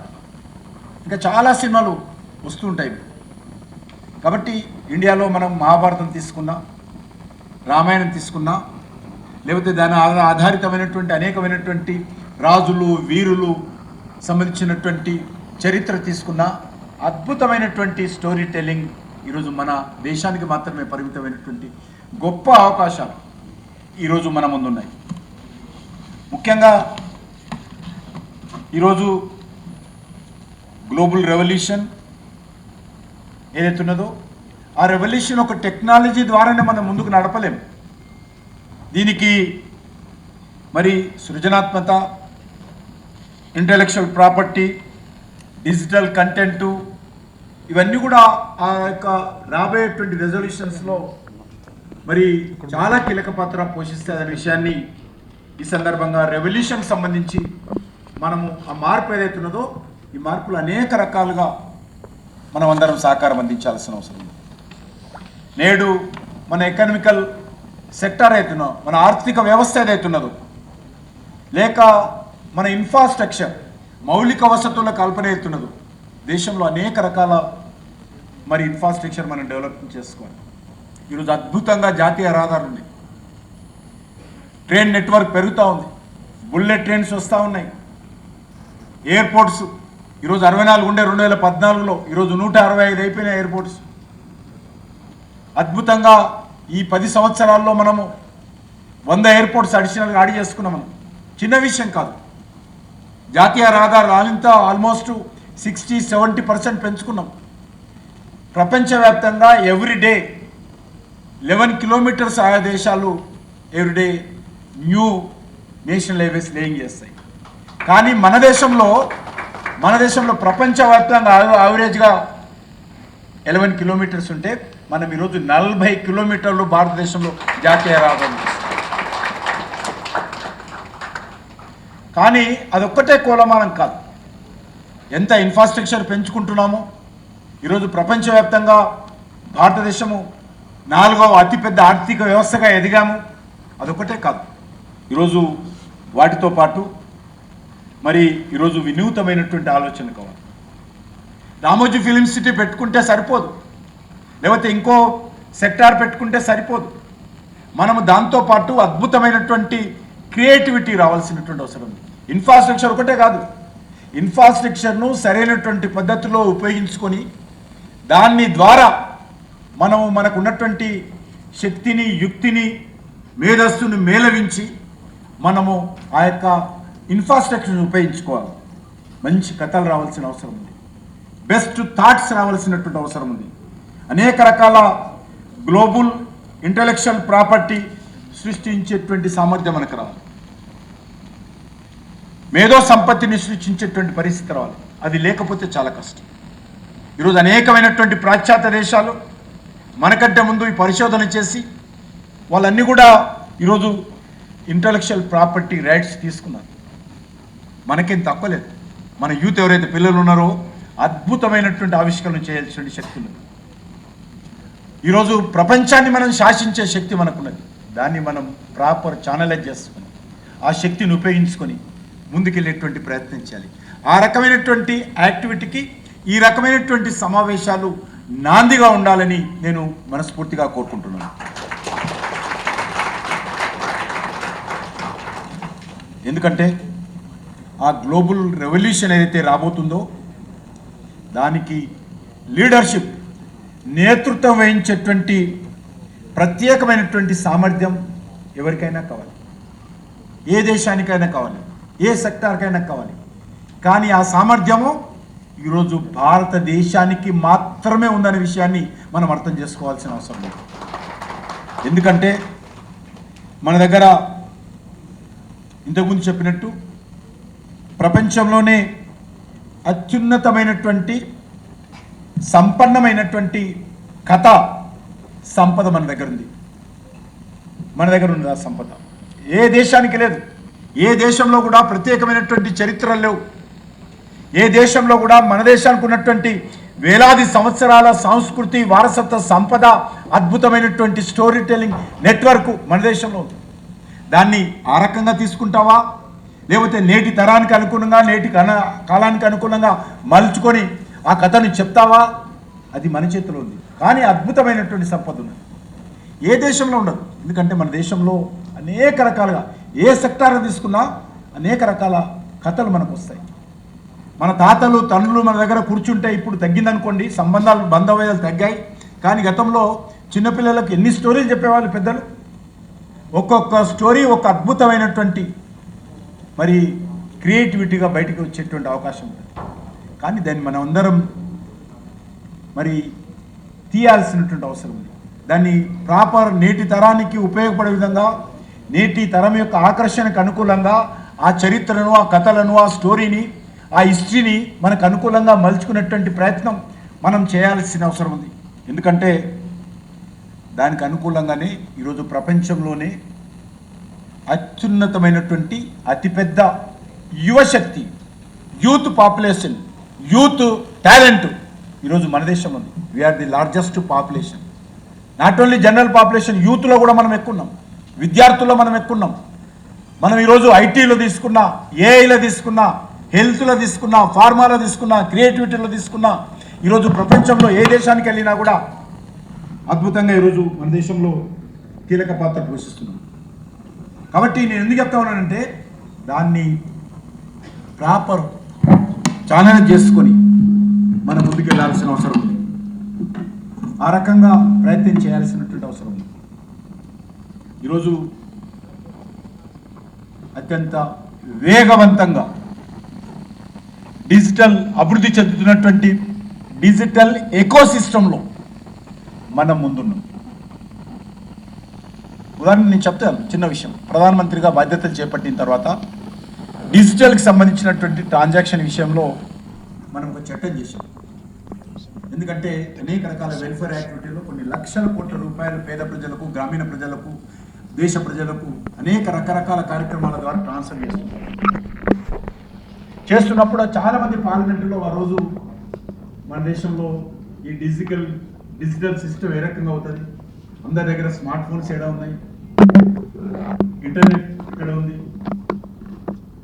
ఇంకా చాలా సినిమాలు వస్తుంటాయి. కాబట్టి ఇండియాలో మనం మహాభారతం తీసుకున్నా, రామాయణం తీసుకున్నా, లేకపోతే దాని ఆధారితమైనటువంటి అనేకమైనటువంటి రాజులు వీరులు సంబంధించినటువంటి చరిత్ర తీసుకున్న అద్భుతమైనటువంటి స్టోరీ టెల్లింగ్ ఈరోజు మన దేశానికి మాత్రమే పరిమితమైనటువంటి గొప్ప అవకాశాలు ఈరోజు మన ముందున్నాయి. ముఖ్యంగా ఈరోజు గ్లోబల్ రెవల్యూషన్ ఏదైతే ఉన్నదో ఆ రెవల్యూషన్ ఒక టెక్నాలజీ ద్వారానే మనం ముందుకు నడపలేం. దీనికి మరి సృజనాత్మక, ఇంటలెక్చువల్ ప్రాపర్టీ, డిజిటల్ కంటెంటు ఇవన్నీ కూడా ఆ యొక్క రాబోయేటువంటి రెజల్యూషన్స్లో మరి చాలా కీలక పాత్ర పోషిస్తాయి అనే విషయాన్ని ఈ సందర్భంగా రెవల్యూషన్ సంబంధించి మనము ఆ మార్పు ఏదైతే ఉన్నదో ఈ మార్పులు అనేక రకాలుగా మనం అందరం సహకారం అందించాల్సిన అవసరం ఉంది. నేడు మన ఎకనామికల్ సెక్టార్ అవుతున్నదో, మన ఆర్థిక వ్యవస్థ ఏదైతున్నదో, లేక మన ఇన్ఫ్రాస్ట్రక్చర్ మౌలిక వసతుల కల్పన అవుతున్నదో, దేశంలో అనేక రకాల మరి ఇన్ఫ్రాస్ట్రక్చర్ మనం డెవలప్ చేసుకోవాలి. ఈరోజు అద్భుతంగా జాతీయ రహదారులు ఉన్నాయి, ట్రైన్ నెట్వర్క్ పెరుగుతూ ఉంది, బుల్లెట్ ట్రైన్స్ వస్తూ ఉన్నాయి, ఎయిర్పోర్ట్స్ ఈరోజు 64 ఉండే 2014లో ఈరోజు 165 అయిపోయినాయి ఎయిర్పోర్ట్స్. అద్భుతంగా ఈ 10 సంవత్సరాల్లో మనము 100 ఎయిర్పోర్ట్స్ అడిషనల్గా యాడ్ చేసుకున్నాం. మనం చిన్న విషయం కాదు. జాతీయ రహదారులు అంతా ఆల్మోస్ట్ 60-70% పెంచుకున్నాం. ప్రపంచవ్యాప్తంగా ఎవ్రీడే 11 కిలోమీటర్స్ ఆయా దేశాలు everyday new national highways laying చేస్తాయి. కానీ మన దేశంలో ప్రపంచవ్యాప్తంగా యావరేజ్గా 11 కిలోమీటర్స్ ఉంటే మనం ఈరోజు 40 కిలోమీటర్లు భారతదేశంలో జాతీయ రహదారులు. కానీ అదొక్కటే కొలమానం కాదు. ఎంత ఇన్ఫ్రాస్ట్రక్చర్ పెంచుకుంటున్నామో ఈరోజు ప్రపంచవ్యాప్తంగా భారతదేశము 4వ అతిపెద్ద ఆర్థిక వ్యవస్థగా ఎదిగాము. అదొక్కటే కాదు, ఈరోజు వాటితో పాటు మరి ఈరోజు వినూతమైనటువంటి ఆలోచన కావాలి. రామోజీ ఫిలిం సిటీ పెట్టుకుంటే సరిపోదు, లేకపోతే ఇంకో సెక్టార్ పెట్టుకుంటే సరిపోదు. మనము దాంతోపాటు అద్భుతమైనటువంటి క్రియేటివిటీ రావాల్సినటువంటి అవసరం ఉంది. ఇన్ఫ్రాస్ట్రక్చర్ ఒకటే కాదు, ఇన్ఫ్రాస్ట్రక్చర్ను సరైనటువంటి పద్ధతిలో ఉపయోగించుకొని దాని ద్వారా మనకు ఉన్నటువంటి శక్తిని, యుక్తిని, మేధస్సును మేళవించి మనము ఆ యొక్క ఇన్ఫ్రాస్ట్రక్చర్ని ఉపయోగించుకోవాలి. మంచి కథలు రావాల్సిన అవసరం ఉంది, బెస్ట్ థాట్స్ రావాల్సినటువంటి అవసరం ఉంది. అనేక రకాల గ్లోబల్ ఇంటలెక్చువల్ ప్రాపర్టీ సృష్టించేటువంటి సామర్థ్యం మనకు రావాలి. మేధో సంపత్తిని సృష్టించేటువంటి పరిస్థితి రావాలి. అది లేకపోతే చాలా కష్టం. ఈరోజు అనేకమైనటువంటి పాశ్చాత్య దేశాలు మనకంటే ముందు ఈ పరిశోధన చేసి వాళ్ళన్నీ కూడా ఈరోజు ఇంటలెక్చువల్ ప్రాపర్టీ రైట్స్ తీసుకున్నారు. మనకేం తక్కువ లేదు. మన యూత్ ఎవరైతే పిల్లలు ఉన్నారో అద్భుతమైనటువంటి ఆవిష్కరణ చేయాల్సిన శక్తి ఉన్నది. ఈరోజు ప్రపంచాన్ని మనం శాసించే శక్తి మనకున్నది. దాన్ని మనం ప్రాపర్ ఛానలైజ్ చేసుకొని ఆ శక్తిని ఉపయోగించుకొని ముందుకెళ్ళేటువంటి ప్రయత్నం చేయాలి. ఆ రకమైనటువంటి యాక్టివిటీకి ఈ రకమైనటువంటి సమావేశాలు నాందిగా ఉండాలని నేను మనస్ఫూర్తిగా కోరుకుంటున్నాను. ఎందుకంటే ఆ గ్లోబల్ రెవల్యూషన్ ఏదైతే రాబోతుందో దానికి లీడర్షిప్, నేతృత్వం వహించేటువంటి ప్రత్యేకమైనటువంటి సామర్థ్యం ఎవరికైనా కావాలి, ఏ దేశానికైనా కావాలి, ఏ సెక్టార్కైనా కావాలి. కానీ ఆ సామర్థ్యము ఈరోజు భారతదేశానికి మాత్రమే ఉందనే విషయాన్ని మనం అర్థం చేసుకోవాల్సిన అవసరం ఉంది. ఎందుకంటే మన దగ్గర ఇంతకుముందు చెప్పినట్టు ప్రపంచంలోనే అత్యున్నతమైనటువంటి సంపన్నమైనటువంటి కథ సంపద మన దగ్గర ఉంది. మన దగ్గర ఉంది ఆ సంపద. ఏ దేశానికి లేదు. ఏ దేశంలో కూడా ప్రత్యేకమైనటువంటి చరిత్రలు లేవు. ఏ దేశంలో కూడా మన దేశానికి ఉన్నటువంటి వేలాది సంవత్సరాల సంస్కృతి, వారసత్వ సంపద, అద్భుతమైనటువంటి స్టోరీ టెల్లింగ్ నెట్వర్క్ మన దేశంలో ఉంది. దాన్ని ఆ రకంగా తీసుకుంటావా, లేకపోతే నేటి తరానికి అనుగుణంగా, నేటి కాలానికి అనుగుణంగా మలుచుకొని ఆ కథను చెప్తావా, అది మన చేతిలో ఉంది. కానీ అద్భుతమైనటువంటి సంపద ఉన్నది. ఏ దేశంలో ఉండదు. ఎందుకంటే మన దేశంలో అనేక రకాలుగా ఏ సెక్టార్ తీసుకున్నా అనేక రకాల కథలు మనకు వస్తాయి. మన తాతలు తండ్రులు మన దగ్గర కూర్చుంటే ఇప్పుడు తగ్గిందనుకోండి, సంబంధాలు బంధవేదాలు తగ్గాయి. కానీ గతంలో చిన్నపిల్లలకు ఎన్ని స్టోరీలు చెప్పేవాళ్ళు పెద్దలు. ఒక్కొక్క స్టోరీ ఒక అద్భుతమైనటువంటి మరి క్రియేటివిటీగా బయటికి వచ్చేటువంటి అవకాశం ఉంటుంది. కానీ దాన్ని మనం అందరం మరి తీయాల్సినటువంటి అవసరం ఉంది. దాన్ని ప్రాపర్ నేటి తరానికి ఉపయోగపడే విధంగా, నేటి తరం యొక్క ఆకర్షణకు అనుకూలంగా ఆ చరిత్రను, ఆ కథలను, ఆ స్టోరీని, ఆ హిస్టరీని మనకు అనుకూలంగా మలుచుకునేటువంటి ప్రయత్నం మనం చేయాల్సిన అవసరం ఉంది. ఎందుకంటే దానికి అనుకూలంగానే ఈరోజు ప్రపంచంలోనే అత్యున్నతమైనటువంటి అతిపెద్ద యువశక్తి, యూత్ పాపులేషన్, యూత్ టాలెంట్ ఈరోజు మన దేశంలో ఉంది. We are the largest population. Not only general population, యూత్లో కూడా మనం ఎక్కున్నాం, విద్యార్థుల్లో మనం ఎక్కున్నాం. మనం ఈరోజు ఐటీలో తీసుకున్నా, ఏఐలో తీసుకున్నా, హెల్త్లో తీసుకున్నా, ఫార్మాలో తీసుకున్నా, క్రియేటివిటీలో తీసుకున్నా, ఈరోజు ప్రపంచంలో ఏ దేశానికి వెళ్ళినా కూడా అద్భుతంగా ఈరోజు మన దేశంలో కీలక పాత్ర పోషిస్తున్నాం. కాబట్టి నేను ఎందుకు చెప్తా ఉన్నానంటే దాన్ని ప్రాపర్ ఛానల్ చేసుకొని మనం ముందుకు వెళ్ళాల్సిన అవసరం ఉంది. ఆ రకంగా ప్రయత్నం చేయాల్సినటువంటి అవసరం ఉంది. ఈరోజు అత్యంత వేగవంతంగా డిజిటల్ అభివృద్ధి చెందుతున్నటువంటి డిజిటల్ ఎకోసిస్టంలో మనం ముందున్నాం. ఉదాహరణ నేను చెప్తాను, చిన్న విషయం. ప్రధానమంత్రిగా బాధ్యతలు చేపట్టిన తర్వాత డిజిటల్కి సంబంధించినటువంటి ట్రాన్సాక్షన్ విషయంలో మనం ఒక చట్టం చేశాం. ఎందుకంటే అనేక రకాల వెల్ఫేర్ యాక్టివిటీలో కొన్ని లక్షల కోట్ల రూపాయలు పేద ప్రజలకు, గ్రామీణ ప్రజలకు, దేశ ప్రజలకు అనేక రకరకాల కార్యక్రమాల ద్వారా ట్రాన్స్ఫర్ చేస్తున్నప్పుడు చాలామంది పార్లమెంటులో ఆ రోజు మన దేశంలో ఈ డిజిటల్ సిస్టమ్ ఏ రకంగా అవుతుంది, అందరి దగ్గర స్మార్ట్ ఫోన్స్ ఏడా ఉన్నాయి, ఇంటర్నెట్ ఇక్కడ ఉంది,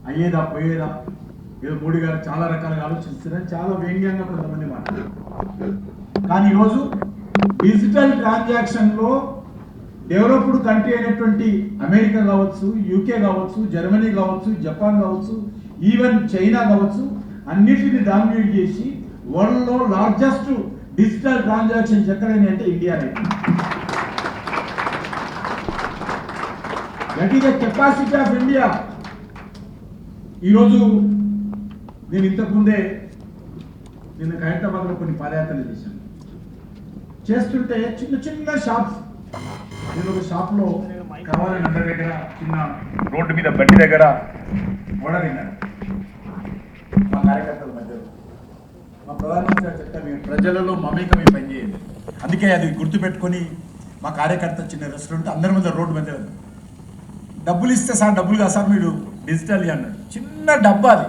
అయ్యేదా పోయేదా, ఏదో మోడీ గారు చాలా రకాలుగా ఆలోచిస్తున్నారని చాలా వ్యంగ్యంగా కొంతమంది మాట్లాడారు. కానీ ఈరోజు డిజిటల్ ట్రాన్సాక్షన్లో డెవలప్డ్ కంట్రీ అయినటువంటి అమెరికా కావచ్చు, యూకే కావచ్చు, జర్మనీ కావచ్చు, జపాన్ కావచ్చు, ఈవెన్ చైనా కావచ్చు, అన్నిటిని డామినేట్ చేసి వరల్డ్లో లార్జెస్ట్ డిజిటల్ ట్రాన్సాక్షన్స్ ఎక్కడైనా అంటే ఇండియానే. That is the capacity of India. ఈరోజు నేను ఇంతకుముందే నేను హైదరాబాద్లో కొన్ని పాదయాత్రలు చేశాను. చేస్తుంటే చిన్న చిన్న షాప్స్, నేను ఒక షాప్లో కావాలని అందరి దగ్గర చిన్న రోడ్డు మీద బండి దగ్గర గొడవ విన్నాను మా కార్యకర్తల మధ్యలో. మా ప్రధానమంత్రి గారు చెప్తారు, మీరు ప్రజలలో మమేకమై పనిచేయండి. అందుకే అది గుర్తుపెట్టుకొని మా కార్యకర్త చిన్న రెస్టారెంట్ అందరి మీద రోడ్డు మధ్య డబ్బులు ఇస్తే సార్ డబ్బులు కాదు సార్ మీరు డిజిటల్ అన్నాడు. చిన్న డబ్బా అది.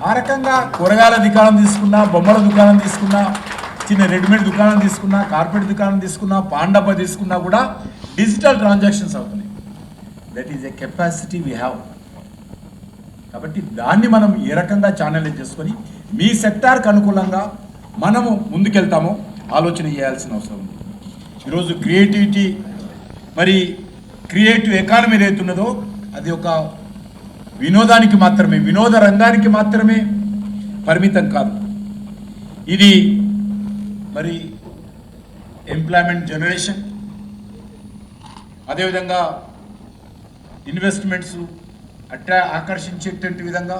ఆ రకంగా కూరగాయల దుకాణం తీసుకున్నా, బొమ్మల దుకాణం తీసుకున్నా, చిన్న రెడీమేడ్ దుకాణం తీసుకున్నా, కార్పెట్ దుకాణం తీసుకున్నా, పాన్ డబ్బా తీసుకున్నా కూడా డిజిటల్ ట్రాన్సాక్షన్స్ అవుతున్నాయి. That is a capacity we have. కాబట్టి దాన్ని మనం ఏ రకంగా ఛానలైజ్ చేసుకొని మీ సెక్టార్కి అనుకూలంగా మనము ముందుకెళ్తామో ఆలోచన చేయాల్సిన అవసరం ఉంది. ఈరోజు క్రియేటివిటీ మరి క్రియేటివ్ ఎకానమీ ఏదైతున్నదో అది ఒక వినోదానికి మాత్రమే, వినోద రంగానికి మాత్రమే పరిమితం కాదు. ఇది మరి ఎంప్లాయ్మెంట్ జనరేషన్, అదేవిధంగా ఇన్వెస్ట్మెంట్స్ ఆకర్షించేటువంటి విధంగా,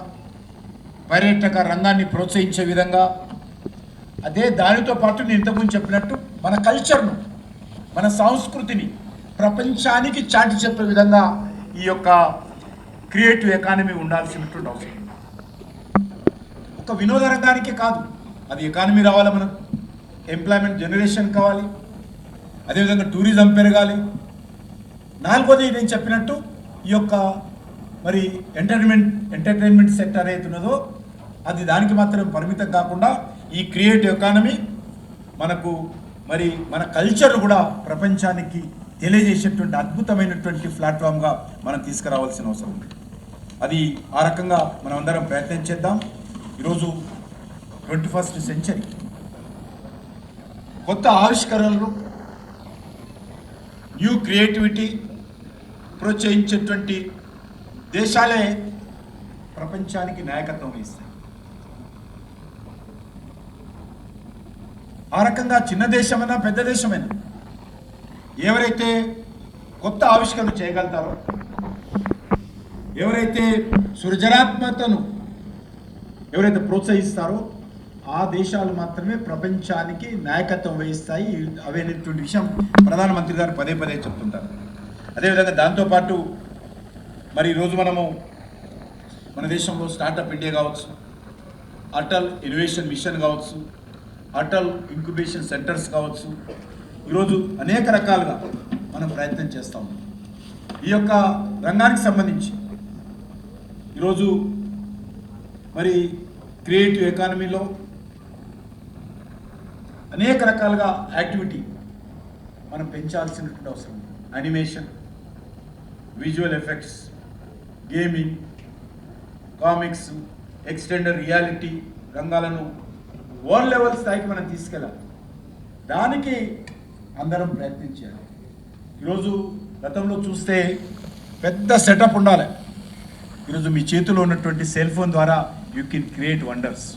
పర్యాటక రంగాన్ని ప్రోత్సహించే విధంగా, అదే దానితో పాటు నేను ఇంతకుముందు చెప్పినట్టు మన కల్చర్ను, మన సంస్కృతిని ప్రపంచానికి చాటి చెప్పే విధంగా ఈ యొక్క క్రియేటివ్ ఎకానమీ ఉండాల్సినటువంటి అవసరం. ఒక వినోద రంగానికే కాదు, అది ఎకానమీ రావాలి, మనకు ఎంప్లాయ్మెంట్ జనరేషన్ కావాలి, అదేవిధంగా టూరిజం పెరగాలి. నాలుగోది నేను చెప్పినట్టు ఈ యొక్క మరి ఎంటర్టైన్మెంట్ సెక్టర్ ఏదైతున్నదో అది దానికి మాత్రం పరిమితం కాకుండా ఈ క్రియేటివ్ ఎకానమీ మనకు మరి మన కల్చర్ కూడా ప్రపంచానికి తెలియజేసేటువంటి అద్భుతమైనటువంటి ప్లాట్ఫామ్గా మనం తీసుకురావాల్సిన అవసరం ఉంది. అది ఆ రకంగా మనం అందరం ప్రయత్నం చేద్దాం. ఈరోజు 21st సెంచరీ కొత్త ఆవిష్కరణలు, న్యూ క్రియేటివిటీ ప్రోత్సహించేటువంటి దేశాలే ప్రపంచానికి నాయకత్వం వహిస్తాయి. ఆ రకంగా చిన్న దేశమైనా పెద్ద దేశమైనా ఎవరైతే కొత్త ఆవిష్కరణ చేయగలుగుతారో, ఎవరైతే సృజనాత్మకతను ఎవరైతే ప్రోత్సహిస్తారో ఆ దేశాలు మాత్రమే ప్రపంచానికి నాయకత్వం వహిస్తాయి. అవైనటువంటి విషయం ప్రధానమంత్రి గారు పదే పదే చెప్తుంటారు. అదేవిధంగా దాంతోపాటు మరి ఈరోజు మనము మన దేశంలో స్టార్టప్ ఇండియా కావచ్చు, అటల్ ఇన్నోవేషన్ మిషన్ కావచ్చు, అటల్ ఇంక్యుబేషన్ సెంటర్స్ కావచ్చు, ఈరోజు అనేక రకాలుగా మనం ప్రయత్నం చేస్తాం. ఈ యొక్క రంగానికి సంబంధించి ఈరోజు మరి క్రియేటివ్ ఎకానమీలో అనేక రకాలుగా యాక్టివిటీ మనం పెంచాల్సినటువంటి అవసరం. Animation, visual effects, gaming, comics, extended reality రంగాలను వరల్డ్ లెవెల్ స్థాయికి మనం తీసుకెళ్ళాలి. దానికి అందరం ప్రయత్నించాలి. ఈరోజు గతంలో చూస్తే పెద్ద సెటప్ ఉండాలి. ఈరోజు మీ చేతిలో ఉన్నటువంటి సెల్ ఫోన్ ద్వారా యూ కెన్ క్రియేట్ వండర్స్.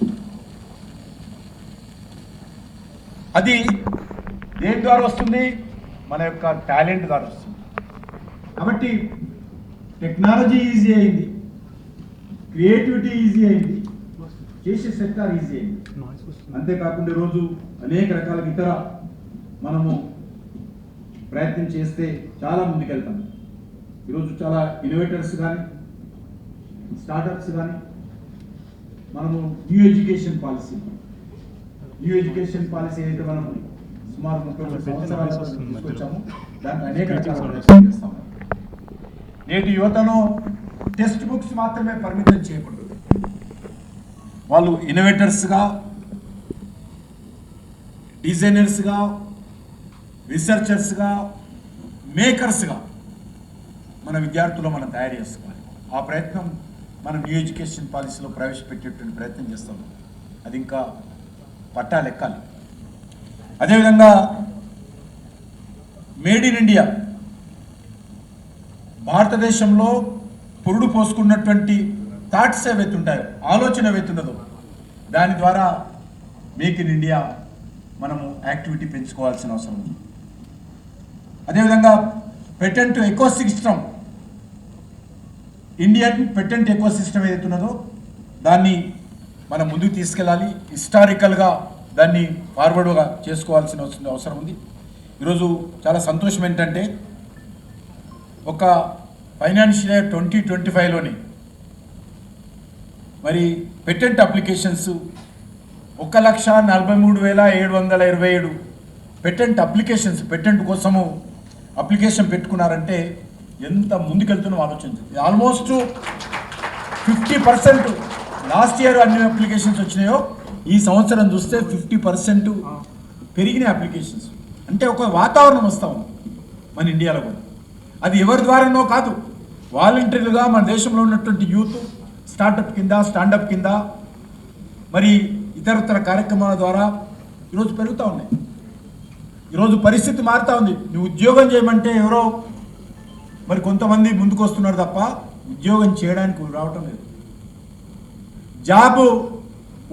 అది దేని ద్వారా వస్తుంది? మన యొక్క టాలెంట్ ద్వారా వస్తుంది. కాబట్టి టెక్నాలజీ ఈజీ అయింది, క్రియేటివిటీ ఈజీ అయింది, చేసే సెక్టార్ ఈజీ అయింది. అంతేకాకుండా ఈరోజు అనేక రకాల ఇతర మనము ప్రయత్నం చేస్తే చాలా ముందుకెళ్తాం. ఈరోజు చాలా ఇన్నోవేటర్స్ కానీ స్టార్టప్స్ కానీ మనము న్యూ ఎడ్యుకేషన్ పాలసీ అయితే మనం సుమారు 30 సంవత్సరాల తీసుకొచ్చాము. దాన్ని అనేక రకాల చేస్తాము. నేటి యువతను టెక్స్ట్ బుక్స్ మాత్రమే పరిమితం చేయకూడదు. వాళ్ళు ఇన్నోవేటర్స్గా, డిజైనర్స్గా, రీసెర్చర్స్గా, మేకర్స్గా మన విద్యార్థులు మనం తయారు చేసుకోవాలి. ఆ ప్రయత్నం మనం న్యూ ఎడ్యుకేషన్ పాలసీలో ప్రవేశపెట్టేటువంటి ప్రయత్నం చేస్తాము. అది ఇంకా పట్టాలెక్కాలి. అదేవిధంగా మేడ్ ఇన్ ఇండియా, భారతదేశంలో పురుడు పోసుకున్నటువంటి థాట్స్ ఏవైతే ఉంటాయో, ఆలోచన ఏవైతే ఉన్నదో దాని ద్వారా మేక్ ఇన్ ఇండియా మనము యాక్టివిటీ పెంచుకోవాల్సిన అవసరం ఉంది. అదేవిధంగా patent eco system, Indian patent eco system ఏదైతే ఉన్నదో దాన్ని మనం ముందుకు తీసుకెళ్ళాలి. హిస్టారికల్గా దాన్ని ఫార్వర్డ్గా చేసుకోవాల్సిన అవసరం ఉంది. ఈరోజు చాలా సంతోషం ఏంటంటే ఒక ఫైనాన్షియల్ ఇయర్ 2025లోని మరి patent applications 1,43,727 patent applications patent కోసము అప్లికేషన్ పెట్టుకున్నారంటే ఎంత ముందుకెళ్తున్నామో ఆలోచించండి. ఆల్మోస్ట్ 50% లాస్ట్ ఇయర్ అన్ని అప్లికేషన్స్ వచ్చినాయో ఈ సంవత్సరం చూస్తే 50% పెరిగిన అప్లికేషన్స్. అంటే ఒక వాతావరణం వస్తూ ఉంది మన ఇండియాలో కూడా. అది ఎవరి ద్వారానో కాదు, వాలంటీర్లుగా మన దేశంలో ఉన్నటువంటి యూత్ స్టార్టప్ కింద, స్టాండప్ కింద, మరి ఇతరతర కార్యక్రమాల ద్వారా ఈరోజు పెరుగుతూ ఉన్నాయి. ఈరోజు పరిస్థితి మారుతూ ఉంది. నువ్వు ఉద్యోగం చేయమంటే ఎవరో మరి కొంతమంది ముందుకు వస్తున్నారు తప్ప ఉద్యోగం చేయడానికి రావటం లేదు. జాబ్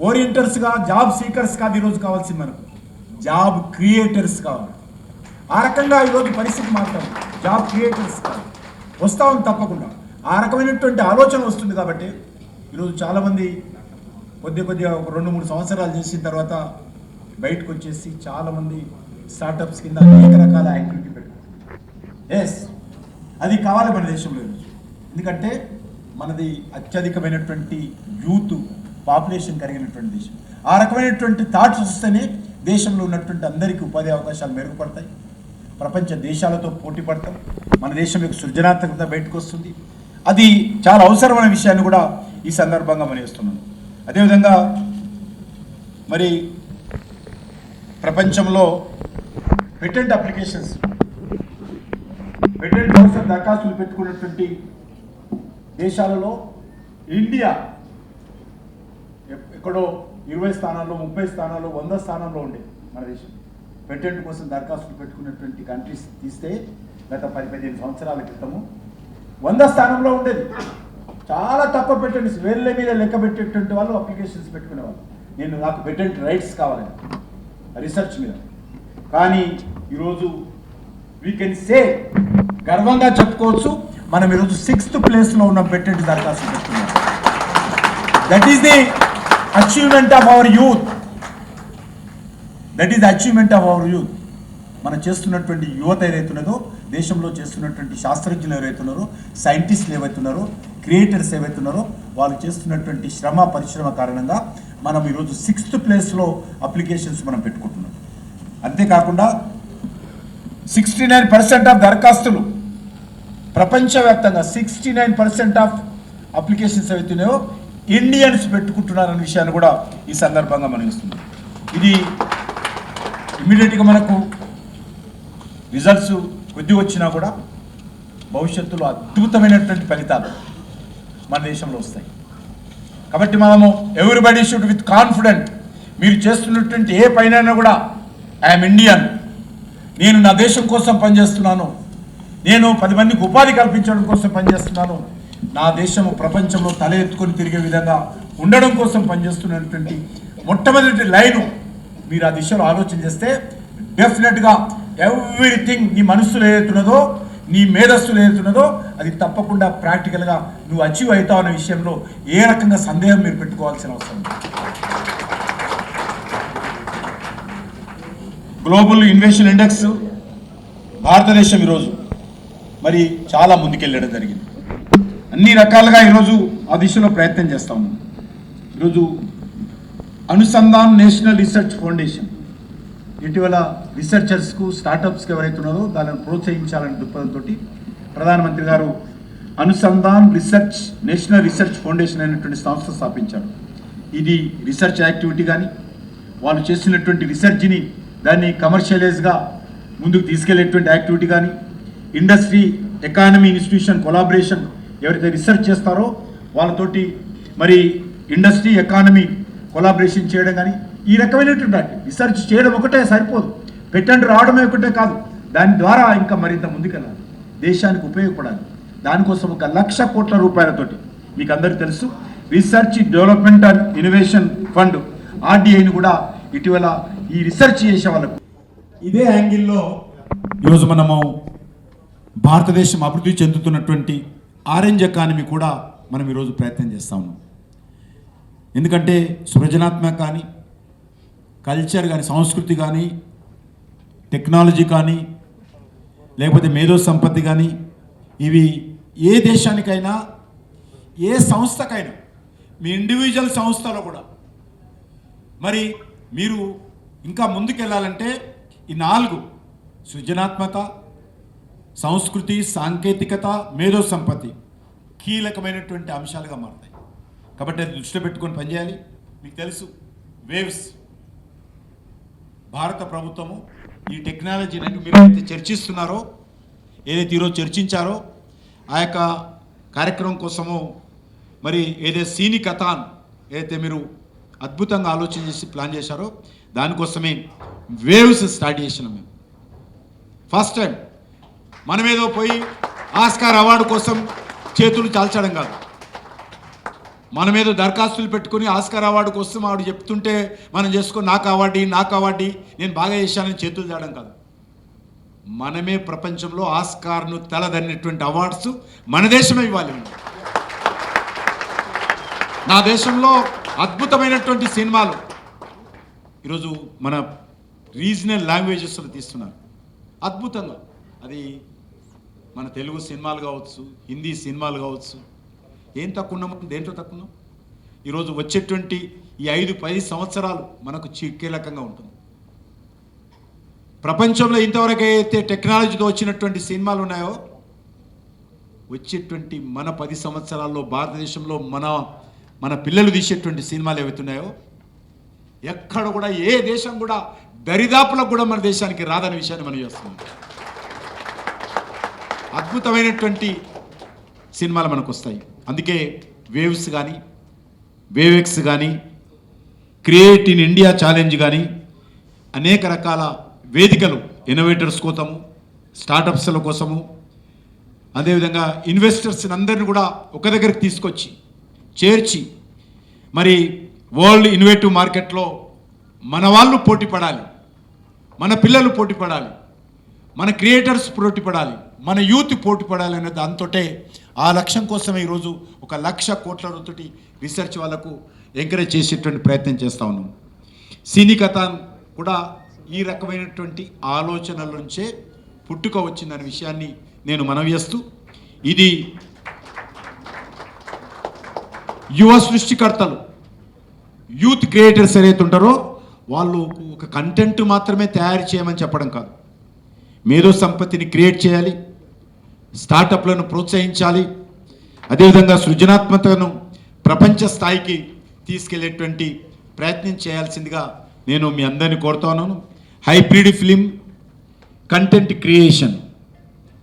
ఓరియంటర్స్గా, జాబ్ సీకర్స్ కాదు ఈరోజు కావాల్సింది, మనకు జాబ్ క్రియేటర్స్ కావాలి. ఆ రకంగా ఈరోజు పరిస్థితి మారుతుంది. జాబ్ క్రియేటర్స్ కావాలి, వస్తూ ఉంది తప్పకుండా. ఆ రకమైనటువంటి ఆలోచన వస్తుంది. కాబట్టి ఈరోజు చాలామంది కొద్దిగా ఒక 2-3 సంవత్సరాలు చేసిన తర్వాత బయటకు వచ్చేసి చాలామంది స్టార్టప్స్ కింద అనేక రకాల యాక్టివిటీ పెట్టుకుంటారు. ఎస్, అది కావాలి మన దేశంలో ఈరోజు. ఎందుకంటే మనది అత్యధికమైనటువంటి యూత్ పాపులేషన్ కలిగినటువంటి దేశం. ఆ రకమైనటువంటి థాట్స్ వస్తేనే దేశంలో ఉన్నటువంటి అందరికీ ఉపాధి అవకాశాలు మెరుగుపడతాయి. ప్రపంచ దేశాలతో పోటీ పడతాం, మన దేశం యొక్క సృజనాత్మకత బయటకు వస్తుంది. అది చాలా అవసరమైన విషయాన్ని కూడా ఈ సందర్భంగా మనవిస్తున్నాను. అదేవిధంగా మరి ప్రపంచంలో పేటెంట్ అప్లికేషన్స్, పేటెంట్ కోసం దరఖాస్తులు పెట్టుకున్నటువంటి దేశాలలో ఇండియా ఎక్కడో 20 స్థానాల్లో, 30 స్థానాల్లో, 100 స్థానాల్లో ఉండేది మన దేశం. పేటెంట్ కోసం దరఖాస్తులు పెట్టుకున్నటువంటి కంట్రీస్ తీస్తే గత 10-15 సంవత్సరాల క్రితము 100 స్థానంలో ఉండేది. చాలా తక్కువ పేటెంట్స్, వేళ్ళ మీద లెక్క పెట్టేటువంటి వాళ్ళు అప్లికేషన్స్ పెట్టుకునేవాళ్ళు. నాకు పేటెంట్ రైట్స్ కావాలని రీసెర్చ్ మీద. కానీ ఈరోజు వీ కెన్ సే, గర్వంగా చెప్పుకోవచ్చు, మనం ఈరోజు 6th ప్లేస్లో ఉన్న పేటెంట్ దరఖాస్తు పెట్టుకున్నాం. That is the achievement of our youth. That is the achievement of our youth. మనం చేస్తున్నటువంటి యువత ఏదైతున్నదో, దేశంలో చేస్తున్నటువంటి శాస్త్రజ్ఞులు ఎవరైతున్నారో, సైంటిస్టులు ఏవైతున్నారో, క్రియేటర్స్ ఏవైతున్నారో, వాళ్ళు చేస్తున్నటువంటి శ్రమ పరిశ్రమ కారణంగా మనం ఈరోజు 6th ప్లేస్లో అప్లికేషన్స్ మనం పెట్టుకుంటున్నాం. అంతేకాకుండా 69% ఆఫ్ దరఖాస్తులు ప్రపంచవ్యాప్తంగా 69% ఆఫ్ అప్లికేషన్స్ ఏవైతున్నాయో ఇండియన్స్ పెట్టుకుంటున్నారనే విషయాన్ని కూడా ఈ సందర్భంగా మనం ఇస్తున్నాం. ఇది ఇమ్మీడియట్గా మనకు రిజల్ట్స్ కొద్దిగా వచ్చినా కూడా భవిష్యత్తులో అద్భుతమైనటువంటి ఫలితాలు మన దేశంలో వస్తాయి. కాబట్టి మనము ఎవ్రీబడి షుడ్ విత్ కాన్ఫిడెంట్, మీరు చేస్తున్నటువంటి ఏ పైన కూడా ఐఎమ్ ఇండియన్, నేను నా దేశం కోసం పనిచేస్తున్నాను, నేను 10 మందికి ఉపాధి కల్పించడం కోసం పనిచేస్తున్నాను, నా దేశము ప్రపంచంలో తల ఎత్తుకొని తిరిగే విధంగా ఉండడం కోసం పనిచేస్తున్నటువంటి మొట్టమొదటి లైను మీరు ఆ దిశలో ఆలోచన చేస్తే డెఫినెట్గా ఎవ్రీథింగ్ నీ మనస్సులో ఏదైతున్నదో, నీ మేధస్సులో ఏదైతున్నదో అది తప్పకుండా ప్రాక్టికల్గా నువ్వు అచీవ్ అవుతావు అనే విషయంలో ఏ రకంగా సందేహం మీరు పెట్టుకోవాల్సిన అవసరం. గ్లోబల్ ఇన్వెస్ట్మెంట్ ఇండెక్స్ భారతదేశం ఈరోజు మరి చాలా ముందుకెళ్ళడం జరిగింది. అన్ని రకాలుగా ఈరోజు ఆ దిశలో ప్రయత్నం చేస్తా ఉన్నాం. ఈరోజు అనుసంధాన్ నేషనల్ రీసెర్చ్ ఫౌండేషన్ ఇటీవల రీసెర్చర్స్కు, స్టార్టప్స్కి ఎవరైతే ఉన్నారో దానిని ప్రోత్సహించాలనే దృక్పథంతో ప్రధానమంత్రి గారు అనుసంధాన్ నేషనల్ రీసెర్చ్ ఫౌండేషన్ అనేటువంటి సంస్థ స్థాపించారు. ఇది రీసెర్చ్ యాక్టివిటీ కానీ, వాళ్ళు చేసినటువంటి రీసెర్చ్ని దాన్ని కమర్షియలైజ్గా ముందుకు తీసుకెళ్లేటువంటి యాక్టివిటీ కానీ, ఇండస్ట్రీ ఎకానమీ ఇన్స్టిట్యూషన్ కొలాబరేషన్ ఎవరైతే రీసెర్చ్ చేస్తారో వాళ్ళతోటి మరి ఇండస్ట్రీ ఎకానమీ కొలాబరేషన్ చేయడం కానీ, ఈ రకమైనటువంటి రీసెర్చ్ చేయడం ఒకటే సరిపోదు, పేటెంట్ రావడమే ఒకటే కాదు, దాని ద్వారా ఇంకా మరింత ముందుకెళ్ళాలి, దేశానికి ఉపయోగపడాలి. దానికోసం 1 లక్ష కోట్ల రూపాయలతోటి, మీకు అందరికీ తెలుసు, research development and innovation fund RDIని కూడా ఇటీవల ఈ రీసెర్చ్ చేసే వాళ్ళకు ఇదే యాంగిల్లో ఈరోజు మనము భారతదేశం అభివృద్ధి చెందుతున్నటువంటి ఆరెంజ్ ఎకానమీ కూడా మనం ఈరోజు ప్రయత్నం చేస్తూ ఉన్నాం. ఎందుకంటే సృజనాత్మక కానీ, కల్చర్ కానీ, సంస్కృతి కానీ, టెక్నాలజీ కానీ, లేకపోతే మేధో సంపత్తి కానీ, ఇవి ఏ దేశానికైనా, ఏ సంస్థకైనా, మీ ఇండివిజువల్ సంస్థలో కూడా మరి మీరు ఇంకా ముందుకెళ్ళాలంటే ఈ 4 సృజనాత్మక, సంస్కృతి, సాంకేతికత, మేధో సంపత్తి కీలకమైనటువంటి అంశాలుగా మారుతాయి. కాబట్టి అది దృష్టిలో పెట్టుకొని పనిచేయాలి. మీకు తెలుసు, వేవ్స్ భారత ప్రభుత్వము ఈ టెక్నాలజీని మీరు ఏదైతే చర్చిస్తున్నారో, ఏదైతే ఈరోజు చర్చించారో ఆ యొక్క కార్యక్రమం కోసము మరి ఏదైతే సీని కథాన్ ఏదైతే మీరు అద్భుతంగా ఆలోచన చేసి ప్లాన్ చేశారో దానికోసమే వేవ్స్ స్టార్ట్ చేసినాం. మేము ఫస్ట్ టైం మనమేదో పోయి ఆస్కార్ అవార్డు కోసం చేతులు చాల్చడం కాదు, మనమేదో దరఖాస్తులు పెట్టుకుని ఆస్కార్ అవార్డు కోసం ఆవిడ చెప్తుంటే మనం చేసుకొని నాకు అవార్డు నేను బాగా చేశానని చేతులు చాడడం కాదు. మనమే ప్రపంచంలో ఆస్కార్ను తలదన్నటువంటి అవార్డ్స్ మన దేశమే ఇవ్వాలి. నా దేశంలో అద్భుతమైనటువంటి సినిమాలు ఈరోజు మన రీజనల్ లాంగ్వేజెస్లో తీస్తున్నారు అద్భుతంగా. అది మన తెలుగు సినిమాలు కావచ్చు, హిందీ సినిమాలు కావచ్చు. ఏం తక్కువ ఉన్నాం, దేంట్లో తక్కువ ఉన్నాం? ఈరోజు వచ్చేటువంటి ఈ 5-10 సంవత్సరాలు మనకు కీలకంగా ఉంటుంది. ప్రపంచంలో ఇంతవరకు అయితే టెక్నాలజీతో వచ్చినటువంటి సినిమాలు ఉన్నాయో వచ్చేటువంటి మన 10 సంవత్సరాల్లో భారతదేశంలో మన పిల్లలు తీసేటువంటి సినిమాలు ఏవైతున్నాయో ఎక్కడ కూడా ఏ దేశం కూడా దరిదాపులకు కూడా మన దేశానికి రాదనే విషయాన్ని మనం చేస్తున్నాం. అద్భుతమైనటువంటి సినిమాలు మనకు వస్తాయి. అందుకే వేవ్స్ కానీ వేవెక్స్ కానీ క్రియేట్ ఇన్ ఇండియా ఛాలెంజ్ కానీ అనేక రకాల వేదికలు ఇన్నోవేటర్స్ కోసము, స్టార్టప్స్ల కోసము, అదేవిధంగా ఇన్వెస్టర్స్ని అందరిని కూడా ఒక దగ్గరికి తీసుకొచ్చి చేర్చి మరి వరల్డ్ ఇన్నోవేటివ్ మార్కెట్లో మన వాళ్ళు పోటీ పడాలి, మన పిల్లలు పోటీ పడాలి, మన క్రియేటర్స్ పోటీ పడాలి, మన యూత్ పోటీ పడాలి అనే దాంతోటే ఆ లక్ష్యం కోసమే ఈరోజు 1,00,000 కోట్ల రూపాయలతోటి రీసెర్చ్ వాళ్ళకు ఎంకరేజ్ చేసేటువంటి ప్రయత్నం చేస్తూ ఉన్నాం. సినీ కథ కూడా ఈ రకమైనటువంటి ఆలోచనల నుంచే పుట్టుక వచ్చిందనే విషయాన్ని నేను మనవి చేస్తూ, ఇది యువ సృష్టికర్తలు యూత్ క్రియేటర్స్ ఏదైతే ఉంటారో వాళ్ళు ఒక కంటెంట్ మాత్రమే తయారు చేయమని చెప్పడం కాదు, మేధో సంపత్తిని క్రియేట్ చేయాలి, స్టార్టప్లను ప్రోత్సహించాలి, అదేవిధంగా సృజనాత్మకతను ప్రపంచ స్థాయికి తీసుకెళ్లేటువంటి ప్రయత్నం చేయాల్సిందిగా నేను మీ అందరినీ కోరుతా ఉన్నాను. Hybrid film, content creation,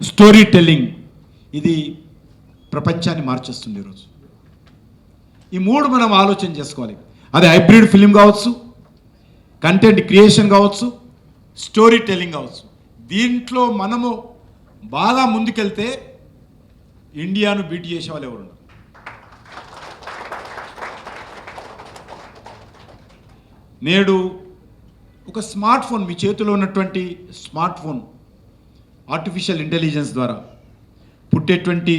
story telling ఇది ప్రపంచాన్ని మార్చేస్తుంది ఈరోజు. ఈ 3 మనం ఆలోచన చేసుకోవాలి. అది హైబ్రిడ్ ఫిలిం కావచ్చు, కంటెంట్ క్రియేషన్ కావచ్చు, స్టోరీ టెల్లింగ్ కావచ్చు. దీంట్లో మనము బాగా ముందుకెళ్తే ఇండియాను బీట్ చేసే వాళ్ళు ఎవరు? నేడు ఒక స్మార్ట్ ఫోన్, మీ చేతిలో ఉన్నటువంటి స్మార్ట్ ఫోన్ ఆర్టిఫిషియల్ ఇంటెలిజెన్స్ ద్వారా పుట్టేటువంటి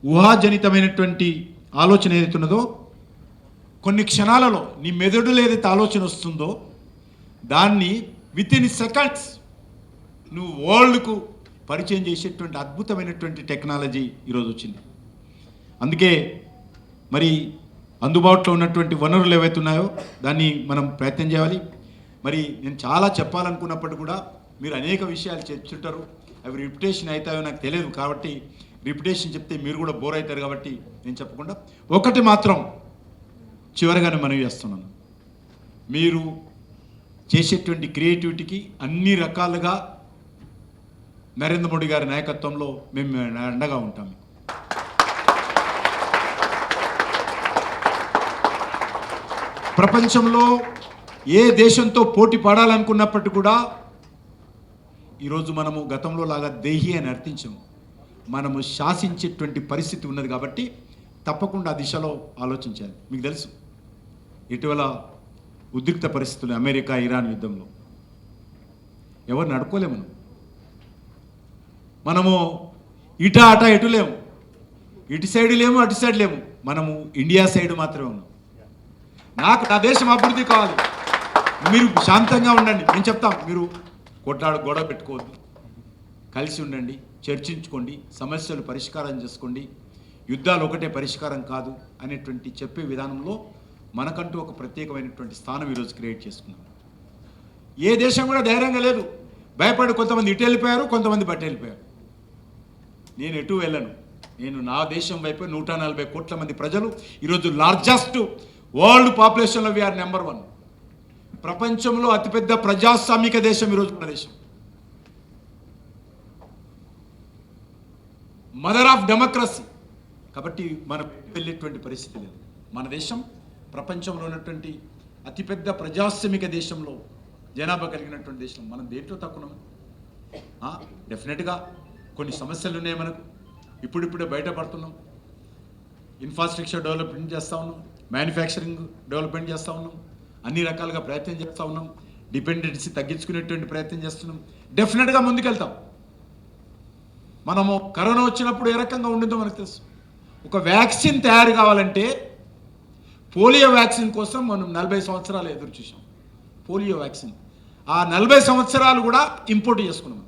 ఊహాజనితమైనటువంటి ఆలోచన ఏదైతే ఉన్నదో కొన్ని క్షణాలలో నీ మెదడులో ఏదైతే ఆలోచన వస్తుందో దాన్ని వితిన్ సెకండ్స్ నువ్వు వరల్డ్కు పరిచయం చేసేటువంటి అద్భుతమైనటువంటి టెక్నాలజీ ఈరోజు వచ్చింది. అందుకే మరి అందుబాటులో ఉన్నటువంటి వనరులు ఏవైతే ఉన్నాయో దాన్ని మనం ప్రయత్నం చేయాలి. మరి నేను చాలా చెప్పాలనుకున్నప్పుడు కూడా మీరు అనేక విషయాలు చెప్తుంటారు, అవి రిపిటేషన్ అవుతాయో నాకు తెలియదు, కాబట్టి రిపిటేషన్ చెప్తే మీరు కూడా బోర్ అవుతారు, కాబట్టి నేను చెప్పకుండా ఒకటి మాత్రం చివరిగానే మనవి చేస్తున్నాను. మీరు చేసేటువంటి క్రియేటివిటీకి అన్ని రకాలుగా నరేంద్ర మోడీ గారి నాయకత్వంలో మేము అండగా ఉంటాము. ప్రపంచంలో ఏ దేశంతో పోటీ పడాలనుకున్నప్పటికీ కూడా ఈరోజు మనము గతంలో లాగా దేహి అని అర్థించము, మనము శాసించేటువంటి పరిస్థితి ఉన్నది. కాబట్టి తప్పకుండా ఆ దిశలో ఆలోచించాలి. మీకు తెలుసు ఇటీవల ఉద్రిక్త పరిస్థితులు అమెరికా ఇరాన్ యుద్ధంలో ఎవరిని అడుకోలేము. మనము ఇట అట ఎటు లేము, ఇటు సైడ్ లేము అటు సైడ్ లేము, మనము ఇండియా సైడ్ మాత్రమే ఉన్నాం. నాకు నా దేశం అభివృద్ధి కావాలి, మీరు శాంతంగా ఉండండి, నేను చెప్తాం. మీరు గొడవ పెట్టుకోవద్దు, కలిసి ఉండండి, చర్చించుకోండి, సమస్యలు పరిష్కారం చేసుకోండి, యుద్ధాలు ఒకటే పరిష్కారం కాదు అనేటువంటి చెప్పే విధానంలో మనకంటూ ఒక ప్రత్యేకమైనటువంటి స్థానం ఈరోజు క్రియేట్ చేసుకున్నాం. ఏ దేశం కూడా ధైర్యంగా లేదు, భయపడి కొంతమంది ఇటు వెళ్ళిపోయారు, కొంతమంది బట్టి వెళ్ళిపోయారు. నేను ఎటు వెళ్ళను, నేను నా దేశం వైపు 140 కోట్ల మంది ప్రజలు ఈరోజు లార్జెస్ట్ వరల్డ్ పాపులేషన్లో వీఆర్ నెంబర్ 1. ప్రపంచంలో అతిపెద్ద ప్రజాస్వామిక దేశం ఈరోజు మన దేశం, మదర్ ఆఫ్ డెమోక్రసీ. కాబట్టి మనం వెళ్ళేటువంటి పరిస్థితి లేదు. మన దేశం ప్రపంచంలో ఉన్నటువంటి అతిపెద్ద ప్రజాస్వామిక దేశంలో జనాభా కలిగినటువంటి దేశం. మనం దేంట్లో తక్కువన్నాము? డెఫినెట్గా కొన్ని సమస్యలు ఉన్నాయి మనకు, ఇప్పుడిప్పుడే బయటపడుతున్నాం. ఇన్ఫ్రాస్ట్రక్చర్ డెవలప్మెంట్ చేస్తూ ఉన్నాం, మ్యానుఫ్యాక్చరింగ్ డెవలప్మెంట్ చేస్తూ ఉన్నాం, అన్ని రకాలుగా ప్రయత్నం చేస్తూ ఉన్నాం, డిపెండెన్సీ తగ్గించుకునేటువంటి ప్రయత్నం చేస్తున్నాం. డెఫినెట్గా ముందుకెళ్తాం. మనము కరోనా వచ్చినప్పుడు ఏ రకంగా ఉండిందో మనకు తెలుసు. ఒక వ్యాక్సిన్ తయారు కావాలంటే పోలియో వ్యాక్సిన్ కోసం మనం 40 సంవత్సరాలు ఎదురు చూసాం. పోలియో వ్యాక్సిన్ ఆ 40 సంవత్సరాలు కూడా ఇంపోర్ట్ చేసుకున్నాం.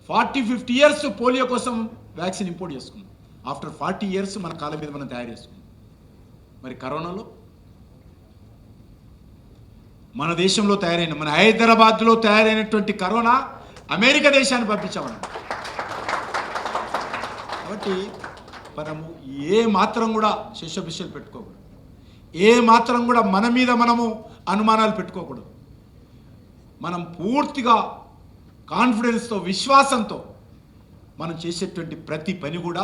40-50 ఇయర్స్ పోలియో కోసం వ్యాక్సిన్ ఇంపోర్ట్ చేసుకున్నాం. ఆఫ్టర్ 40 ఇయర్స్ మన కాళ్ళ మీద మనం తయారు చేసుకున్నాం. మరి కరోనాలో మన దేశంలో తయారైన, మన హైదరాబాద్లో తయారైనటువంటి కరోనా అమెరికా దేశాన్ని పంపించామన్నాం. కాబట్టి మనము ఏ మాత్రం కూడా శిష్యభిషలు పెట్టుకోకూడదు, ఏ మాత్రం కూడా మన మీద మనము అనుమానాలు పెట్టుకోకూడదు. మనం పూర్తిగా కాన్ఫిడెన్స్తో, విశ్వాసంతో మనం చేసేటువంటి ప్రతి పని కూడా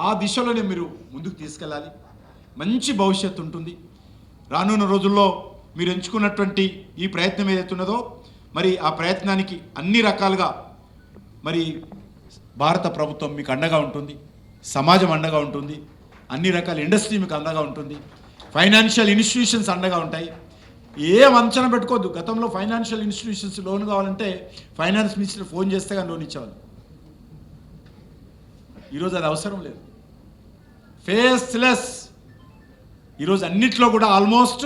ఆ దిశలోనే మీరు ముందుకు తీసుకెళ్ళాలి. మంచి భవిష్యత్తు ఉంటుంది. రానున్న రోజుల్లో మీరు ఎంచుకున్నటువంటి ఈ ప్రయత్నం ఏదైతే ఉన్నదో, మరి ఆ ప్రయత్నానికి అన్ని రకాలుగా మరి భారత ప్రభుత్వం మీకు అండగా ఉంటుంది, సమాజం అండగా ఉంటుంది, అన్ని రకాల ఇండస్ట్రీ మీకు అండగా ఉంటుంది, ఫైనాన్షియల్ ఇన్స్టిట్యూషన్స్ అండగా ఉంటాయి. ఏం అంచనా పెట్టుకోవద్దు. గతంలో ఫైనాన్షియల్ ఇన్స్టిట్యూషన్స్ లోన్ కావాలంటే ఫైనాన్స్ మినిస్టర్ ఫోన్ చేస్తే కానీ లోన్ ఇచ్చేవాళ్ళు. ఈరోజు అది అవసరం లేదు. ఫేస్లెస్. ఈరోజు అన్నిట్లో కూడా ఆల్మోస్ట్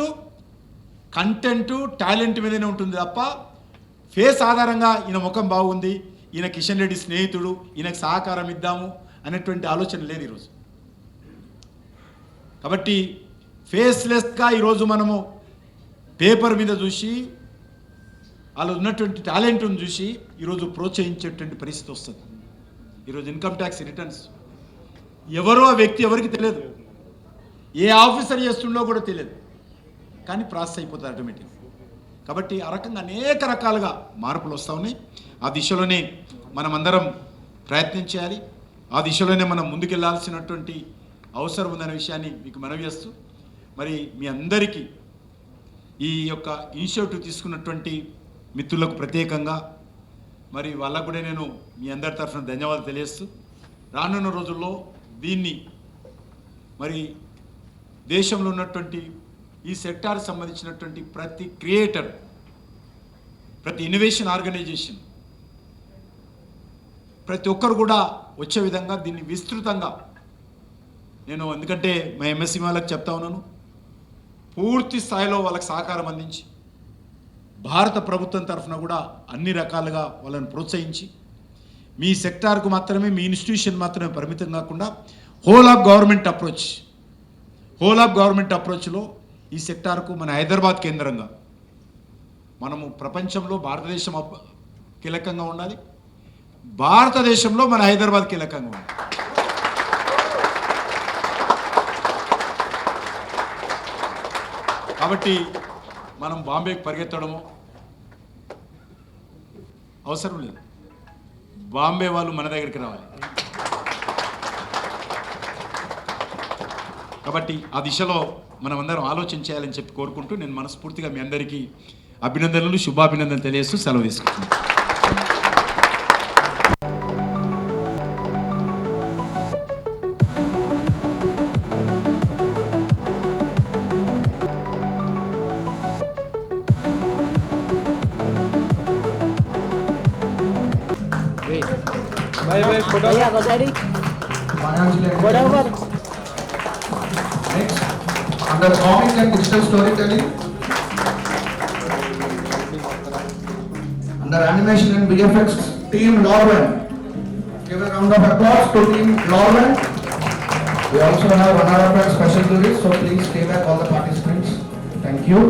కంటెంట్, టాలెంట్ మీదనే ఉంటుంది తప్ప ఫేస్ ఆధారంగా ఈయన ముఖం బాగుంది, ఈయన కిషన్ రెడ్డి స్నేహితుడు, ఈయనకు సహకారం ఇద్దాము అనేటువంటి ఆలోచన లేదు ఈరోజు. కాబట్టి ఫేస్లెస్గా ఈరోజు మనము పేపర్ మీద చూసి వాళ్ళు ఉన్నటువంటి టాలెంట్ను చూసి ఈరోజు ప్రోత్సహించేటువంటి పరిస్థితి వస్తుంది. ఈరోజు ఇన్కమ్ ట్యాక్స్ రిటర్న్స్ ఎవరో ఆ వ్యక్తి ఎవరికి తెలియదు, ఏ ఆఫీసర్ చేస్తుండో కూడా తెలియదు, కానీ ప్రాసెస్ అయిపోతుంది ఆటోమేటిక్. కాబట్టి ఆ రకంగా అనేక రకాలుగా మార్పులు వస్తూ ఉన్నాయి. ఆ దిశలోనే మనమందరం ప్రయత్నం చేయాలి. ఆ దిశలోనే మనం ముందుకెళ్లాల్సినటువంటి అవసరం ఉందనే విషయాన్ని మీకు మనవి చేస్తూ, మరి మీ అందరికీ ఈ యొక్క ఇనిషియేటివ్ తీసుకున్నటువంటి మిత్రులకు ప్రత్యేకంగా మరి వాళ్ళకు కూడా నేను మీ అందరి తరఫున ధన్యవాదాలు తెలియజేస్తూ, రానున్న రోజుల్లో దీన్ని మరి దేశంలో ఉన్నటువంటి ఈ సెక్టార్కి సంబంధించినటువంటి ప్రతి క్రియేటర్, ప్రతి ఇన్నోవేషన్ ఆర్గనైజేషన్, ప్రతి ఒక్కరు కూడా వచ్చే విధంగా దీన్ని విస్తృతంగా నేను, ఎందుకంటే మా ఎంఎస్సీ వాళ్ళకి చెప్తా ఉన్నాను, పూర్తి స్థాయిలో వాళ్ళకి సహకారం అందించి భారత ప్రభుత్వం తరఫున కూడా అన్ని రకాలుగా వాళ్ళని ప్రోత్సహించి మీ సెక్టార్కు మాత్రమే, మీ ఇన్స్టిట్యూషన్ మాత్రమే పరిమితం కాకుండా హోల్ ఆఫ్ గవర్నమెంట్ అప్రోచ్లో ఈ సెక్టార్కు మన హైదరాబాద్ కేంద్రంగా మనము ప్రపంచంలో భారతదేశం కీలకంగా ఉండాలి, భారతదేశంలో మన హైదరాబాద్ కీలకంగా ఉండాలి. కాబట్టి మనం బాంబేకి పరిగెత్తడము అవసరం లేదు, బాంబే వాళ్ళు మన దగ్గరికి రావాలి. కాబట్టి ఆ దిశలో మనం అందరం ఆలోచన చేయాలని చెప్పి కోరుకుంటూ నేను మనస్ఫూర్తిగా మీ అందరికీ అభినందనలు, శుభాభినందనలు తెలియజేస్తూ సెలవు తీసుకుంటున్నాను. Next, under comic and digital storytelling, under animation and VFX, Team Lorwen. Give a round of applause to Team Lorwen. We also have another special jury, so please stay back all the participants. Thank you.